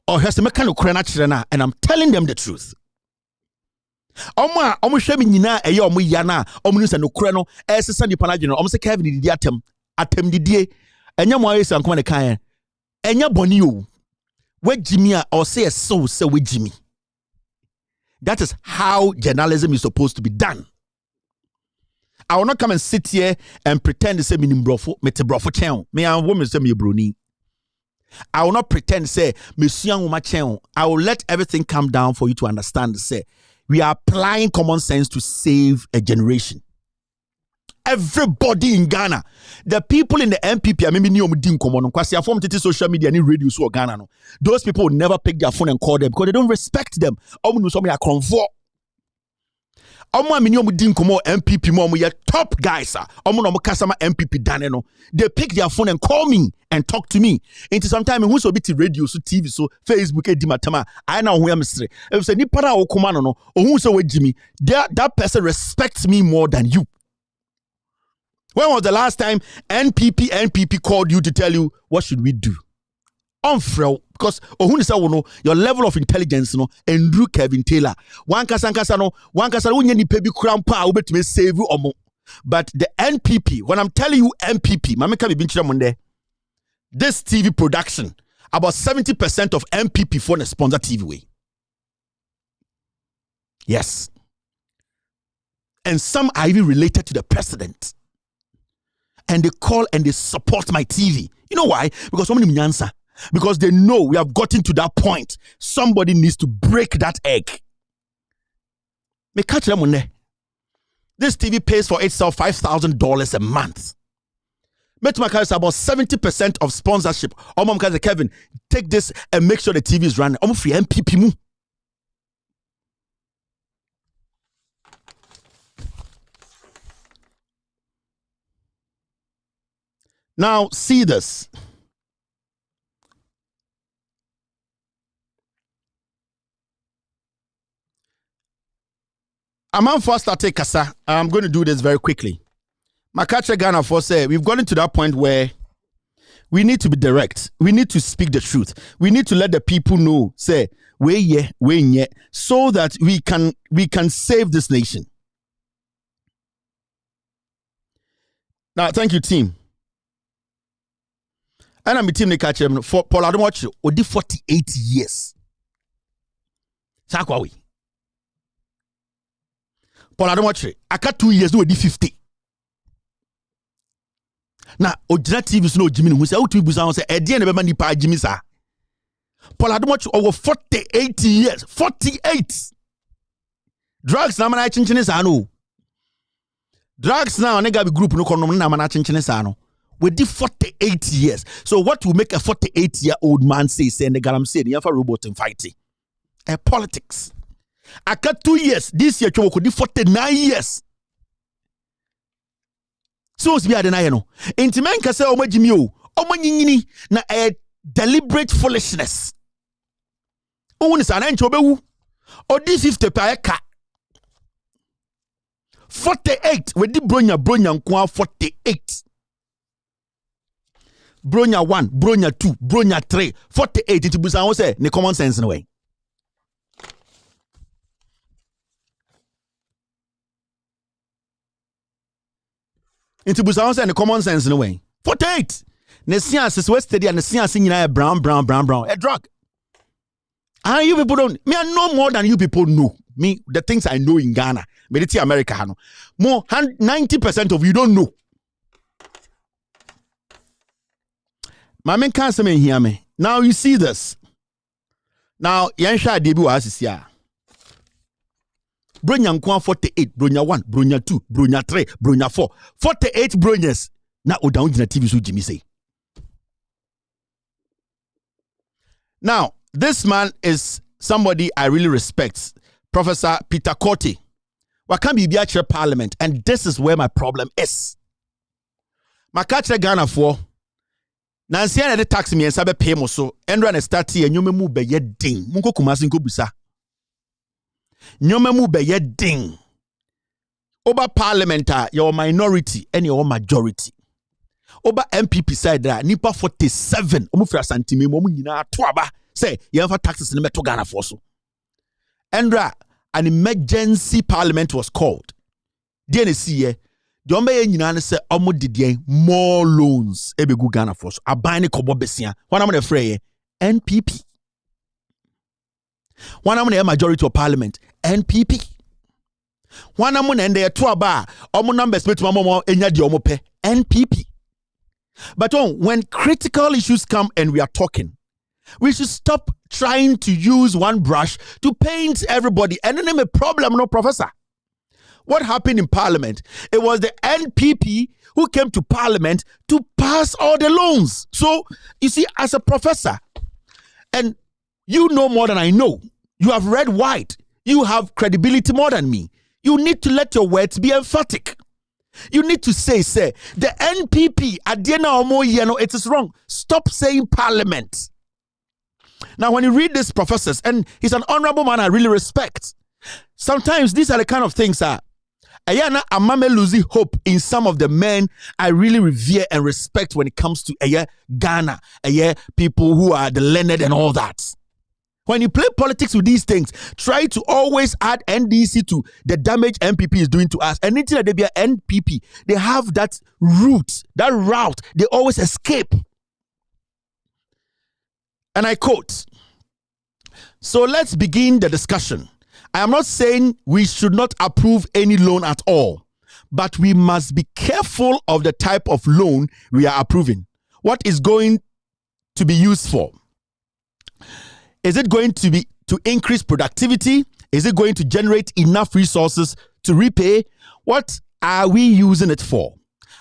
Or has and I'm telling them the truth. Omo hwɛ me nyina ɛyɛ omo yana omo nsa no kure no ɛsesa nipa na dwene omo se Kevin didi atem didie ɛnya mo ayesa nkoma ne kan ɛnya bɔne o wagimi a or say so wagimi. That is how journalism is supposed to be done. I will not come and sit here and pretend to say me nimbrofo mete brofo chen me an woman say me broni. I will not pretend say me suan chen. I will let everything come down for you to understand say we are applying common sense to save a generation. Everybody in Ghana, the people in the MPP, I mean, social media and radio so Ghana. No. Those people will never pick their phone and call them because they don't respect them. MPP mo top guys MPP dane no. They pick their phone and call me and talk to me. Into sometime who so be radio so TV so Facebook edimatama I know who am say if say nipa na okoma no who so Jimmy that person respects me more than you. When was the last time NPP called you to tell you what should we do? Unfrel because your level of intelligence no Andrew Kevin Taylor one kasa unye ni pebi krampa ubetime save you omo. But the NPP, when I'm telling you NPP, mameka bibinchira munde, this TV production, about 70% of NPP for the sponsor TV way. Yes. And some are even related to the president. And they call and they support my TV. You know why? Because somebody answer. Because they know we have gotten to that point. Somebody needs to break that egg. Me catch them on there. This TV pays for itself $5,000 a month. Metumaka is about 70% of sponsorship. Omam Kevin, take this and make sure the TV is running. Free MPP mu. Now see this. Among first started Kasa, I'm going to do this very quickly. Makacha Ghana for say we've gotten to that point where we need to be direct. We need to speak the truth. We need to let the people know, say, we so that we can save this nation. Now, thank you, team. And I'm a team Nikache for Paul Adamochi, Odi 48 years. Sakwawi. Paul Adamochi, aka 2 years, no, Odi 50. Now, Ojina TV no Jimmy who say, "Oh, to be say, Eddie never mani pa Jimmy sa." Paul Adamochi over 48 years, 48. Drugs na mana chinchine sa no. Drugs now nigga be group no kono na mana chinchine sa no. We did 48 years. So what will make a 48-year-old man say the galam say the alpha robot and fighting? Politics. I got 2 years. This year, we could do 49 years. So it's be a deny no. Inti men ka say o magimi o. O manyini na a deliberate foolishness. O ni sa na ncho bewu. O di 50 pa eka. 48 we di bronya nko 48. Bronya 1, Bronya 2, Bronya 3, 48 into Busan say ne common sense in a way. Into Busan say ne common sense in a way. 48. Ne science is West Steady and the science in brown. A drug. And you people don't. Me I know more than you people know. Me, the things I know in Ghana, Mediti America, more 90% of you don't know. My man can't say me hear me. Now you see this. Now, Yansha Debu was here. Bronya 48, Bronya 1, Bronya 2, Bronya 3, Bronya 4. 48 Bronyas. Now, down in the TV, so Jimmy say. Now, this man is somebody I really respect, Professor Peter Korte. Wakam be chair parliament, and this is where my problem is. Makache Ghana for Nancy and the tax me and Sabe pay mo so, and run a starty and you me move be ye ding. Munko kumasin ko busa. Nyome mu be ye ding. Oba parliamentar, your minority and your majority. Oba MPP side there, nipa 47. Omu fra santime mo nyina atoaba. Say, you have taxes in the Metro Ghana for so. Andra, an emergency parliament was called. DNC, the Ombe Yinan say, Omo did more loans. Ebegu Ghana for so. Abani Kobo Bessia. One am afraid NPP. One am majority of parliament. NPP. One am and there 2 bar. Omo numbers bet mama enya di omo pe. NPP. But when critical issues come and we are talking, we should stop trying to use one brush to paint everybody. And then a problem, no, Professor. What happened in Parliament? It was the NPP who came to Parliament to pass all the loans. So, you see, as a professor, and you know more than I know, you have read wide, you have credibility more than me. You need to let your words be emphatic. You need to say, the NPP, Adiena Omo Yeno, it is wrong. Stop saying Parliament. Now, when you read these professors, and he's an honorable man I really respect, sometimes these are the kind of things that Ayana Amame losing hope in some of the men I really revere and respect when it comes to Ghana, people who are the learned and all that. When you play politics with these things, try to always add NDC to the damage NPP is doing to us. And until they be an NPP, they have that route, they always escape. And I quote, so let's begin the discussion. I am not saying we should not approve any loan at all, but we must be careful of the type of loan we are approving. What is going to be used for? Is it going to be to increase productivity? Is it going to generate enough resources to repay? What are we using it for?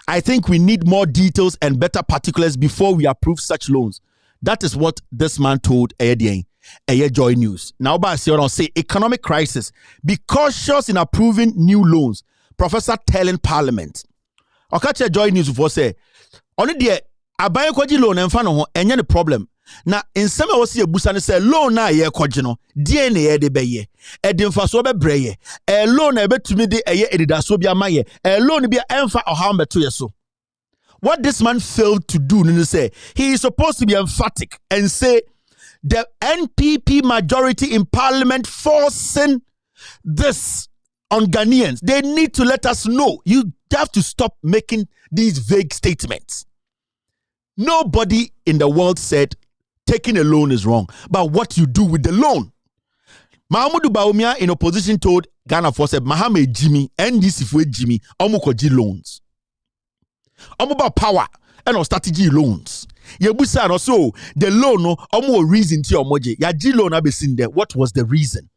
I think we need more details and better particulars before we approve such loans. That is what this man told Joy News. Now, say economic crisis. Be cautious in approving new loans. Professor telling Parliament. Okache Joy News for say, only the abaye kwaji loan and fan any problem. Na in some of us busane say loan na ye kwaji no DNA de beye. Edinfa so be breye. E loan e betumi de eye edidaso bi amaye. E loan bi emfa oha meto yeso. What this man failed to do, he is supposed to be emphatic and say the NPP majority in Parliament forcing this on Ghanaians. They need to let us know. You have to stop making these vague statements. Nobody in the world said taking a loan is wrong, but what you do with the loan. Mahamudu Bawumia in opposition told Ghana for said Mahame Jimmy and this if we Jimmy omukoji loans. About power and strategy loans. Yebusa also the loan no omo reason to your moje. Ya G loan abesin there. What was the reason?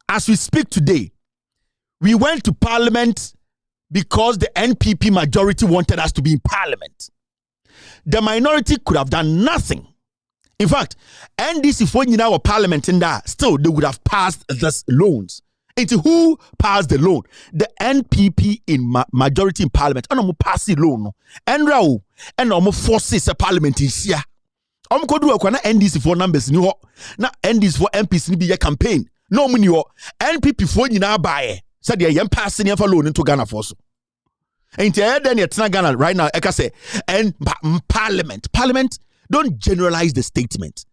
As we speak today, we went to Parliament because the NPP majority wanted us to be in Parliament. The minority could have done nothing. In fact, NDC for in our Parliament in that still they would have passed this loans. Into who passed the loan? The NPP in majority in Parliament. And I'm passing loan. And Rao and I'm forces a Parliament in here. I'm going to do a NDC for numbers. Now NDC for MPs in the campaign. No money. NPP for you now buy. Said they are passing for loan into Ghana for so. And then it's not Ghana right now. I can say and Parliament. Don't generalize the statement.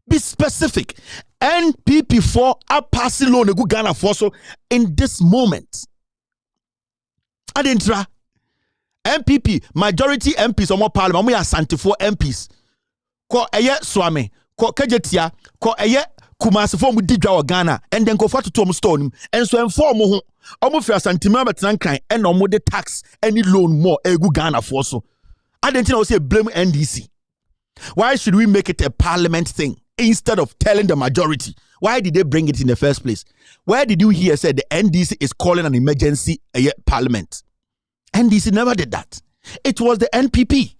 Be specific. NPP for a passing loan a good Ghana for so in this moment. Adentra MPP majority MPs or more Parliament. We are 74 MPs. Ko eye Swame, ko Kejetia, ko Kumasi form with Didra Ghana, and then go for to Tom Stone, and so inform who almost for a sentiment and no more the tax any loan more egu Ghana for so. I didn't know say blame NDC. Why should we make it a parliament thing instead of telling the majority? Why did they bring it in the first place? Where did you hear say the NDC is calling an emergency parliament? NDC never did that. It was the NPP.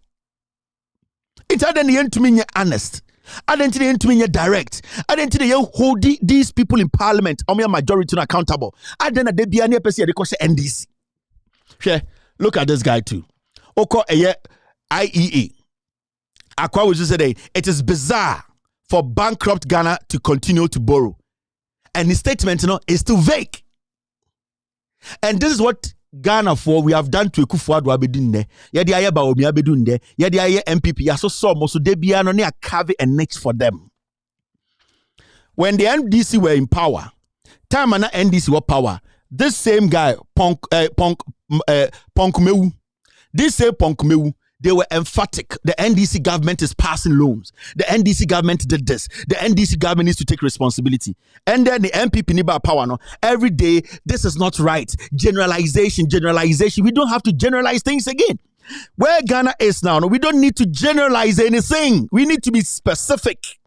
It had the end to me honest. I didn't need to mean direct. I didn't need to hold these people in parliament or majority accountable. I didn't be any person they call NDC. Sure, look at this guy too. Oko IEA. Akwa was just say it is bizarre for bankrupt Ghana to continue to borrow, and his statement, is still vague. And this is what Ghana for we have done to Akufo-Addo abedunne. Yedi aye ba omi abedunne. Yedi aye MPP. Yaso so mo so de bia no ne carve a niche for them. When the NDC were in power, time na NDC were power. This same guy Ponkumewu. This same Ponkumewu. They were emphatic. The NDC government is passing loans. The NDC government did this. The NDC government needs to take responsibility. And then the MPP Niba power no. Every day, this is not right. Generalization. We don't have to generalize things again. Where Ghana is now, we don't need to generalize anything. We need to be specific.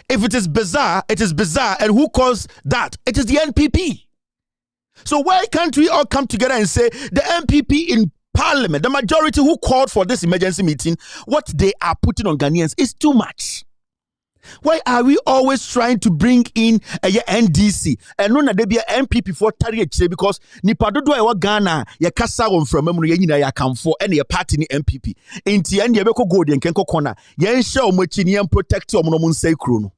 If it is bizarre, it is bizarre. And who caused that? It is the NPP. So why can't we all come together and say the MPP in parliament, the majority who called for this emergency meeting, what they are putting on Ghanaians is too much? Why are we always trying to bring in a NDC and no na there be a MPP for tarry because nipa dodo e wa Ghana ye kasa won from amu ye nyina ya kamfo e na ye party ni MPP enti en de be ko go de nkenko kona ye nhye o machi ni em protect o mo nsai kro no.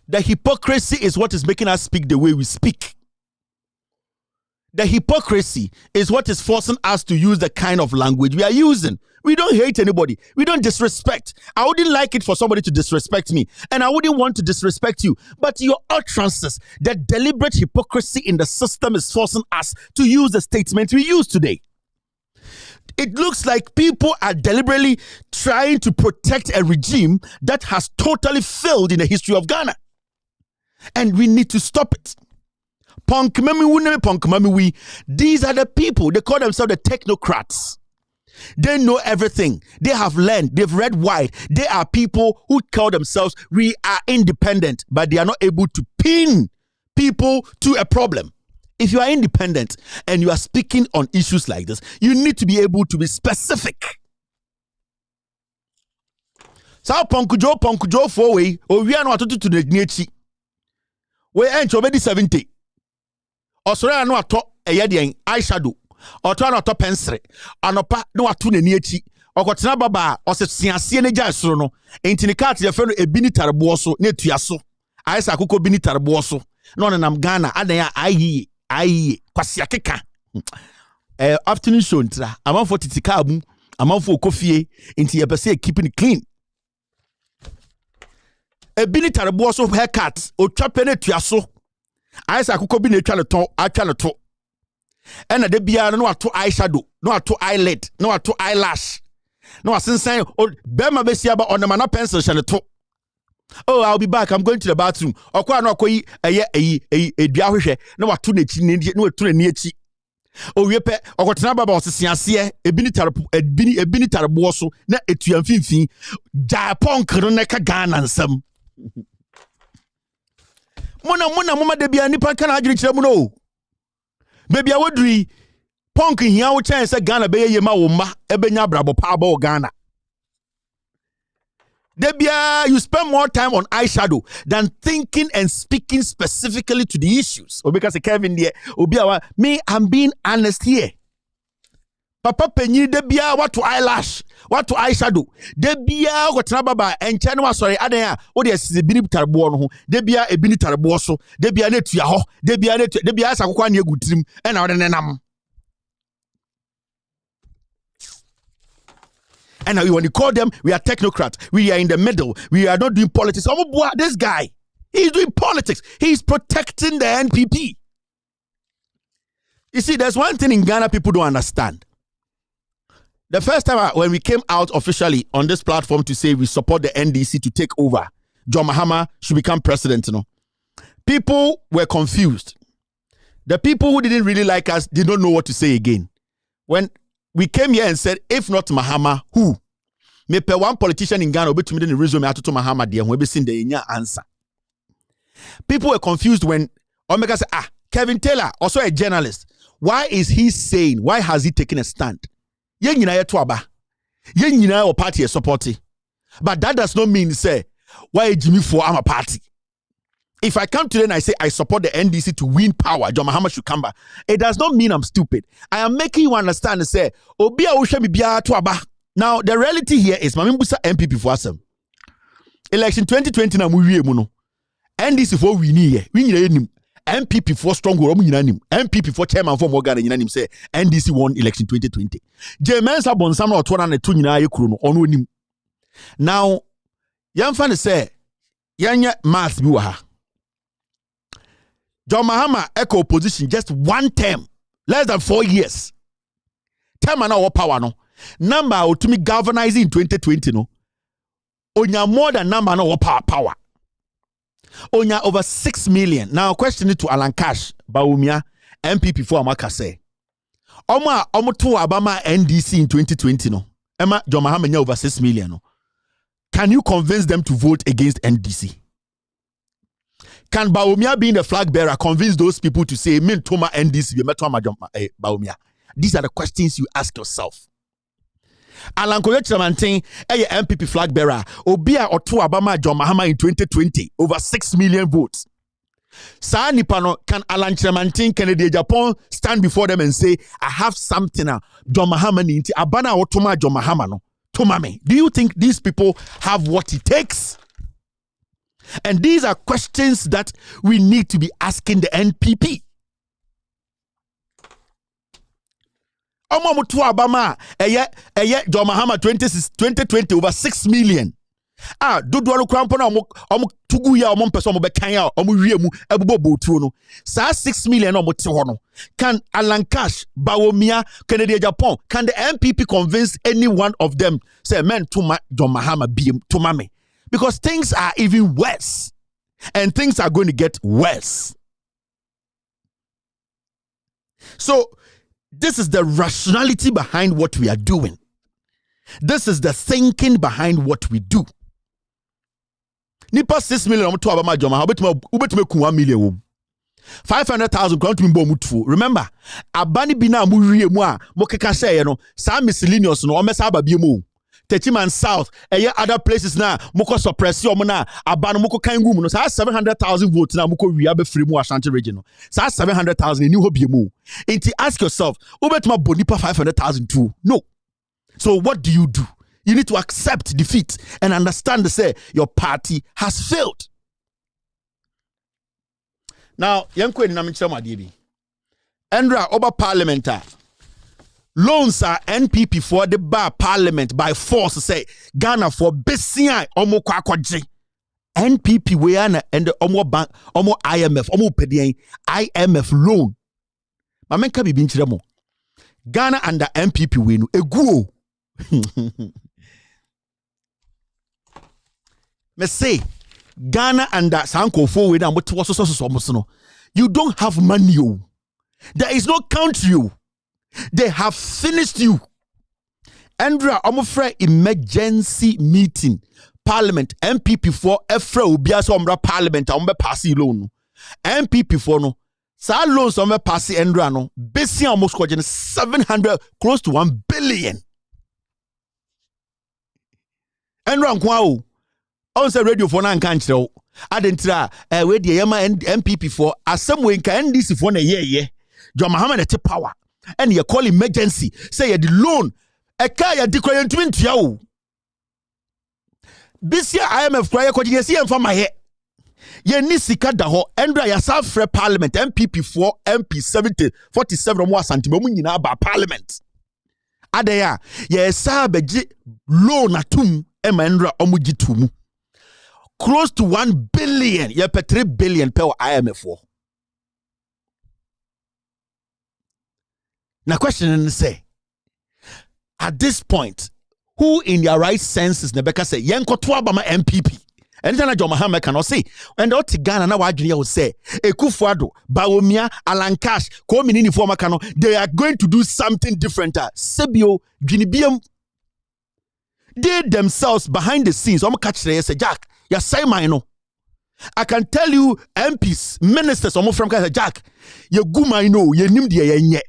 The hypocrisy is what is making us speak the way we speak. The hypocrisy is what is forcing us to use the kind of language we are using. We don't hate anybody. We don't disrespect. I wouldn't like it for somebody to disrespect me. And I wouldn't want to disrespect you. But your utterances, the deliberate hypocrisy in the system is forcing us to use the statement we use today. It looks like people are deliberately trying to protect a regime that has totally failed in the history of Ghana. And we need to stop it. These are the people, they call themselves the technocrats. They know everything. They have learned. They've read wide. They are people who call themselves, we are independent, but they are not able to pin people to a problem. If you are independent and you are speaking on issues like this, you need to be able to be specific. So Ponkujo for way, or we are not to the Nietzsche. We ain't already 70. Or so I know a top a yadian eyeshadow. Or try not to pencil. Anopa no a tune niechi. Or got Nababa or Siasia Jasrono. Ain't in the cat your friend a binita bosso, near to yaso. I sa kuko binita bosso. Non and I'm Ghana, Adaya, I Kwasiakeka. Afternoon show, I'm on for Titikabu, I'm on for coffee, into your per keeping it clean. A binita bosso haircut, or chapene to yaso. I say I could be I cannot. And the beer no to eyeshadow, no to eyelid, no to eyelash. No, since saying, oh, Bema Bessiaba on the mana pencil shall talk. Oh, I'll be back. I'm going to the bathroom. Or quite not a diawishe, no to the no to the niechi. Oh, yepe, or what number about the Siasia, a binitar bosso, not a tuamfinfi, Japon Kroneka Gan and some. Mona de bia nipa kana adwiri kire mu no baby awodri punk hia wo chance Ghana be ye ma wo ma ebenya brabo pa ba Ghana de bia you spend more time on eyeshadow than thinking and speaking specifically to the issues. Or because Kevin there obi awa me I'm being honest here. Papa penyi de bia what to eyelash, what to eyeshadow. De bia gotena baba enche no asori adan a wo de asise bini tarbo no ho. De bia e bini tarbo so. De bia na tua ho. De bia asakokwa na egutirim e na wo de nenam. And now when you call them, we are technocrats. We are in the middle. We are not doing politics. This guy, he's doing politics. He's protecting the NPP. You see, there's one thing in Ghana people don't understand. the first time when we came out officially on this platform to say we support the NDC to take over, John Mahama should become president, people were confused. The people who didn't really like us did not know what to say again. When we came here and said, if not Mahama, who? Me pe one politician in Ghana obetumide the resume atoto Mahama de ho be seen the answer. People were confused when Omega said, Kevin Taylor, also a journalist. Why is he saying, why has he taken a stand? Yen nyina yeto aba. Yen nyina o party supporting. But that does not mean say why Jimmy for I'm a party. If I come today and I say I support the NDC to win power, John Mahama should come back. It does not mean I'm stupid. I am making you understand and say, Obi a ushe mi bia to aba. Now, the reality here is, Mamimbusa MPP for us. Election 2020 na muwie mu no. NDC for we ni nim. MPP for stronghold nim. MPP for chairman for Morgan nim say NDC won election 2020. Jemensa bonsam na otwana na to nyina ye kuro no ono nim. Now, yamfa ne say yanya math bi wa ha. John Mahama echo opposition just one term, less than 4 years. Term na our power no. Number to me galvanizing in 2020 no. Onya more than number no power. Onya over 6 million. Now question it to Alan Cash, Bawumia, MPP for Amaka say. Oma to Obama NDC in 2020 no. Emma John Mahama over 6 million no. Can you convince them to vote against NDC? Can Bawumia being the flag bearer convince those people to say min toma NDC Bawumia? These are the questions you ask yourself. Alan Koyechimantin, a MPP flag bearer, Obia or two Obama John Mahama in 2020, over 6 million votes. Sa nipano can Alan Chamantin Kennedy Japan stand before them and say, I have something John Mahama ninti abana or toma John Mahama no. Tomame. Do you think these people have what it takes? And these are questions that we need to be asking the NPP. Mutu Obama, John Mahama 2020 over 6 million. Dudu Krampona, Tuguya, Person Bekanya, Omuriemu, Ebubo Botuno. Sa 6 million Omotihono. Can Alan Cash, Bawumia, Kennedy Japan, can the MPP convince any one of them, say, man, to John Mahama be to mame? Because things are even worse. And things are going to get worse. So, this is the rationality behind what we are doing. This is the thinking behind what we do. Nipa 6 million to Obama Joma, ubetume ku 1 million. 500,000 crown to mbo mutu. Remember, abani bina murie mu a mokeka say no, sa miscellaneous no omesa ababie mu. Techiman South, other places na moko suppress yo na abano moko kangu mu no sa 700,000 votes na moko wi abefiri mu Ashanti region no. Sa 700,000 ni hobie mu. Inti ask yourself, ubetuma bonipa 500,000 too. No. So what do? You need to accept defeat and understand say your party has failed. Now, yanko ni namichira madibi. Endra oba parliamentar. Loans are NPP for the bar parliament by force say Ghana for BCI omo kwakwaje. NPP we are and the omo bank omo IMF omo pedian IMF loan. Mamenka bibi nchire mo. Ghana under MPP we no eguo. Me say Ghana under Sanko for we na moto so no. You don't have money. There is no country. They have finished you. Andra, I'm afraid emergency meeting. Parliament, MPP for Efra Ubiaso Omra Parliament, I'm pass loan. MPP for no. Sa loans I'm pass Andra no. Basically almost 700, close to 1 billion. Andra Kwao. On say radio for nan kanchiro. Adentra, we the yama MPP for asem nka NDC for na ye. John Mahama na power. And you call emergency. Say you the loan. Eka ya declare ntumi ntua o. This year IMF cry ko je see em for my head. Ye ni sika da ho. Endra ya South Free Parliament MPP for MP 70 47 mo asantimo mu nyina ba parliament. Adeya ye sa beji loan atum e ma endra omugi tumu. Close to 1 billion. Ye pe 3 billion per IMF for. Na question and say, at this point, who in their right senses Nebeka say yenko to abama MPP. And then John Mahama can say, and Oti Ghana na wajiri will say, Ekufuado, Bawumia, Alan Cash, Kominini former Kano, they are going to do something different. Sebio, Guinebium, they themselves behind the scenes, catch say Jack, ya say mine. I can tell you MPs, ministers, from Jack, you guma you nimdia ye.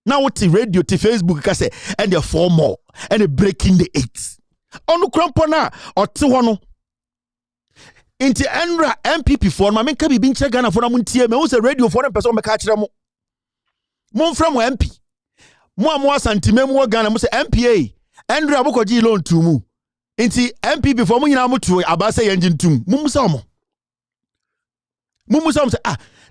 Now what radio to Facebook can say, and there 4 more, and they breaking the 8. Onu krampona or 2 Inti Enra MPP for my menka bi nche Ghana for na muntie me wo se radio for na person me ka kire mo mon from MP mo amwa santime mo Ghana mo se MPA Enra bokoji loan to mu inti MPP for mo nyina mo tu abase yenjin tum mumusa mo se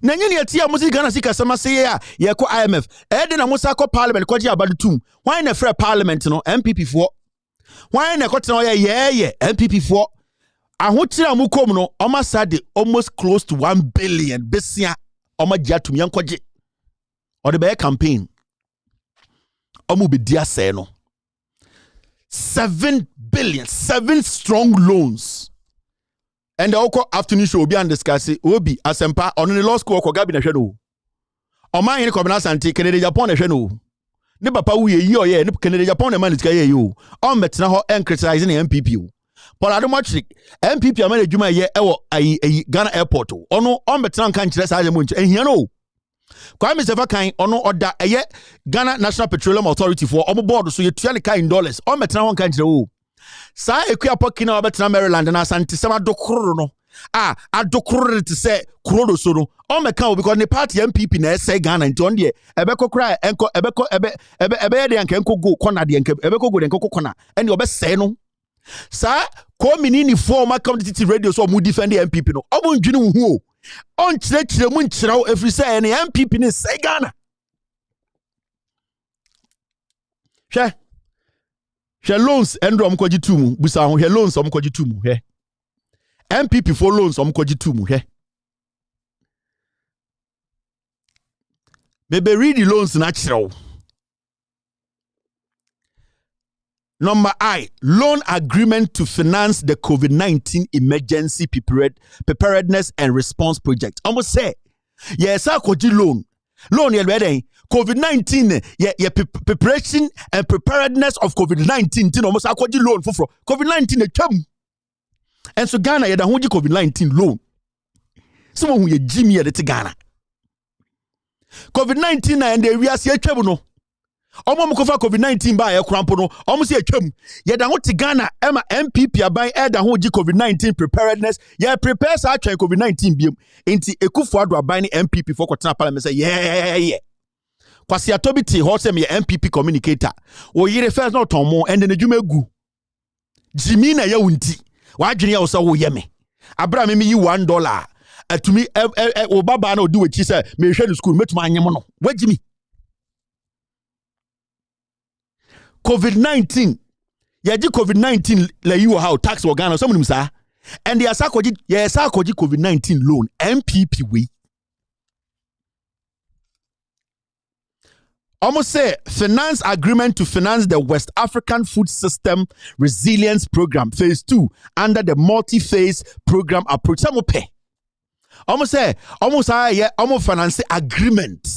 na nyini atia mo se Ghana sika sama se ya ye ko IMF de na mo sa ko parliament ko ji abadu tum why na free parliament no MPP for why na ko tena ye MPP for Ahotira mukom no omasade almost close to 1 billion besia omagiatum yankoje or the campaign omu be dia say no 7 billion 7 strong loans and the oko afternoon show be and discuss obi asempa on the law school ko gabi na hwe no o man yin ko bena sante Canada Japan na hwe no ne papa wu ye yi o ye ne Canada Japan na man tika ye yo o metena ho en criticize na MPP o Paul Adomachrik MPP amana adwuma ye ewo ayi Ghana airport ono on betran kan kire sa mo nche ehia no Kwame Sefa kan ono oda eye Ghana National Petroleum Authority for omo board so ye tuale kan dollars on betran won kan kire wo sa ekua pokina obetran Maryland na asante sema dokoro no adokoro te se krodo so no on me kan because the party MPP na say Ghana nti on de ebeko kra enko ebeko ebe de anka enko go corner de enka ebeko go de enko corner ene obese no Sa Kominini former community radio so mu defend the MPP no omo ndwene hu o on kire mu nkiraw every say any MPP ni say Ghana hwe loans endro omkoji tumu busa ho hwe loans omkoji tumu hwe MPP for loans omkoji tumu hwe maybe read the loans na kiraw. Number I, loan agreement to finance the COVID-19 emergency preparedness and response project. Almost say, yes, I could loan. Loan, you're ready. COVID-19, yeah, preparation and preparedness of COVID-19. Almost I could loan for COVID-19. And so Ghana, you're the COVID-19 loan. Someone who you Jimmy at Ghana. COVID-19 and the area see a no. Omo mkofa COVID-19 ba ya krampo no omo se atwam ye da ho te Ghana ema MPP aban e da ho gi COVID-19 preparedness ye prepare sa atwen COVID-19 biem enti Ekufuado aban ni MPP for kwatena parliament say yeah kwasi atobiti ho se me MPP communicator o yire first no ton mo and na dwuma gu jimi na ya wunti wa adwene ya wo se wo ye me abra me yi $1 atumi o baba na odi wechi se me hwe no school metuma anyem no wajimi COVID-19, yaji COVID-19 la you how tax organ some say, and the asakoji COVID-19 loan MPP we. Almost say finance agreement to finance the West African Food System Resilience Program Phase 2 under the multi-phase program approach. Some pay. Almost finance agreement.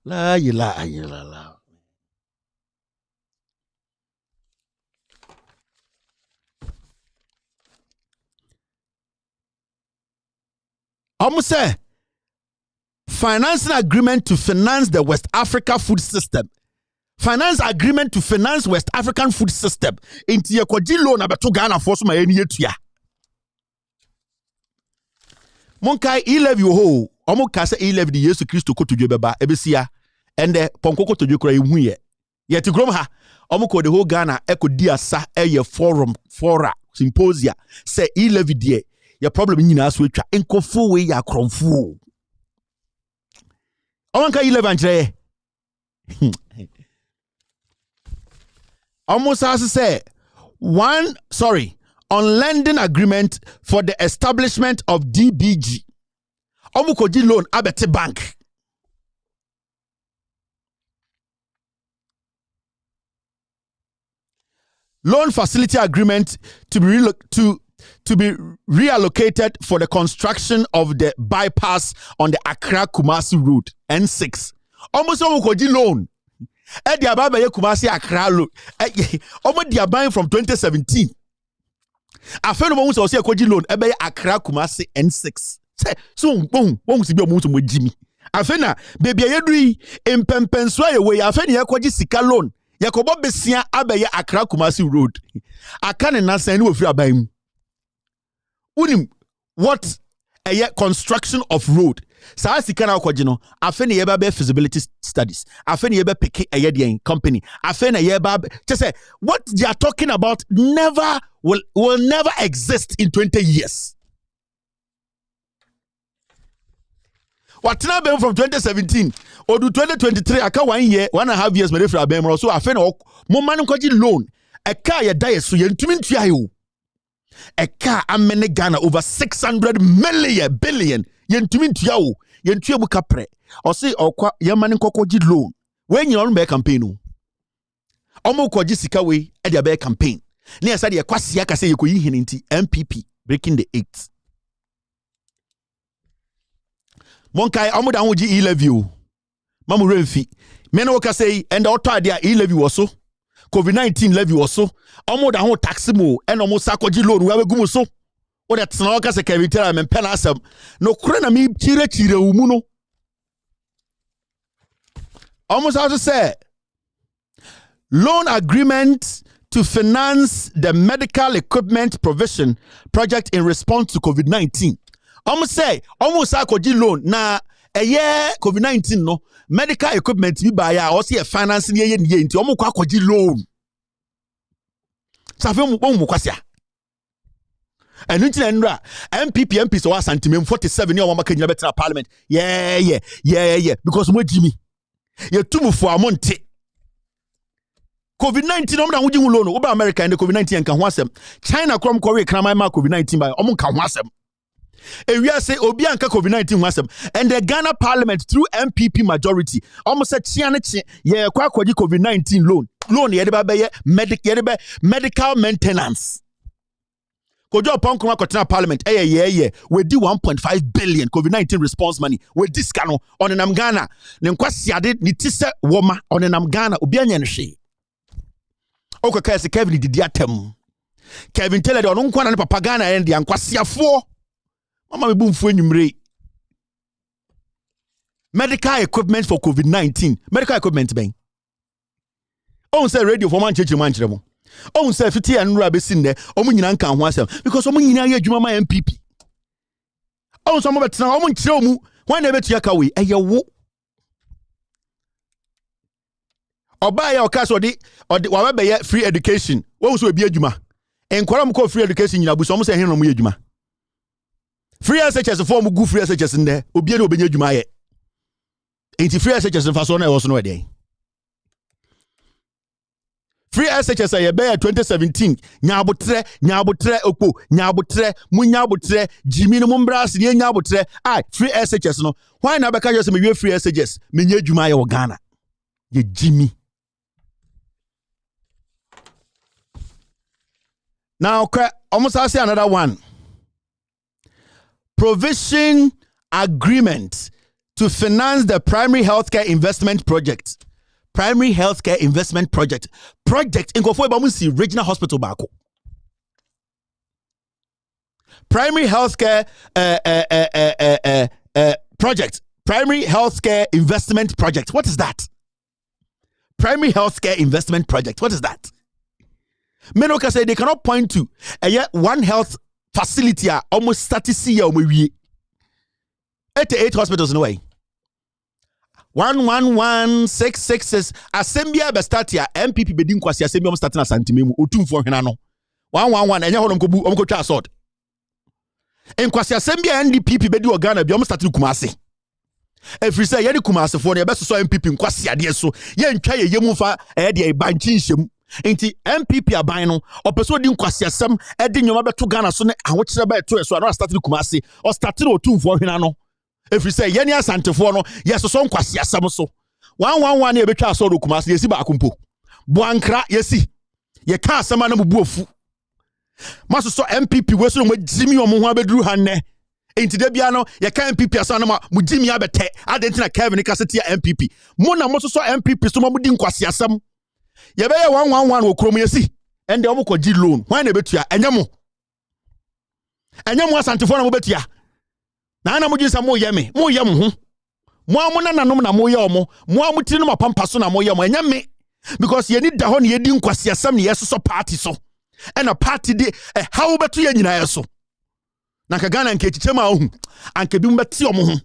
La. Say financing agreement to finance the West Africa food system. Finance agreement to finance West African food system. Inti ye kwaji loan abeto Ghana for so ma eni etua. Monkai e-levy ho. Omo ka se e-levy di Yesu Kristo kotodwe beba ebesia. Ende ponko kotodwe kura ehu ye. Ye ti grom ha. Omo ko the whole Ghana ekodi asa eye fora symposia. Se e-levy die. Your problem nyina so atwa enkofu we ya kromfu owanka 11 almost as say on lending agreement for the establishment of DBG omukoji loan abete bank loan facility agreement to be reallocated for the construction of the bypass on the Accra Kumasi road N6. Almost all loan. Edi ababa ye Kumasi Accra road. Almost they are buying from 2017. Afeno mo say ekoji loan ebe Accra Kumasi N6. So won si bi omo mo jimi. Afena baby yedui impempenso ayewe afena ekoji sika loan. Yakobo besia abeye Accra Kumasi road. Aka ne nansan ni ofiri aban mu. Unim what a construction of road. Sa sika na kwaji no afena ye ba feasibility studies. Afena ye ba pick a company. Afena ye ba just say what they are talking about will never exist in 20 years. What now been from 2017 or to 2023 aka 1 year 1.5 years me refer abem so afena mo man kwaji loan a car ye die so yentumi ntua yo. A car amene Ghana over 600 billion yentumi ntua wo yentua bu kapre o say okwa yemane kokoji loan when you on be campaign o omo koji sika we e dia be campaign na yesa de kwase aka say yekoyi hininti MPP breaking the 8th monkai omo da hoji e-levy o mamu remfi me no ka say and auto ade e-levy wo so COVID-19 levy was so. Omo da ho tax mo and omo sakoji loan we gumu so. O that na ka se Kevin tell me pen asem. No kure na mi chire umu no. Almost how to say loan agreement to finance the medical equipment provision project in response to COVID-19. Almost say almost sakoji loan na COVID-19 no medical equipment bi buy ya or see a financing ye nti omo kwa kwaji loan safe mo kwasia enu nti na nra MPP so santimem 47 ye omo kanyina betra parliament yeah because mo jimi ye tumufo amonte COVID-19 omo da hoji hu loan oba America and COVID-19 nka ho asem China krom kore kramai ma COVID-19 by omo nka ho asem we are say obi anka COVID-19 wasem and the Ghana Parliament through MPP majority almost said chiane ye kwa kwaji COVID-19 loan ye de ba be medical maintenance kojo pon kuma kwatena Parliament we di 1.5 billion COVID-19 response money we diska no on nam Ghana ne nkwasiade ni tise woma on nam Ghana obi anya no hwe okaka se Kevin didi atem Kevin tell de on nkwa na papa Ghana en de ankwasiafo mama me bumfu enyumre medical equipment for COVID-19 medical equipment ben on say radio for man church man chiremo on say fiti anura besin de omu nyina nka ho asem because omu nyina ye adwuma ma MPP on so mo betena omu nchire omu wan na betu aka we eyewo oba ya okaso de wa be ye free education won so ebi adwuma enkwara mo ko free education nyina bu so mo say hen no mo ye adwuma free SHS form go free SHS nde obi na obenya adwuma ye enti free SHS fa so na e wo so no de free SHS ye be 2017 nyabotre okpo nyabotre munyabotre jimi no mbras ne nyabotre free SHS no why na be ka just me we free SHS menya adwuma ye wo Ghana ye jimi now almost I say another one provision agreement to finance the primary healthcare investment project. Primary healthcare investment project in Kofo Bamusi regional hospital bako. Primary healthcare project. Primary healthcare investment project. What is that? Primary healthcare investment project. What is that? Menoka say they cannot point to one health facility almost 30 years we 88 hospitals no way 111666 assembly be start here MPP be din kwasi assembly almost start na santimemu otumfo hwena no 111 enye hono mkobu omkotwa assault en kwasi assembly NDPP be di Ghana bi almost start Kumasi every say ye di Kumasi fo ne be so MPP nkwasi ade so ye ntwa ye yemu fa de banchi nhyem enti MPP aban no opeso di nkwasiasem e di nyoma beto Ghana so ne ahokire ba eto so no start Kumasi o start no otumfo hwena no every say ye ni asantefo no yes so nkwasiasem so 111 e betwa so do Kumasi yesi ba akumpo Boankra yesi Ye can't sama na mubuofu. Maso so MPP we so mo Jimmy omo ho abeduru hanne. Enti da bia no ye ka MPP asa na mo Jimmy abete. Adentina Kevin ka setia MPP. Mo na mo so MPP so mo di nkwase asam. Ye be ye 111 wo krom ye si. Ende omo ko gi loan. Hwan na betua? Enyemo. Enyemo asantefo na mo betua. Na mo gi sa mo ye me. Mo ye mo ho. Mo amuna nanom na mo ye omo. Mo amutiri no mapampa so na mo ye mo. Enyeme. Because ye need da ho na ye di nkwase asam na ye so party so. And a party de how beto ye nyina so na ka Ghana nke chichema ohu anke bi mbeti omo ho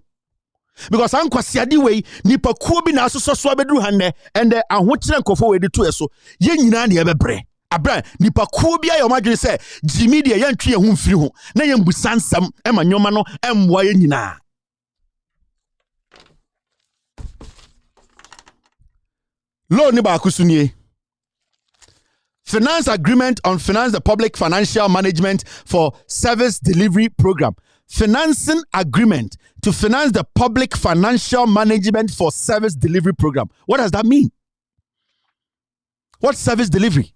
because ankwase ade we nipa kuo bi na asoso so abeduru hanne and ahokire nkofo we de to eso ye nyina na ye bebre abra nipa kuo bi ayo madwene se Jimmy de ye ntwe ye ho mfiri ho na ye mbusansam ema nyoma no emwa ye nyina lo ni ba kusunie Finance agreement on finance the public financial management for service delivery program. Financing agreement to finance the public financial management for service delivery program. What does that mean? What service delivery?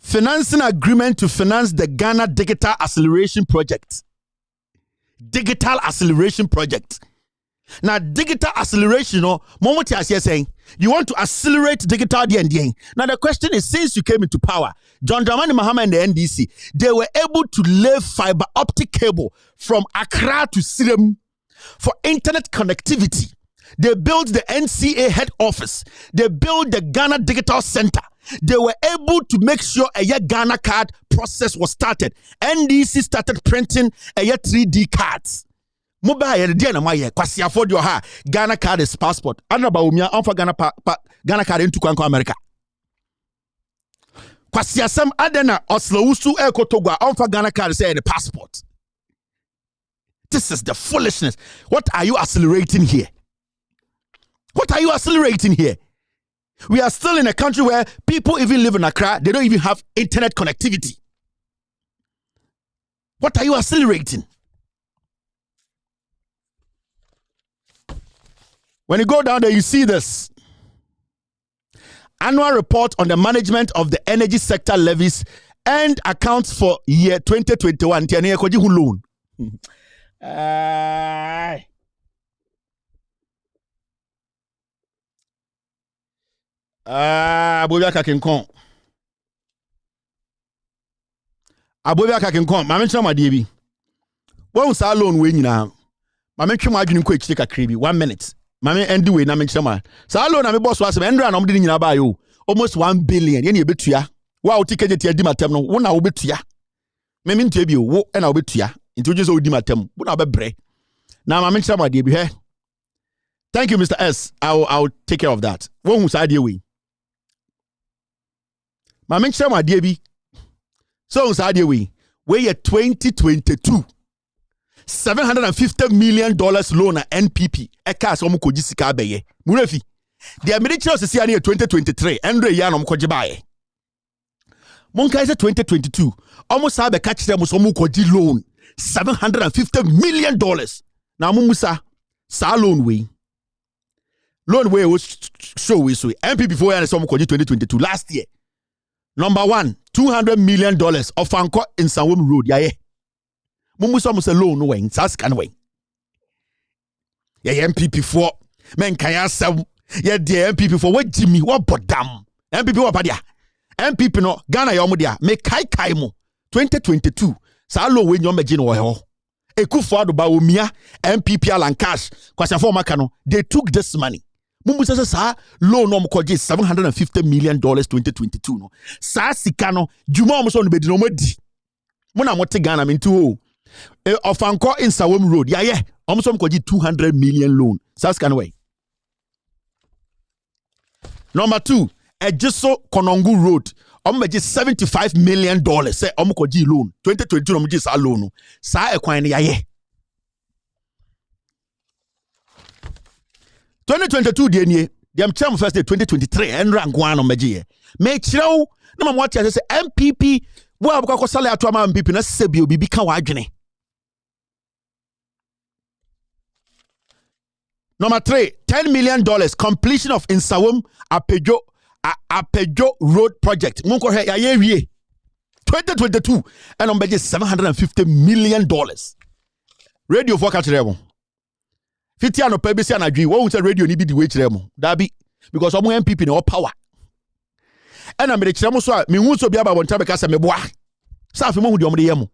Financing agreement to finance the Ghana Digital Acceleration Project. Digital Acceleration Project. Now, digital acceleration, moment you saying you want to accelerate digital D&D. Now, the question is, since you came into power, John Dramani Mahama and the NDC, they were able to lay fiber optic cable from Accra to Sirem for internet connectivity. They built the NCA head office. They built the Ghana Digital Center. They were able to make sure a Ghana card process was started. NDC started printing a 3D cards. Mobile dia na maye kwasi afford your ha Ghana card is passport anaba omia onfa Ghana card into kwanko America kwasi asem adena Oslo usu ekotogwa onfa Ghana card say the passport. This is the foolishness. What are you accelerating here? What are you accelerating here? We are still in a country where people even live in Accra, they don't even have internet connectivity. What are you accelerating? When you go down there, you see this. Annual report on the management of the energy sector levies and accounts for year 2021. Tiani ekoji hu loan. Abobia kakenkon. Abobia kakenkon. Mame chama die bi. Won sa loan we nyina. Mame twema adwene ko ekire kakra bi 1 minute. Mame end we na me chama. Sa loan na me boss wa se endra na omde nyina ba yo. Almost 1 billion. Ye na ebetua. Wa otike je adi matem no. Wo na wo betua. Me ntua bi wo e na wo betua. Nti oje so odi matem. Wo na wo bebre. Na mame chama die bi he. Thank you, Mr. S. I'll take care of that. Wo hu sa die we. Mame chama die bi. So sa die we. We ye 2022. $750 million loan at NPP. Eka so mu koji sika beye. Murefi. The American se ane 2023. Andre ya no mkoji baye. Monka is 2022. Almost sabe catch them so mu koji loan. $750 million. Na mu musa sa loan we. Loan we was show we so NPP for ya so mu koji 2022 last year. Number 1, $200 million of Anko in Sawum Road. Yeah. Mumusa musa loan wen saskan wen. Ye MPP for men kaya sam ye de MPP for what Jimmy what bodam. MPP what padia. MPP no Ghana ya omudia me kai mo 2022 sa loan wen yo meji no ho. Ekufu ado ba omia MPP alan cash kwasa for maka no they took this money. Mumusa sa loan no mkoje $750 million 2022 no. Sa sika no juma omuso no bedi no madi. Muna mote Ghana mintu of Anko in Sawum Road. Yeah. Almost $200 million loan. Saskan way. Number 2, Ejiso Konongu Road. $75 million. Say omukoji loan. 2022 omuji sa loan. Sa ekwani yaye. 2022 dienye. Dem term first day 2023 enra ngwana omeji. Me chiraw na mamwati ase MPP wo abukwa sale ato ama MPP na sebi obi ka wadwene. Number 3, $10 million completion of Insawam Apejo Road Project. Munko he yaye 2022 and on budget $750 million. Radio for Katremo. Fitiano Pebisi and Adri, what would say radio need be the way Tremo? Dabi, because some MPP no power. And I'm the Tremo so me won't so be about one time because I'm a boy. Safi mo hudi omde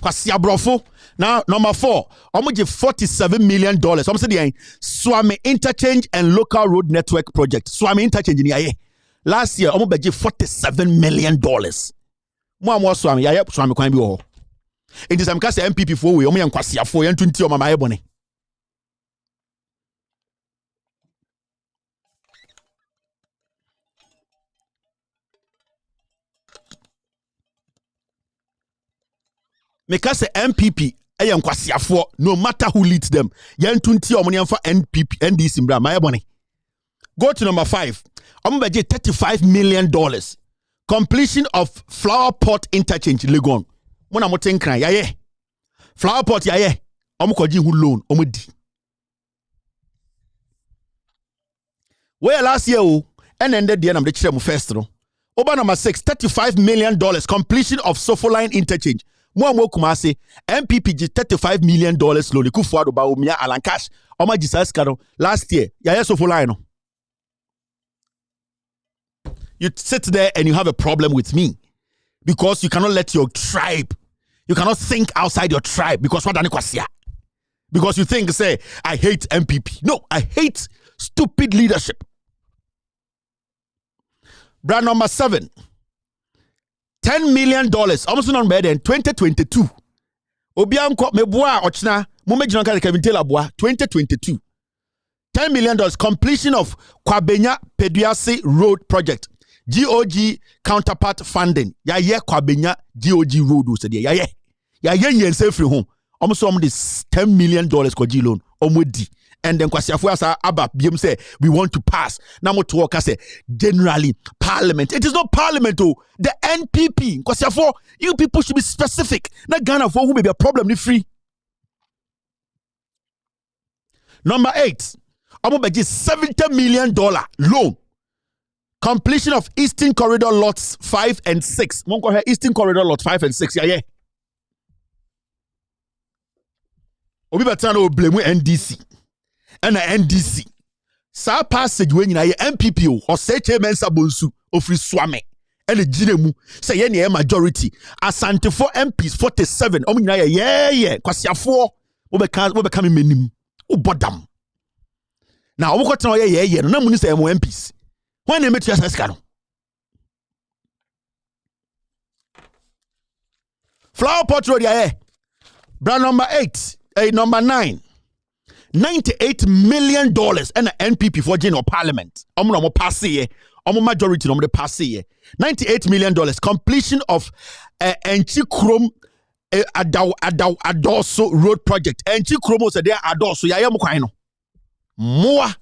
Kwasi abrofo. Now, number 4, almost $47 million. I'm saying Swami Interchange and Local Road Network Project. Swami Interchange in here. Last year, almost $47 million. More Swami, Swami can be all. It is because MPP for we, and Kwasi for and 20 on my ebony. Because MPP no matter who leads them. Yen 20 for NPP, NDC, my money. Go to number 5. I'm going to $35 million. Completion of Flower Pot Interchange, Legon. When I'm going to yeah. Flower Pot, yeah. I'm going to loan. Where last year, and ended the end of the Chemo Festival. Over number 6, $35 million. Completion of Sofoline Interchange. Mwa kumase MPP $35 million slowly kufuado ba umia Alan Cash oma Jesus kano last year ya so for line. You sit there and you have a problem with me because you cannot let your tribe, you cannot think outside your tribe because what kwasia, because you think say I hate MPP. No, I hate stupid leadership. Brand number 7, $10 million, almost not better than 2022. Obianko meboa ochna mumejina ka Kevin Taylor boa 2022. $10 million completion of Kwabenya Peduase Road Project. GOG counterpart funding. Ya ye Kwabenya GOG Road so dey. Ya ye yense free home. Almost this $10 million ko G loan. Omodi. And then Kwasiafu asa aba biem say we want to pass. Now mo to work say generally parliament. It is not parliament oh. The NPP. Kwasiafu, you people should be specific. Not Ghana for who may be a problem ni free. Number 8. Amo beji $70 million loan. Completion of Eastern Corridor lots 5 and 6. Monko here Eastern Corridor lots 5 and 6. Yeah. Obi betano blame NDC. And NDC. Sa passage when you MPP or say Mensa Bonsu of Swame and the Jinemu say any majority. Asante for MPs 47. Yeah. Kwasia 4 we becoming minim. Ubodam. Now we got to know yeah. No money say MPs. When they met you as Flower Pot Road yeah. Brand number 8. Number 9. $98 million and NPP for general parliament. Omo pass here. Omo majority omo pass here. $98 million completion of Enchi Krom Adoso Road Project. Enchi Krom so there Adoso ya mo kwan no. Moa.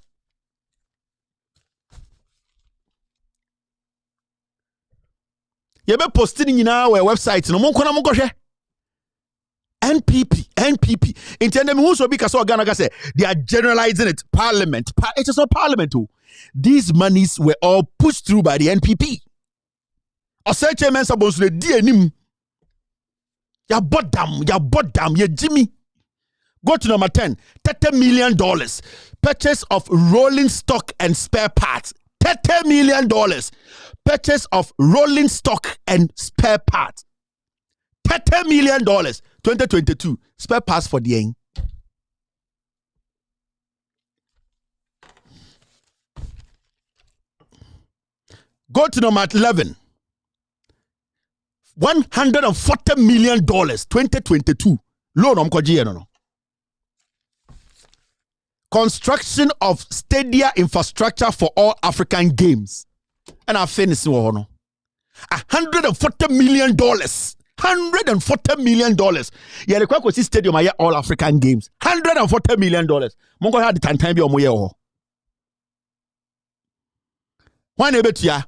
Ye be posting nyina we website no mo nkona mo hwehwe. NPP. Intended who so because Ghana say they are generalizing it. Parliament. It is not parliament too. These monies were all pushed through by the NPP. Oseche Mensa Bonsu the DNM. Ya bodam, ya Jimmy. Go to number 10. $30 million. Purchase of rolling stock and spare parts. $30 million. Purchase of rolling stock and spare parts. $30 million. 2022 spare parts for the end. Go to number 11. $140 million 2022 loan no. Construction of stadia infrastructure for all African games. And I finished $140 million. $140 million. Yeah, the Kwakwa Stadium are all African games. $140 million. Mongo had the time be omoye. One ebetia.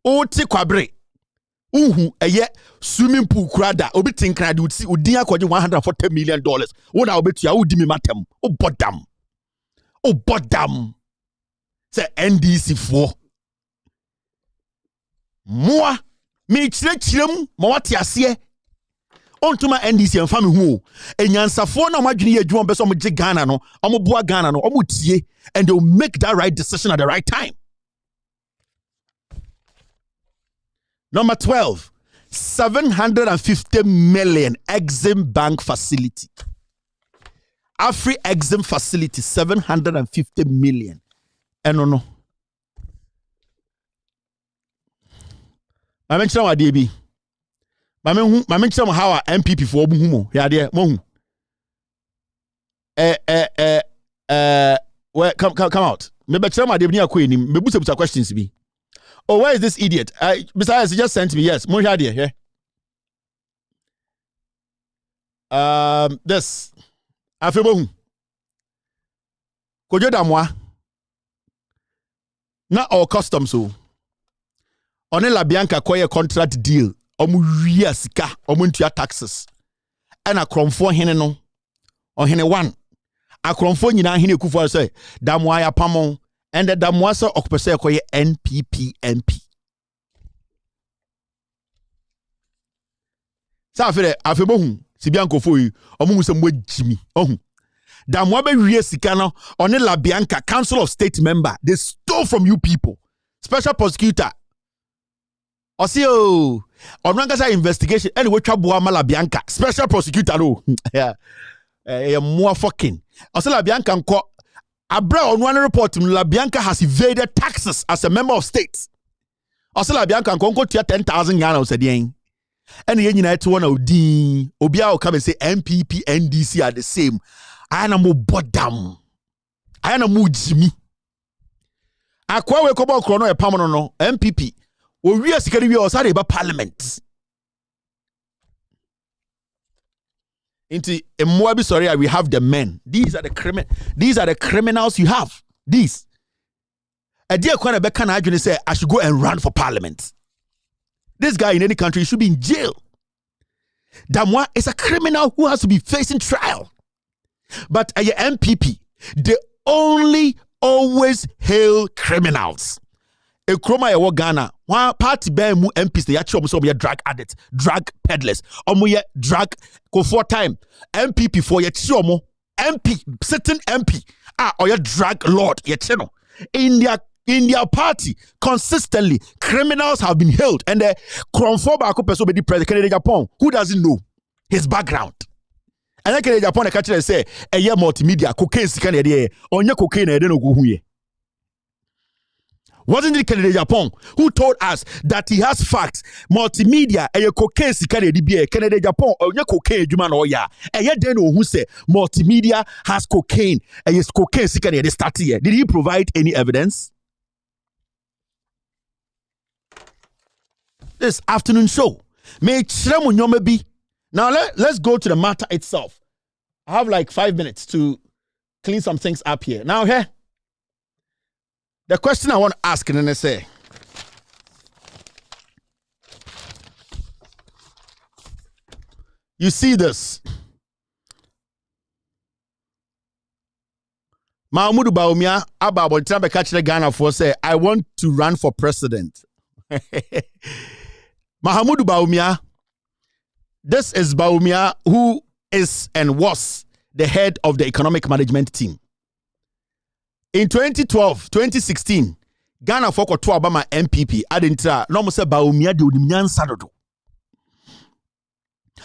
Oti kwabre. Swimming pool krada obi tinkra de uti udin akwaje $140 million. Wona obetua udi mi matem. O bodam. Say NDC for. Moi me chirem ma wate ase ontuma NDC en fami hu enyansafo na omadwene ye adwuma beso omje Ghana no omoboa Ghana no omotie and they'll make that right decision at the right time. Number 12, 750 million Exim Bank facility. Afri Exim facility, 750 million. No. I mentioned what DB. I mentioned how our MPP for Obuhumo. Yeah, there, Mohu. Well, come out. Maybe tell my DB Queen. Maybe some questions to me. Oh, where is this idiot? Besides, he just sent me. Yes, Mohadia here. This. Afebohu. Kojo damwa. Na all customs so. On la Bianca koye contract deal. Omu ria sika. Omu ntua taxes. And a cromfo hene no. On hene one. A cromfo nyina hene kufu say. Damwa ya pamon. And the damwasa okupese koye NPP MP. Sa afebohu sibianko foyi omu se mwe Jimmy ohun damwa be wie sika no on la Bianca Council of State member they stole from you people. Special prosecutor Osio onwankasa investigation anyway twaboa ma la Bianca special prosecutor no yeah more fucking Osio la Bianca nko Abra on one report, La Bianca has evaded taxes as a member of state. Also, La Bianca and Conco 10,000 Ghana said, and the United one of D. Obia will come and say MPP, NDC are the same. I am more bottom. I am more Jimmy. I quite wake up chrono a permanent MPP. We are secretary of parliament. Into a Moabi sorry, we have the men. These are the criminals you have. These. A dear Kwana Bekan actually say I should go and run for parliament. This guy in any country should be in jail. Damwa is a criminal who has to be facing trial. But a MPP, they only always hail criminals. A chroma ya Ghana, one party bear mu MPs, they actually almost be drug addicts, drug peddlers, omuye drug go for time. MPP for your chomo, MP, certain MP, or your drug lord, your channel. In their party, consistently, criminals have been held, and the Kronfoba person be the president Japan, who doesn't know his background. And then Canada Japan, the country say, a year multimedia, cocaine, on your cocaine, I don't know who ye. Wasn't it Kennedy Japan who told us that he has facts? Multimedia, a cocaine, Kennedy Japan, or your cocaine, human or ya. And yet, then who say multimedia has cocaine, and yes, cocaine, they start here. Did he provide any evidence? This afternoon show. Now, let's go to the matter itself. I have like 5 minutes to clean some things up here. Now, here. The question I want to ask, and then I say, you see this? Mahmoud Bawumia, Abba, Timbe catch the Ghana for say, I want to run for president. Mahmoud Bawumia, this is Bawumia, who is and was the head of the economic management team. In 2016, Ghana for to Obama MPP adintra no mo say Bawumia de onimnyansa dodo.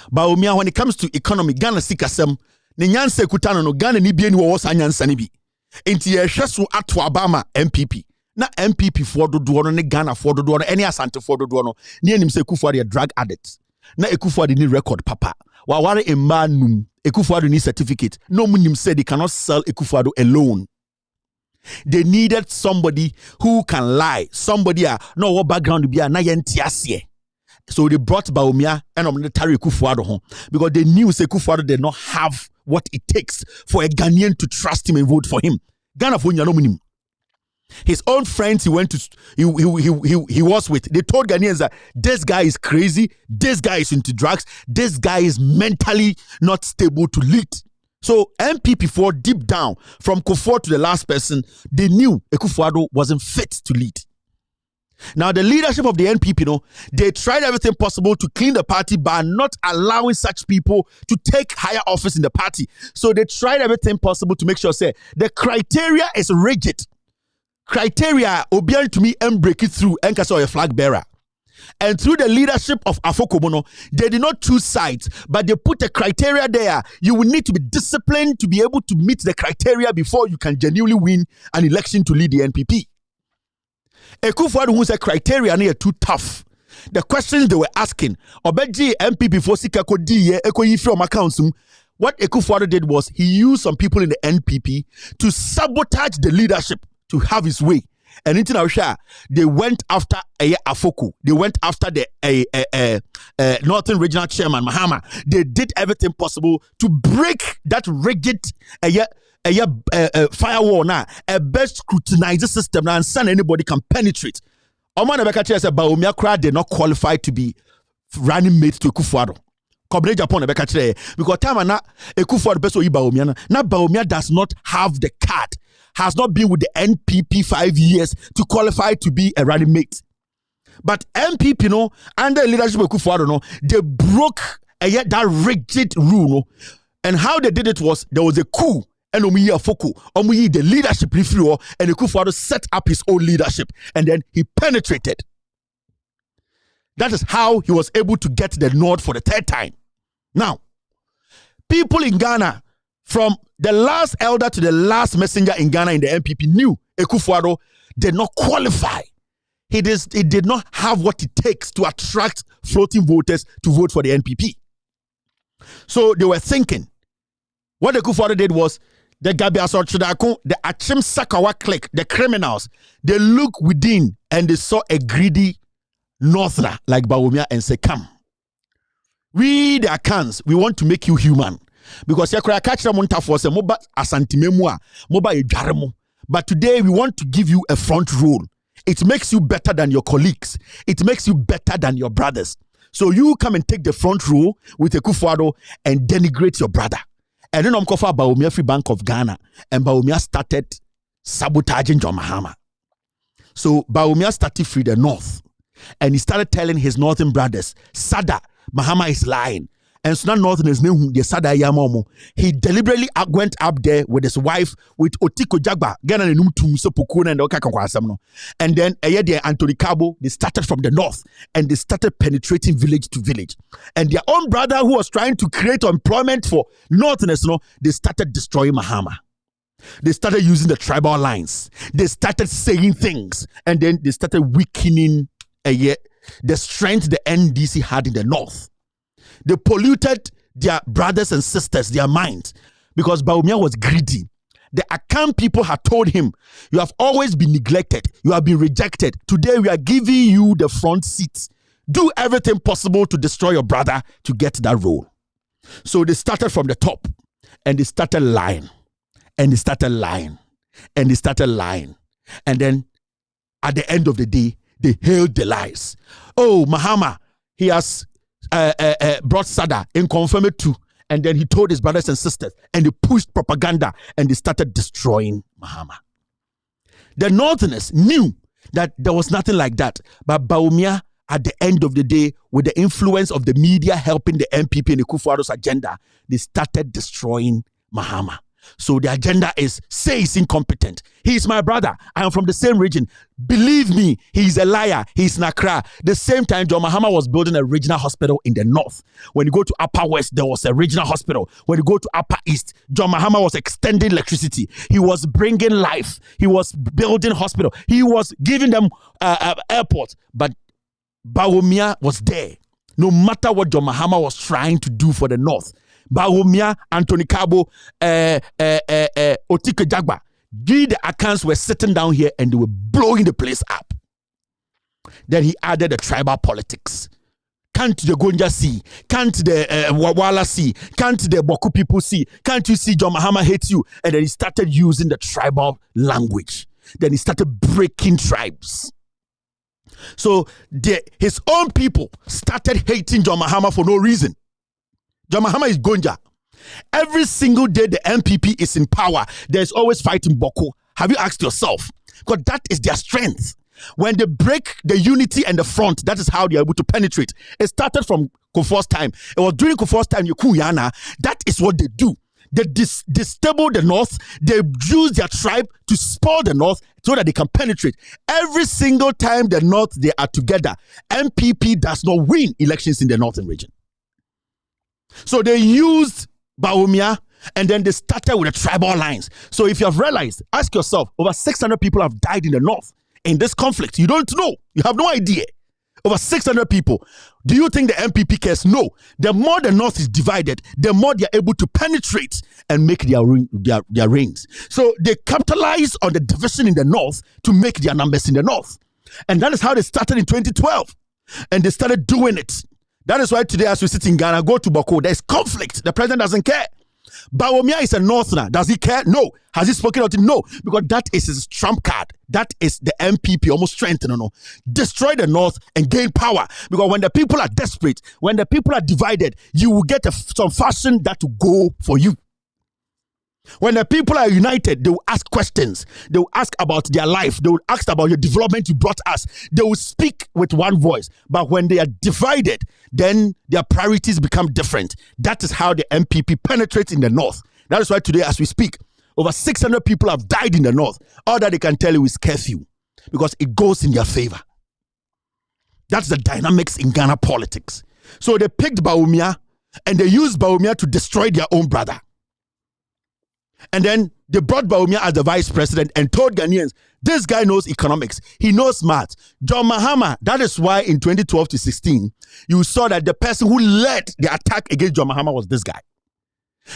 Bawumia when it comes to economy Ghana sikasem ne nyansa ekuta no Ghana ni bie ni wo sa nyansa ni bi. Enti ye hweso ato Obama MPP. Na MPP for dodo no ne Ghana for dodo no any asante for dodo no ne anim say Akufo-Addo a drug addict. Na Akufo-Addo ni record papa. Wa ware emanum Akufo-Addo ni certificate. No munim say they cannot sell Akufo-Addo alone. They needed somebody who can lie. Somebody no what background be na yentiasie. So they brought Bawumia and Omnetari Akufo-Addo home because they knew Akufo-Addo did not have what it takes for a Ghanaian to trust him and vote for him. Ghana for no minimum. His own friends he was with, they told Ghanaians that this guy is crazy, this guy is into drugs, this guy is mentally not stable to lead. So MPP4 deep down, from Kufuor to the last person, they knew Akufo-Addo wasn't fit to lead. Now the leadership of the NPP, they tried everything possible to clean the party by not allowing such people to take higher office in the party. So they tried everything possible to make sure, say, the criteria is rigid. Criteria obian to me and break it through and a flag bearer. And through the leadership of Afokobono, they did not choose sides, but they put a criteria there. You will need to be disciplined to be able to meet the criteria before you can genuinely win an election to lead the NPP. Akufo-Addo who said criteria are too tough. The questions they were asking, Obeji MP before Sikako D Ekoyi from accounts. What Akufo-Addo did was he used some people in the NPP to sabotage the leadership to have his way. And in Tinasha, they went after Afoko. They went after the Northern Regional Chairman Mahama. They did everything possible to break that rigid firewall now, a best scrutinized system now, and son anybody can penetrate. Oman Ebeka said Bawumia Kra did not qualify to be running mate to Akufo-Addo. Because time na Akufo-Addo beso Bawumia na Bawumia does not have the card, has not been with the NPP 5 years to qualify to be a running mate. But NPP, under the leadership of Akufo-Addo, they broke that rigid rule. And how they did it was there was a coup. And the leadership refused, and Akufo-Addo set up his own leadership, and then he penetrated. That is how he was able to get the nod for the third time. Now, people in Ghana, from the last elder to the last messenger in Ghana in the NPP, knew Akufo-Addo did not qualify. He did not have what it takes to attract floating voters to vote for the NPP. So they were thinking, what Akufo-Addo did was, the Gabi Asor-Chudako, the Achim Sakawa clique, the criminals, they look within and they saw a greedy northerner like Bawumia and say, come. We, the Akans, we want to make you human. Because but today we want to give you a front role. It makes you better than your colleagues. It makes you better than your brothers. So you come and take the front row with Akufo-Addo and denigrate your brother. And then Bawumia Free Bank of Ghana, and Bawumia started sabotaging John Mahama. So Bawumia started Free the North, and he started telling his northern brothers, Sada, Mahama is lying. And so now northern is named the Sada Yamomo. He deliberately went up there with his wife, with Otiko Jagba, Ghana and Numtum Sopukuna and Okakwasamno. And then Anthony Cabo, they started from the north and they started penetrating village to village. And their own brother who was trying to create employment for northerners, they started destroying Mahama. They started using the tribal lines. They started saying things, and then they started weakening the strength the NDC had in the north. They polluted their brothers and sisters, their minds, because Bawumia was greedy. The Akan people had told him, you have always been neglected. You have been rejected. Today we are giving you the front seat. Do everything possible to destroy your brother to get that role. So they started from the top, and they started lying. And they started lying. And they started lying. And then at the end of the day, they hailed the lies. Oh, Mahama, he has brought Sada and confirmed it too. And then he told his brothers and sisters, and they pushed propaganda, and they started destroying Mahama. The Northerners knew that there was nothing like that. But Bawumia, at the end of the day, with the influence of the media helping the NPP and the Akufo-Addo's agenda, they started destroying Mahama. So the agenda is, say he's incompetent. He is my brother. I am from the same region. Believe me, he's a liar. He's Nakra. The same time, John Mahama was building a regional hospital in the north. When you go to Upper West, there was a regional hospital. When you go to Upper East, John Mahama was extending electricity. He was bringing life. He was building hospital. He was giving them airports. But Bawumia was there. No matter what John Mahama was trying to do for the north, Bawumia, Anthony Cabo, Otiko Jagba, the accounts were sitting down here and they were blowing the place up. Then he added the tribal politics. Can't the Gonja see? Can't the Wawala see? Can't the Boku people see? Can't you see John Mahama hates you? And then he started using the tribal language. Then he started breaking tribes. So his own people started hating John Mahama for no reason. John Mahama is Gonja. Every single day the MPP is in power, there's always fighting Boko. Have you asked yourself? Because that is their strength. When they break the unity and the front, that is how they are able to penetrate. It started from Kufuor's time. It was during Kufuor's time, Yukuyana. That is what they do. They destabilize the north. They use their tribe to spoil the north so that they can penetrate. Every single time the north, they are together, MPP does not win elections in the northern region. So they used Bawumia, and then they started with the tribal lines. So if you have realized, ask yourself, over 600 people have died in the north in this conflict. You don't know. You have no idea. Over 600 people. Do you think the MPP cares? No. The more the north is divided, the more they are able to penetrate and make their reigns. So they capitalize on the division in the north to make their numbers in the north. And that is how they started in 2012. And they started doing it. That is why today, as we sit in Ghana, go to Bako, there's conflict. The president doesn't care. Bawumia is a northerner. Does he care? No. Has he spoken out? No. Because that is his trump card. That is the MPP almost strength. Destroy the north and gain power. Because when the people are desperate, when the people are divided, you will get some fashion that will go for you. When the people are united, they will ask questions. They will ask about their life. They will ask about your development you brought us. They will speak with one voice. But when they are divided, then their priorities become different. That is how the MPP penetrates in the north. That is why today, as we speak, over 600 people have died in the north. All that they can tell you is curfew, because it goes in their favor. That's the dynamics in Ghana politics. So they picked Bawumia, and they used Bawumia to destroy their own brother. And then they brought Bawumia as the vice president and told Ghanaians, this guy knows economics. He knows math. John Mahama, that is why in 2012 to 16, you saw that the person who led the attack against John Mahama was this guy.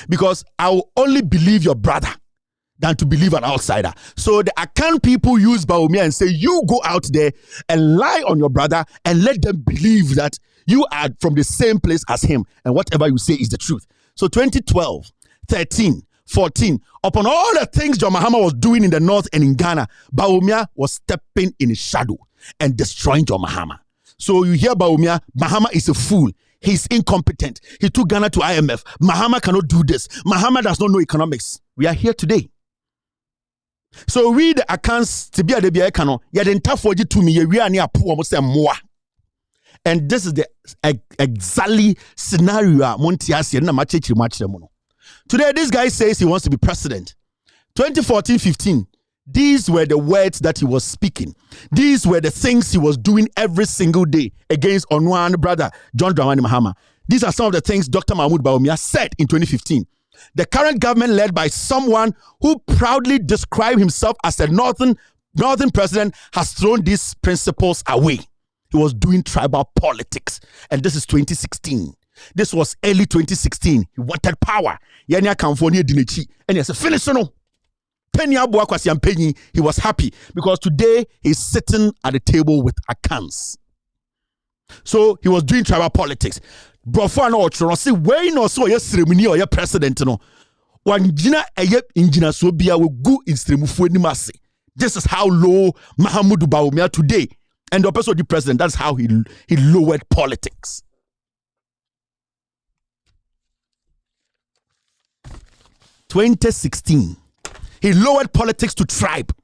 Because I will only believe your brother than to believe an outsider. So the Akan people use Bawumia and say, you go out there and lie on your brother and let them believe that you are from the same place as him and whatever you say is the truth. So 2012, 13, 14, upon all the things John Mahama was doing in the north and in Ghana, Bawumia was stepping in his shadow and destroying John Mahama. So you hear Bawumia, Mahama is a fool. He's incompetent. He took Ghana to IMF. Mahama cannot do this. Mahama does not know economics. We are here today. So we the accounts to be a debia cano, yet for you to me, we are near poor more. And this is the exactly scenario Montiasi and Machichi Machiamono. Today, this guy says he wants to be president. 2014-15, these were the words that he was speaking. These were the things he was doing every single day against Onwan brother John Dramani Mahama. These are some of the things Dr. Mahmoud Bawumia said in 2015. The current government, led by someone who proudly described himself as a northern president, has thrown these principles away. He was doing tribal politics. And this is 2016. This was early 2016. He wanted power. Yenya California Dinichi. And he said, finish no. He was happy because today he's sitting at the table with Akans. So he was doing tribal politics. Brofo no ochro say we no so ye ceremony or ye president no. Wan gina eye engineer so bia we gu in ceremony ni mase. This is how low Mahamudu Bawumia today. And the person of the president, that's how he lowered politics. In 2016, he lowered politics to tribe.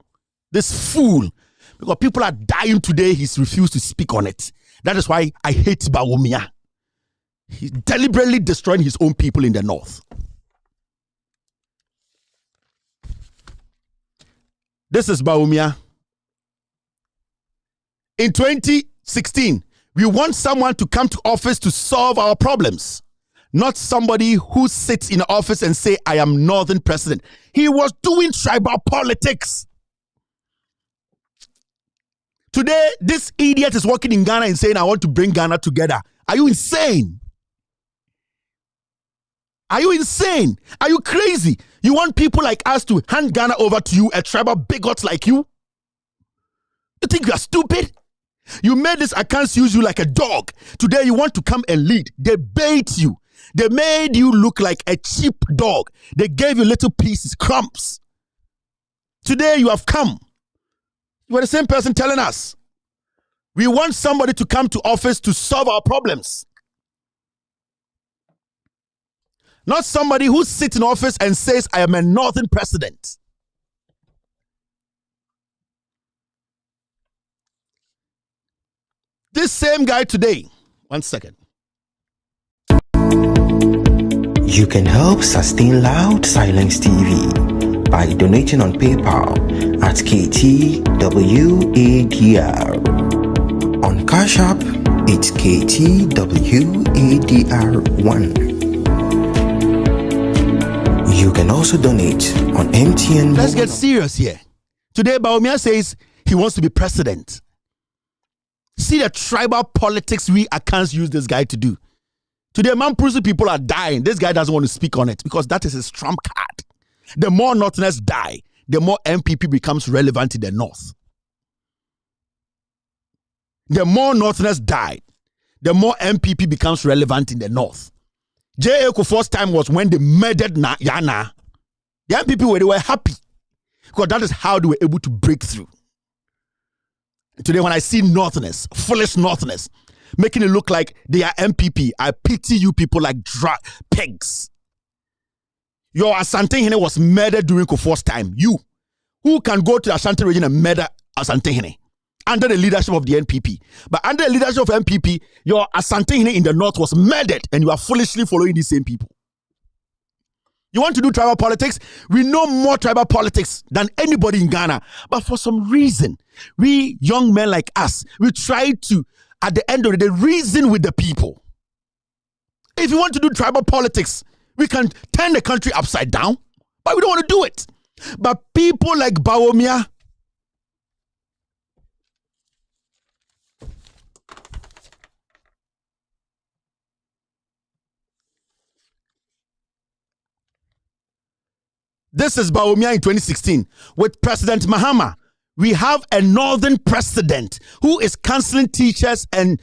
This fool. Because people are dying today, he's refused to speak on it. That is why I hate Bawumia. He's deliberately destroying his own people in the north. This is Bawumia. In 2016, we want someone to come to office to solve our problems. Not somebody who sits in office and say, I am northern president. He was doing tribal politics. Today, this idiot is working in Ghana and saying, I want to bring Ghana together. Are you insane? Are you insane? Are you crazy? You want people like us to hand Ghana over to you, a tribal bigot like you? You think you are stupid? You made this accounts use you like a dog. Today you want to come and lead. They bait you. They made you look like a cheap dog. They gave you little pieces, crumbs. Today you have come You are the same person telling us we want somebody to come to office to solve our problems. Not somebody who sits in office and says, I am a northern president. This same guy today, 1 second. You can help sustain Loud Silence TV by donating on PayPal at KTWADR. On Cash App, it's KTWADR1. You can also donate on MTN. Let's get serious here. Today, Bawumia says he wants to be president. See the tribal politics we Akans use this guy to do. Today, Mamprusi people are dying. This guy doesn't want to speak on it because that is his trump card. The more Northerners die, the more MPP becomes relevant in the North. The more Northerners die, the more MPP becomes relevant in the North. J.A. Kufuor's time was when they murdered Yana. The MPP they were happy because that is how they were able to break through. Today, when I see Northerners, foolish Northerners, making it look like they are MPP, I pity you people like pigs. Your Asante Hene was murdered during Kufuor's time. You, who can go to the Ashanti region and murder Asante Hene under the leadership of the NPP. But under the leadership of MPP, your Asante Hene in the North was murdered and you are foolishly following these same people. You want to do tribal politics? We know more tribal politics than anybody in Ghana. But for some reason, we young men like us, we try to, at the end of the day, reason with the people. If you want to do tribal politics, we can turn the country upside down, but we don't want to do it. But people like Bawumia, this is Bawumia in 2016. With President Mahama, we have a northern president who is cancelling teacher and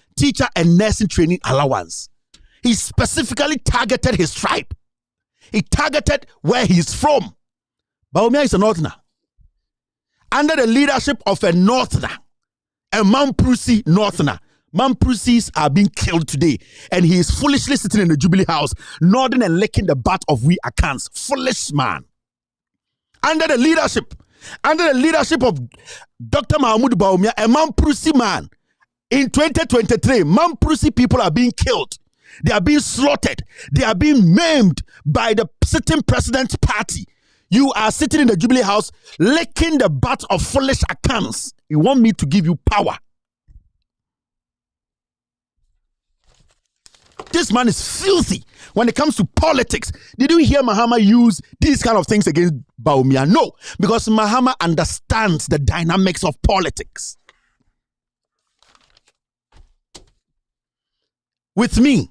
nursing training allowance. He specifically targeted his tribe. He targeted where he's from. Bawumia is a northerner. Under the leadership of a northerner, a Mamprusi northerner, Mamprusis are being killed today. And he is foolishly sitting in the Jubilee House, nodding and licking the butt of we Akans. Foolish man. Under the leadership of Dr. Mahmoud Bawumia, a Mamprusi man, in 2023, Mamprusi people are being killed. They are being slaughtered. They are being maimed by the sitting president's party. You are sitting in the Jubilee House, licking the butt of foolish Akans. You want me to give you power. This man is filthy when it comes to politics. Did you hear Mahama use these kind of things against Bawumia? No, because Mahama understands the dynamics of politics. With me,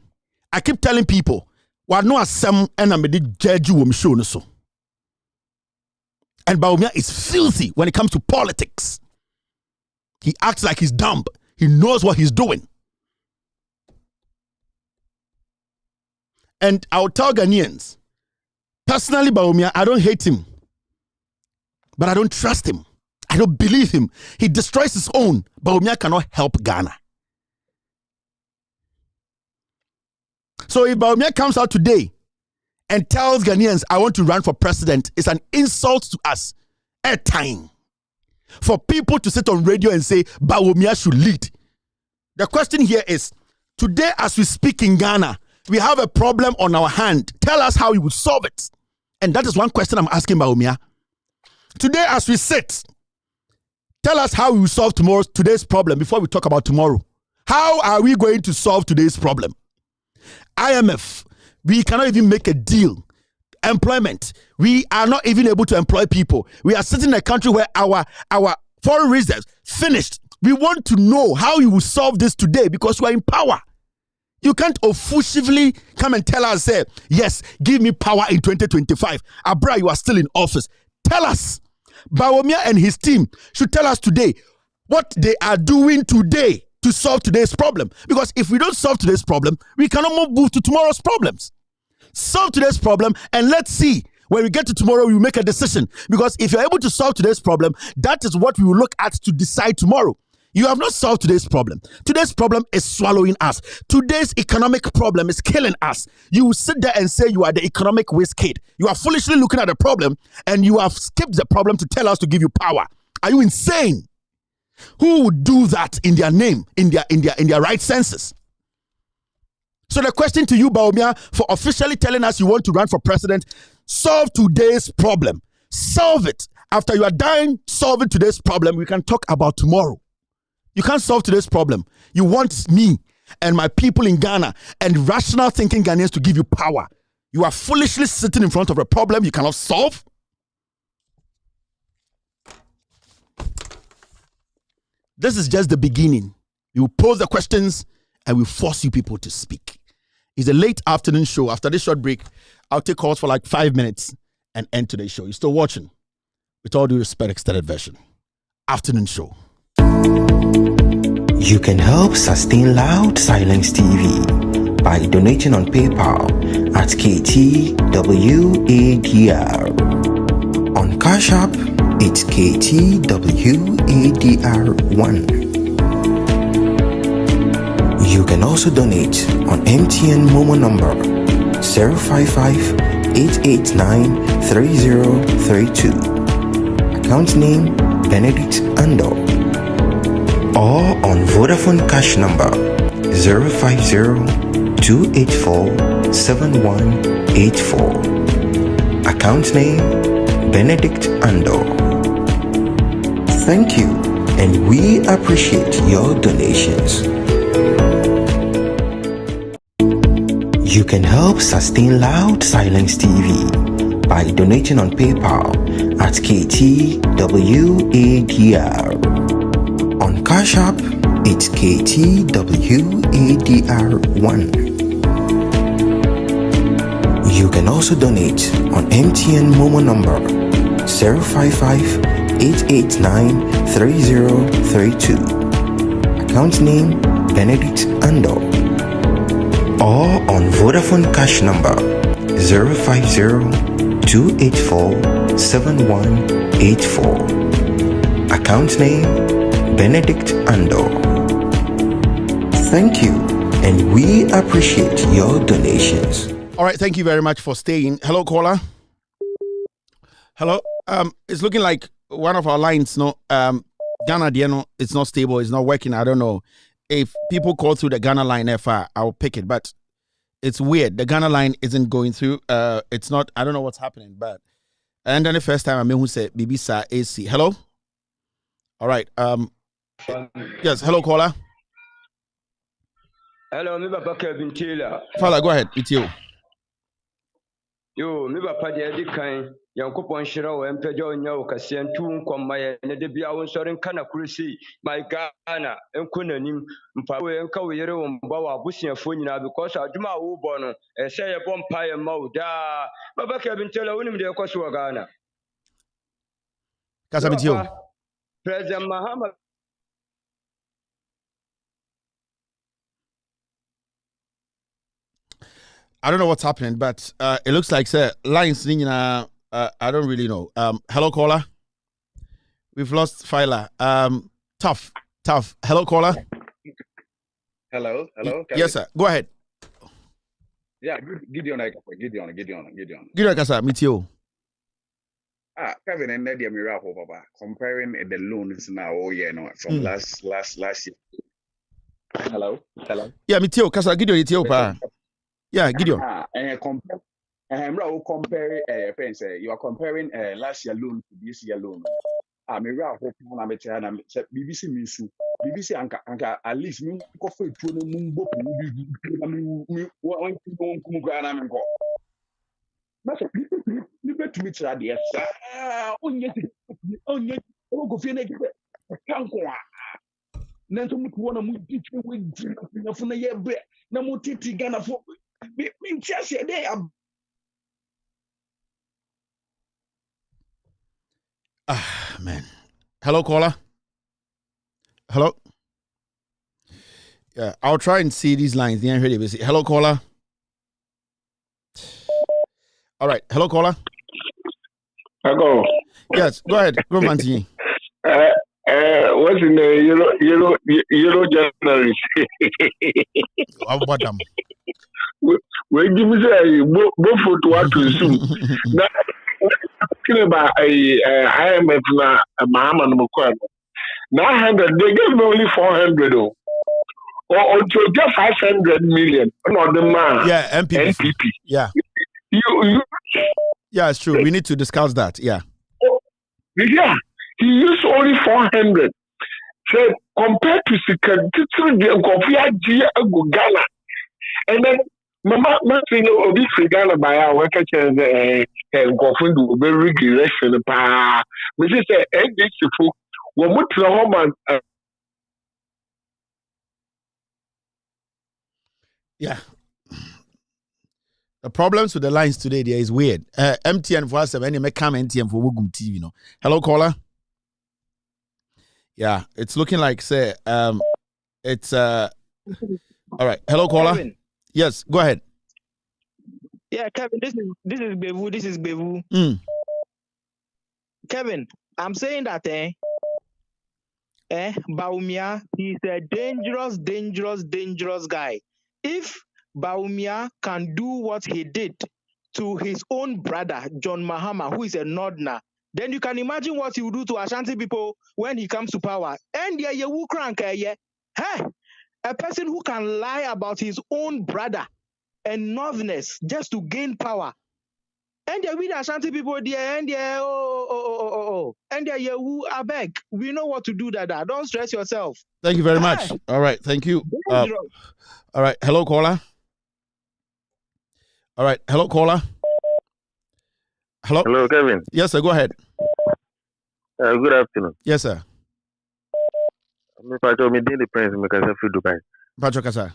I keep telling people, "Wa no asem and I'm the judge who show no so." And Bawumia is filthy when it comes to politics. He acts like he's dumb. He knows what he's doing. And I'll tell Ghanaians, personally, Bawumia, I don't hate him. But I don't trust him. I don't believe him. He destroys his own. Bawumia cannot help Ghana. So if Bawumia comes out today and tells Ghanaians, I want to run for president, it's an insult to us. At time. For people to sit on radio and say, Bawumia should lead. The question here is, today as we speak in Ghana, we have a problem on our hand. Tell us how you would solve it. And that is one question I'm asking Bawumia. Today as we sit, tell us how we will solve today's problem before we talk about tomorrow. How are we going to solve today's problem? IMF, we cannot even make a deal. Employment, we are not even able to employ people. We are sitting in a country where our foreign reserves finished. We want to know how you will solve this today because you are in power. You can't offensively come and tell us, say, yes, give me power in 2025. Abra, you are still in office. Tell us. Bawumia and his team should tell us today what they are doing today to solve today's problem. Because if we don't solve today's problem, we cannot move to tomorrow's problems. Solve today's problem and let's see When we get to tomorrow, we will make a decision. Because if you're able to solve today's problem, that is what we will look at to decide tomorrow. You have not solved today's problem. Today's problem is swallowing us. Today's economic problem is killing us. You will sit there and say you are the economic whiz kid. You are foolishly looking at the problem and you have skipped the problem to tell us to give you power. Are you insane? Who would do that in their name, in their right senses? So the question to you, Bawumia, for officially telling us you want to run for president, solve today's problem. Solve it. After you are done solving today's problem, we can talk about tomorrow. You can't solve today's problem. You want me and my people in Ghana and rational thinking Ghanaians to give you power. You are foolishly sitting in front of a problem you cannot solve. This is just the beginning. You pose the questions and we force you people to speak. It's a late afternoon show. After this short break, I'll take calls for like 5 minutes and end today's show. You're still watching. With all due respect, extended version. Afternoon show. You can help sustain Loud Silence TV by donating on PayPal at KTWADR. On Cash App, it's KTWADR1. You can also donate on MTN Momo number 055-889-3032. Account name Benedict Ando. Or on Vodafone Cash number 050-284-7184. Account name Benedict Ando. Thank you, and we appreciate your donations. You can help sustain Loud Silence TV by donating on PayPal at KTWADR. On Cash App, it's KTWADR1. You can also donate on MTN Momo number 055-889-3032. Account name Benedict Ando. Or on Vodafone Cash number 050-284-7184. Account name Benedict Ando. Thank you, and we appreciate your donations. All right, thank you very much for staying. Hello, caller. Hello. It's looking like one of our lines, Ghana, it's not stable, it's not working. I don't know. If people call through the Ghana line I'll pick it, but it's weird. The Ghana line isn't going through. It's not, I don't know what's happening, but and then the first time I mean who said Bibisa AC. Hello? All right. Yes, hello, caller. Hello, me Papa Kevin Taylor. Father, go ahead. It's you. Yo, me Papa de kind. Yankopon shira wo empeja onya wo kase ntu nkomma ye ne de bia wo nsori nka kurisi my Ghana enkonanim mpa we nka wo yere wo mba wa abusiafo nyina because adwuma wo bo no ehye ye bo mpa ye ma wo da Papa Kevin Taylor wonim de ekoso wo Ghana Kasa bitio President Mahama. I don't know what's happening, but it looks like lines I don't really know. Hello, caller. We've lost Phyla. Tough. Hello, caller. Hello. Yes, sir. Go ahead. Yeah, Gideon. Kasa, meet you. Kevin and Nadia Miracle, Papa, comparing the loans now, from last year. Hello. Yeah, meet you. Kasa, Gideon, it's you, pa. Yeah, Gideon. Compare friends. You are comparing last year loan to this year loan. Miracle, BBC Misu. BBC Anka at least me coffee to the Mumbo. You bet to me to the go finish Nanto mutuona mutiche wengi nafuna yebe na mutiti Ghana for me just there. Man. Hello, caller. Hello. Yeah, I'll try and see these lines. Hello, caller. All right. Hello, caller. go. Yes, go ahead. Go Mantini. What's in the Euro journalist? About them. We give me both for to what to assume. Now, talking about IMF na Bahama no Mukwan. 900, they gave me only 400 or to just 500 million. No, the man. Yeah, NPP. Yeah. You yeah, it's true. We need to discuss that. Yeah. Yeah, he used only 400. So compared to Ghana, and then Mama, you know, this Ghana by our work and go for the very regression. Pa, Mrs. Edith, what would the home yeah. The problems with the lines today there is weird. MTN for us, any make come MTN for Wugum TV, you know. Hello, caller. Yeah, it's looking like say it's all right. Hello, caller. Kevin. Yes, go ahead. Yeah, Kevin, this is Bevu. Kevin, I'm saying that Baumia, he's a dangerous guy. If Baumia can do what he did to his own brother, John Mahama, who is a Northerner, then you can imagine what he will do to Ashanti people when he comes to power. And yeah, you crank, hey, a person who can lie about his own brother and Northerners just to gain power. And yeah, with Ashanti people there, and yeah, and yeah, you I beg, we know what to do. That don't stress yourself. Thank you very much. All right, thank you. All right, hello, caller. All right, hello, caller. Hello. Hello, Kevin. Yes, sir. Go ahead. Good afternoon. Yes, sir. Me Pacho, me daily friends me kasa fi Dubai. Pacho kasa.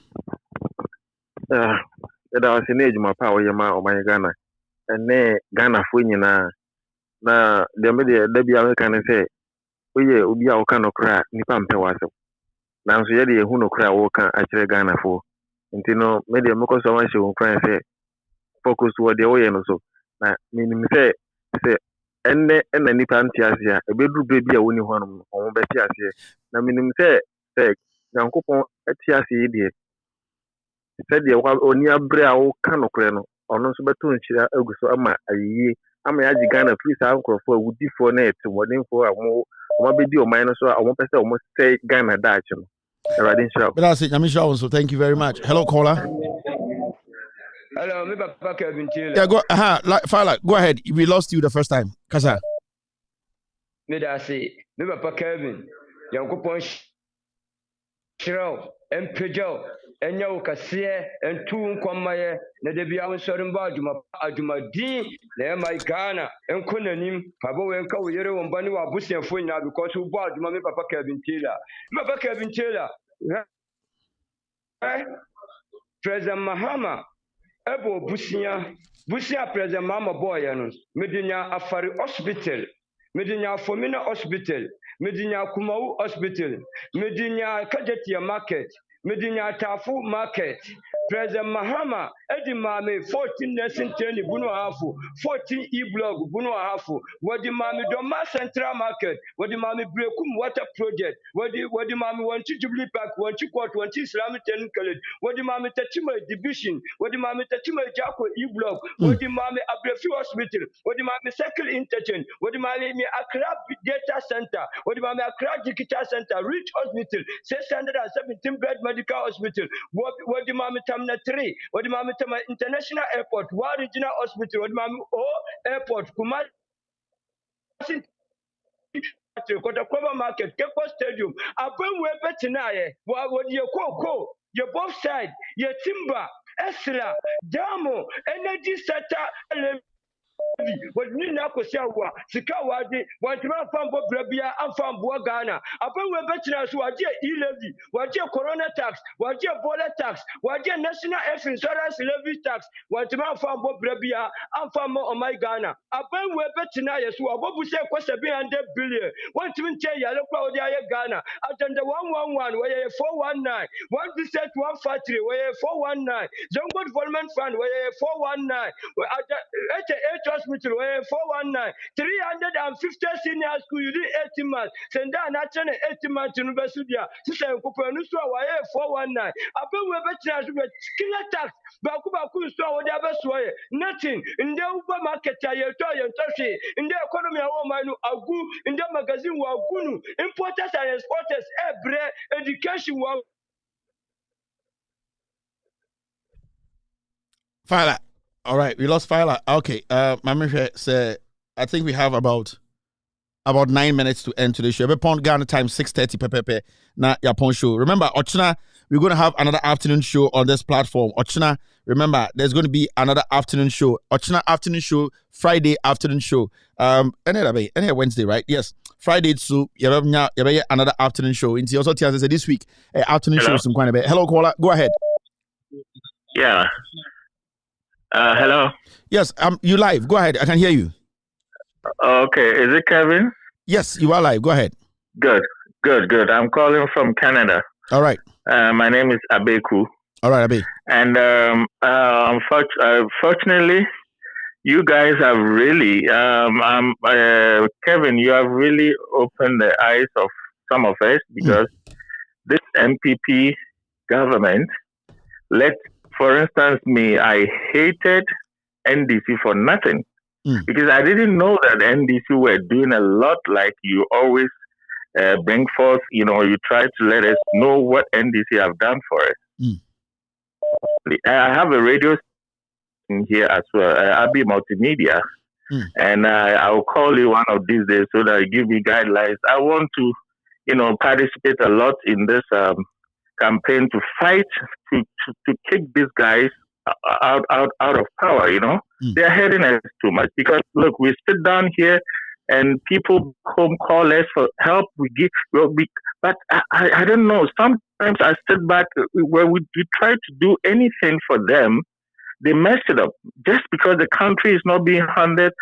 That was in age my power yama o my Ghana. And ne Ghana fo nyina na dem de bi American say oye obi a wo kan okra nipa mpe waso. Na nso ye de ehu no kra wo kan a kire Ghana fo. Nti no me de me ko so ma she wo friend say focus wo de wo ye no so. Na me say enne nipa ntiase a ebeduru bebi a woni ho no o beti ase na minim say Nyankopon atiase yi de said de oni abre a wo ka no kore no ono nso beto nchira aguso ama ayiye ama ya ji Ghana free sa nkrofo awudifo na etimodinfo amo bedi o man no so amo pese o mo say Ghana daach no Radin Shop. But I say Nyamisha so thank you very much. Hello, caller. Hello, me Papa Kevin Taylor. Yeah, go Fala, go ahead. We lost you the first time. Kasa. Me da say me Papa Kevin Yankopon Shiro Empejo enya ukasiye entu nkwamaye na debia wonsori mba adwumadi na mai Ghana enkonanim pabo wenka woyere wombani wa busiafo nya because wo bo adwuma me Papa Kevin Taylor. Me Papa Kevin Taylor. President Mahama ebo busia President Mahama boy no medinya Afari Hospital, medinya Fomina Hospital, medinya Kumawu Hospital, medinya Kajetia Market, medinya Tafu Market. President Mahama edi mame 14 nursing training bunu hafu 14 e-blog bunu hafu wadi mame Doma Central Market wadi mame Brekum Water Project wadi mame wanchi Jubilee Park wanchi Court wanchi Islamic Training College wadi mame Tachima Division wadi mame Tachima Jako e-blog wadi mame Abrefi Hospital wadi mame Circle Interchange wadi mame Accra Data Center wadi mame Accra Digital Center Rich Hospital 617 bed medical hospital wadi mame Tamna 3 wadi mame Tama International Airport wa Regional Hospital wadi mame O Airport Kumasi Kotakwaba Market Kepo Stadium abon we betinaye wadi koko ye both side ye timber Esra Damo Energy Sector what need na kosia sika wade wantima fambo brabia amfambo Ghana apan we betina so waje e-levy waje corona tax waje border tax waje national health insurance levy tax wantima fambo brabia amfambo o my Ghana apan we betina yeso abobu se ko 700 billion wantim nche yale kwa odi aye Ghana agenda 111 where 419 one visit 143 where 419 Zongo Development Fund where 419 88 hospital, 419, 350 senior school, you did 18 months. Send down 18 months in University. Sister Kupanusu, 419. I bet we're better with killer tax. Bakuba Kusto, whatever way. Nothing. In the Uber market, I toy and touchy. In the economy, I want my Agu, in the magazine, Wagunu, importers and exporters, every education. Fila. All right, we lost Fila. Okay, Mama said I think we have about 9 minutes to end today's show. Upon Ghana time 6:30 pepepe na Yapon show. Remember, Ochina, we're going to have another afternoon show on this platform. Ochina, remember, there's going to be another afternoon show. Ochina afternoon show, Friday afternoon show. Any Wednesday, right? Yes. Friday too. Another afternoon show. In also said this week, afternoon show some kind of bit. Hello, caller. Go ahead. Yeah. Hello. Yes, you live. Go ahead. I can hear you. Okay. Is it Kevin? Yes, you are live. Go ahead. Good. I'm calling from Canada. All right. My name is Abeku. All right, Abe. And unfortunately, you guys have really, Kevin, you have really opened the eyes of some of us because this MPP government for instance, I hated NDC for nothing because I didn't know that NDC were doing a lot like you always bring forth. You try to let us know what NDC have done for us. I have a radio station here as well, Abbey Multimedia, and I will call you one of these days so that you give me guidelines. I want to, participate a lot in this campaign to fight to kick these guys out of power. They're hurting us too much because look, we sit down here and people home call us for help. But I don't know. Sometimes I sit back where we try to do anything for them, they mess it up just because the country is not being handled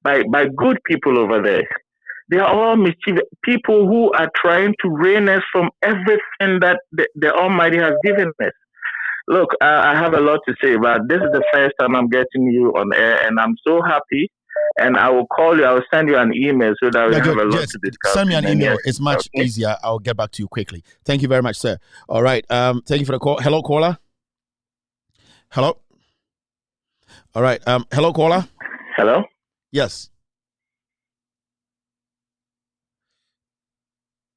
by good people over there. They are all mischievous people who are trying to rein us from everything that the Almighty has given us. Look, I have a lot to say, but this is the first time I'm getting you on air, and I'm so happy. And I will call you. I will send you an email so that we have a lot to discuss. Send me an email. It's much easier. I'll get back to you quickly. Thank you very much, sir. All right. Thank you for the call. Hello, caller. Hello. All right. Hello, caller. Hello. Yes.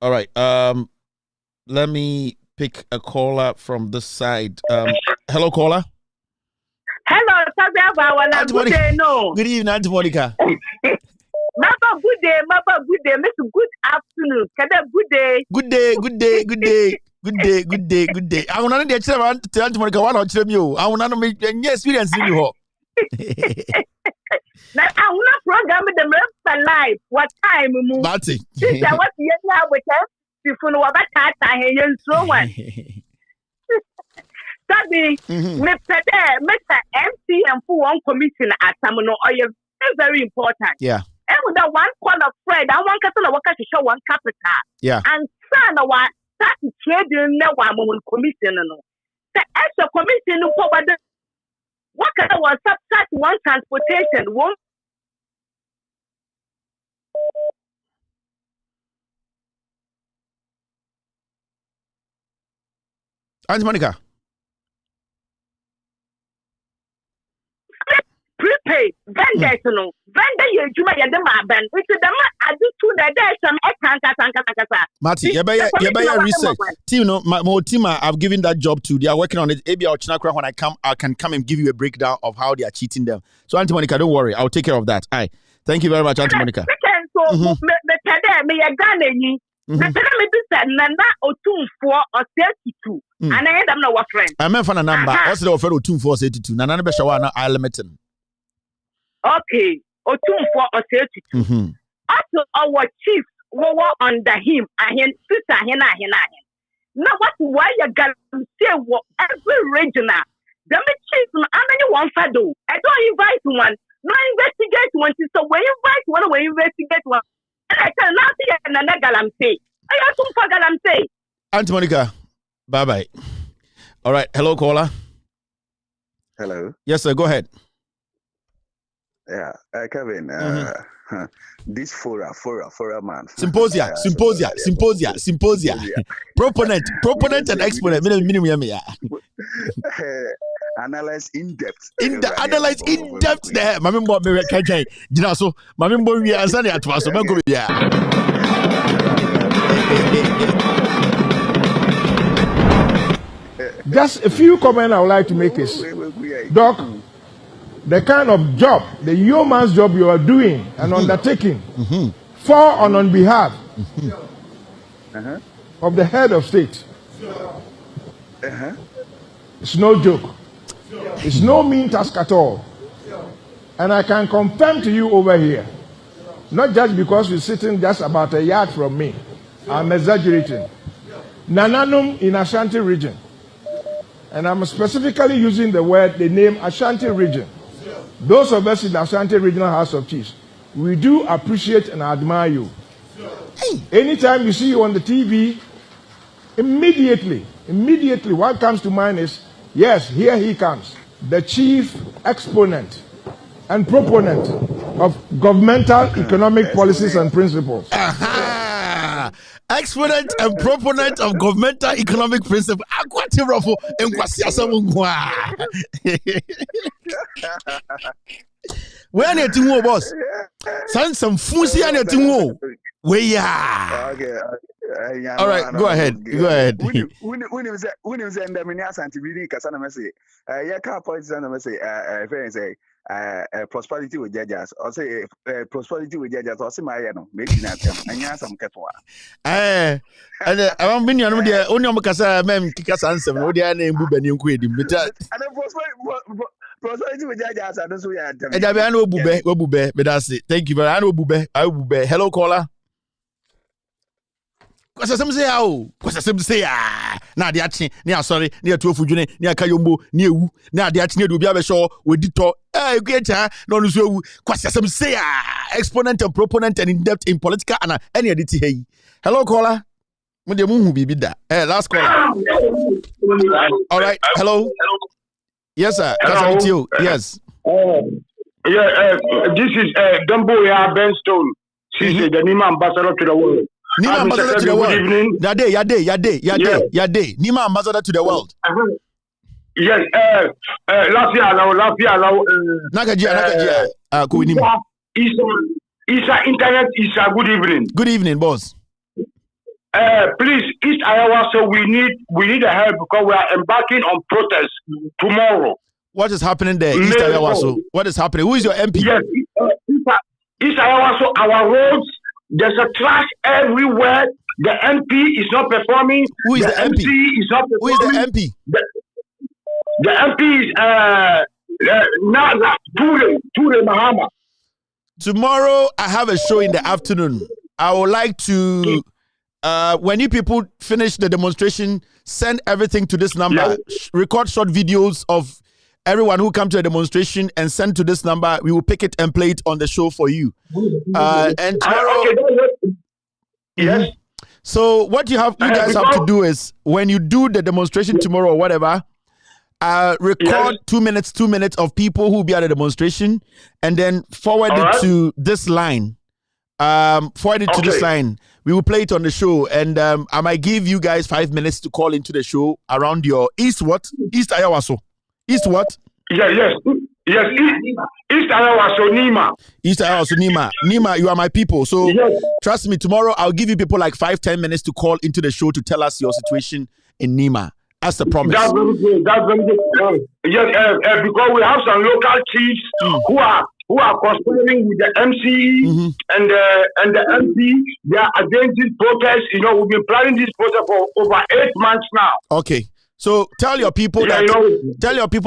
All right. Let me pick a caller from this side. Hello, caller. Hello, good day, no. Good evening, Auntie Monica. Mama, good day, Mr. Good afternoon. Good day. Good day. I want to get to Auntie Monica. Why not you? I want to make experience in you. Now, I want to program the rest of life. What time, Moo? Marty. This I was here with us. Before what I had so one. Study, Mr. MC and full one commission at Samuno Oil is very important. Yeah. And with the one call of Fred, I want to work to show one capital. Yeah. And son of what that trading no one commission. The extra commission for what kind of was subtract one transportation won't. Auntie Monica. Prepaid vendors, no vendor. You do my band. It's the man I do to the day some Marty, you research. Team, my team, I've given that job to. They are working on it. Maybe when I come, I can come and give you a breakdown of how they are cheating them. So, Auntie Monica, don't worry. I'll take care of that. Aye. Thank you very much, Auntie Monica. Nana Otumfo or 32. And I had no friend. I meant for a number. Also, the offer Otumfo 32. Nana Beshawana, I limited. Okay, Otumfo or 32. Also, our chiefs were under him. I had sister Hena. Now, why you got to say what every regional? The chiefs, how many one fado? I don't invite one. No investigate one. So when you invite one, we investigate one. I tell nothing and another galamsey. I have some for galamsey. Auntie Monica, bye. All right, hello, caller. Hello. Yes, sir. Go ahead. Yeah, Kevin. This fora man. Symposia. Proponent and exponent. Analyze in depth. Analyze in depth there. Mami mbo me kankan. Gina so. Mami mbo wi ansa ne atwa so banko bia. Just a few comments I would like to make is, Doc, the kind of job, the yeoman's job you are doing and undertaking for and on behalf of the head of state. It's no joke. It's no mean task at all. And I can confirm to you over here, not just because you're sitting just about a yard from me, I'm exaggerating. Nananum in Ashanti region, and I'm specifically using the name Ashanti region. Those of us in the Ashanti Regional House of Chiefs, we do appreciate and admire you. Anytime you see you on the TV, immediately what comes to mind is, yes, here he comes, the chief exponent and proponent of governmental economic policies and principles. Exponent and proponent of governmental economic principles. Where are you, boss? Send some fusi and you. Where ya? Okay. All right, go ahead. When you say the Minas Antivirus, Kasana Messi, can't point to Messi, say, prosperity with judges, or say prosperity with judges, or say my making at them, and yes, I'm careful. And I'm being only on Casa, ma'am, Kikas answer, no, their name, Buben, Quid, prosperity with judges, I don't know. And I know Bube, but that's it. Thank you very much. I will be. Hello, caller. Kwasa sem say na ade ache ne sorry ne atuofu dwene ne akayombo ne ewu ne ade ache ne de obi abehwo wedito eguecha no no so ewu kwasa sem say exponent and proponent and in depth in political and any edit here. Hello caller, mo de mu hu bibi da last caller. All right, hello. Yes sir, that's you. Yes. This is Dumbo Benstone. She's the Nima ambassador to the world. Nima ambassador to the world. Yade. Nima ambassador to the world. Yes. Lafia. Nakaji. Isa Internet. Isa. Good evening. Good evening, boss. Please, East Iowa. So we need a help because we are embarking on protest tomorrow. What is happening there, East Iowa? So what is happening? Who is your MP? Yes, East Iowa. So our roads. There's a trash everywhere. The MP is not performing. Who is the MP? Is not performing. Who is the MP? The MP is Ture Mahama. Tomorrow I have a show in the afternoon. I would like to, when you people finish the demonstration, send everything to this number. Yes. Record short videos of everyone who come to a demonstration and send to this number. We will pick it and play it on the show for you. And tomorrow, yes. So what you guys have to do is when you do the demonstration tomorrow or whatever, record 2 minutes of people who will be at the demonstration, and then forward it to this line. To this line. We will play it on the show, and I might give you guys 5 minutes to call into the show around your East Iowa. So. East what? Yes. East Iowa, so Nima. East Iowa, so Nima. Nima, you are my people. So trust me, tomorrow I'll give you people like 5-10 minutes to call into the show to tell us your situation in Nima. That's the promise. That's very good. Yes, because we have some local chiefs who are conspiring with the MCE and the MP. They are against this protest. We've been planning this protest for over 8 months now. Okay. So tell your people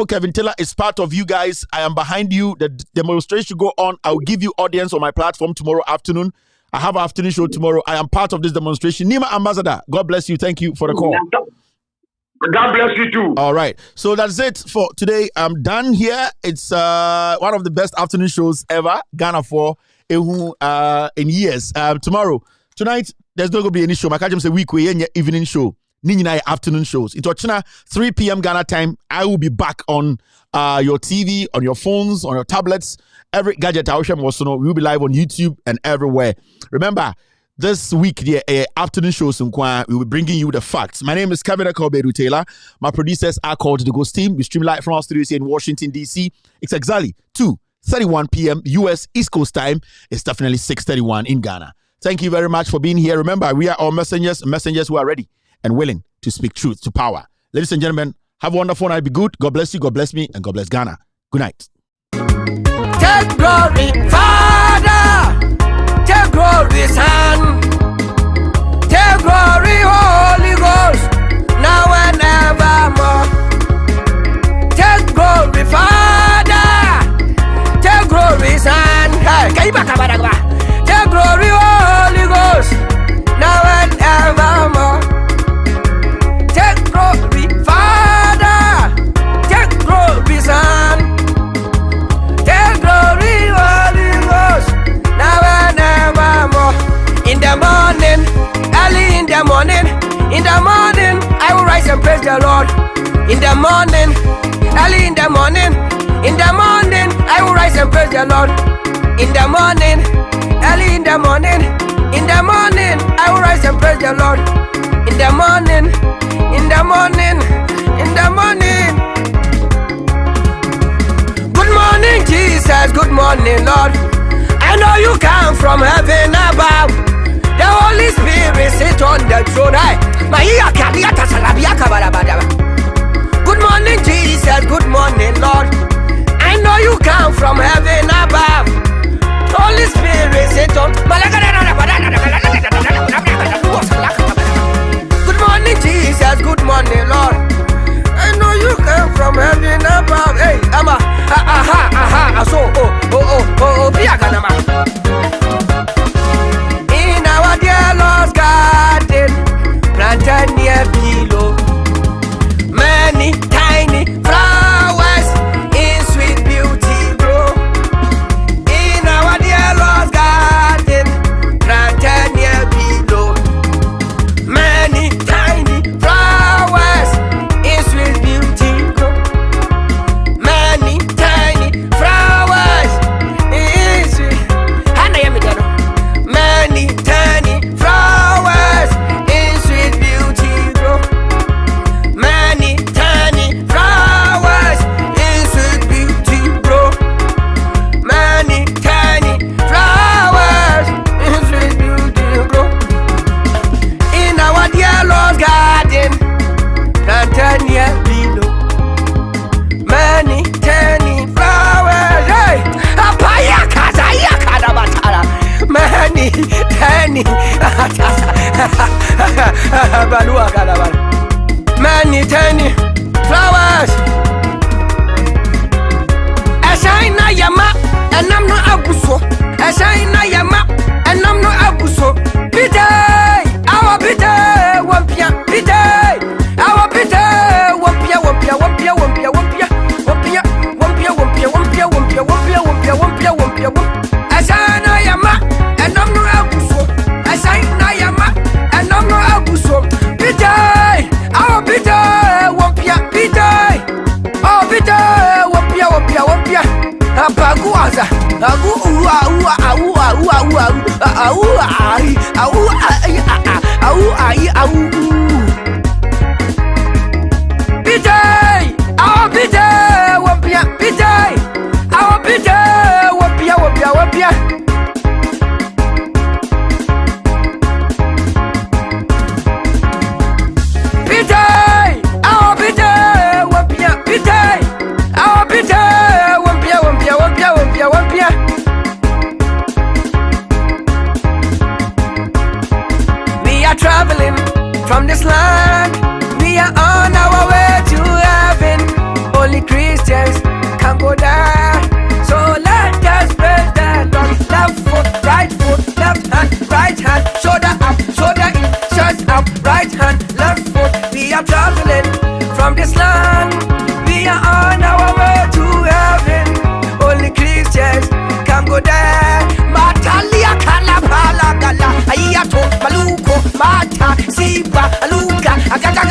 Kevin Taylor is part of you guys. I am behind you. The demonstration should go on. I'll give you audience on my platform tomorrow afternoon. I have an afternoon show tomorrow. I am part of this demonstration. Nima Ambassador, God bless you. Thank you for the call. God bless you too. All right. So that's it for today. I'm done here. It's one of the best afternoon shows ever. Ghana 4 in years. Tonight, there's not going to be any show. My catch say week we evening show. Ninyina afternoon shows. It's 3 p.m. Ghana time. I will be back on your TV, on your phones, on your tablets. Every gadget I will be live on YouTube and everywhere. Remember, this week, the afternoon shows, we will be bringing you the facts. My name is Kevin Akobedu Taylor. My producers are called The Ghost Team. We stream live from our studios here in Washington, D.C. It's exactly 2:31 p.m. U.S. East Coast time. It's definitely 6:31 in Ghana. Thank you very much for being here. Remember, we are all messengers who are ready and willing to speak truth to power. Ladies and gentlemen, have a wonderful night. Be good. God bless you. God bless me. And God bless Ghana. Good night. Take glory, Father. Take glory, Son. Take glory, Holy Ghost. Now and evermore. Take glory, Father. Take glory, Son. Take glory, Holy Ghost. Now and evermore. Take glory, Father. Take glory, Son. Take glory, Holy Ghost. Now and evermore. In the morning, early in the morning, I will rise and praise the Lord. In the morning, early in the morning, I will rise and praise the Lord. In the morning, early in the morning, I will rise and praise the Lord. In the morning, Good morning, Jesus. Good morning, Lord. I know you come from heaven above. The Holy Spirit sit on the throne. Good morning, Jesus. Good morning, Lord. I know you come from heaven above. Holy Spirit sit on. Good morning, Jesus. Good morning, Lord. I know you come from heaven above. Hey, Ama, in our dear Lord's garden, planted near below, many tiny flowers in sweet beauty grow. In our dear Lord's garden, planted near below, many tiny flowers in sweet beauty grow. Many tiny flowers in sweet. Many tiny flowers in sweet beauty grow. Many tiny flowers in sweet beauty grow. Many tiny flowers in sweet beauty grow. In our dear Lord's garden, planted near below, many tiny flowers. Hey, apaya kazaya kadabatara. Many tiny balua kadabara. Many tiny flowers. Ashaina yama, and I'm not abuso. Ashaina yama, and I'm not abuso. Pite, our pite, wampia, pite, our pite, wampia, wampia, wampia, wampia, wampia, wampia, wampia, wampia, wampia, wampia, wampia, wampia, wampia, wampia, wampia. Ashaina yama, and I'm not abuso. Ashaina yama, and I'm not abuso. Pite, our pite, wampia, pite, our pite, wampia, wampia, wampia. Apaguaza, agu ua ua ua ua ua ua ai au ai au ai au. Pite, our pite, wampia, pite, our pite, wampia, wampia, wampia. Pite, our pite, wampia, pite, our pite, wampia, wampia, wampia, wampia, wampia. We are traveling from this land. We are on our way to heaven. Only Christians can go there. So let us praise the Lord. Left foot, left hand, right hand, shoulder up, shoulder in, shirt up, right hand, left foot. We are traveling from this land. We are on our way to heaven. Only Christians can go there. Matalia kalapala gala, ayato maluko, mata siba aluga, agaga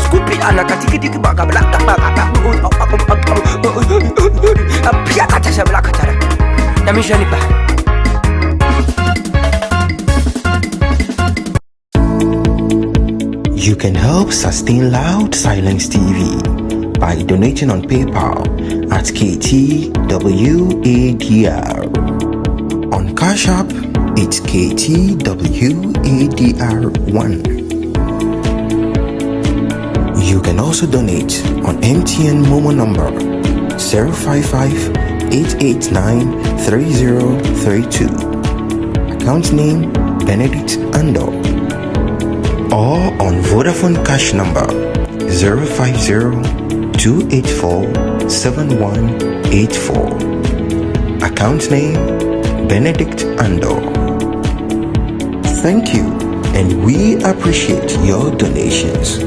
Scoopy and a Katiki Baga Black Piakata Blakatara. Namishanipa. You can help sustain Loud Silence TV by donating on PayPal at KTWADR. On Cash App, it's KTWADR1. You can also donate on MTN Momo number 055-889-3032. Account name Benedict Ando. Or on Vodafone Cash number 050-284-7184. Account name Benedict Ando. Thank you, and we appreciate your donations.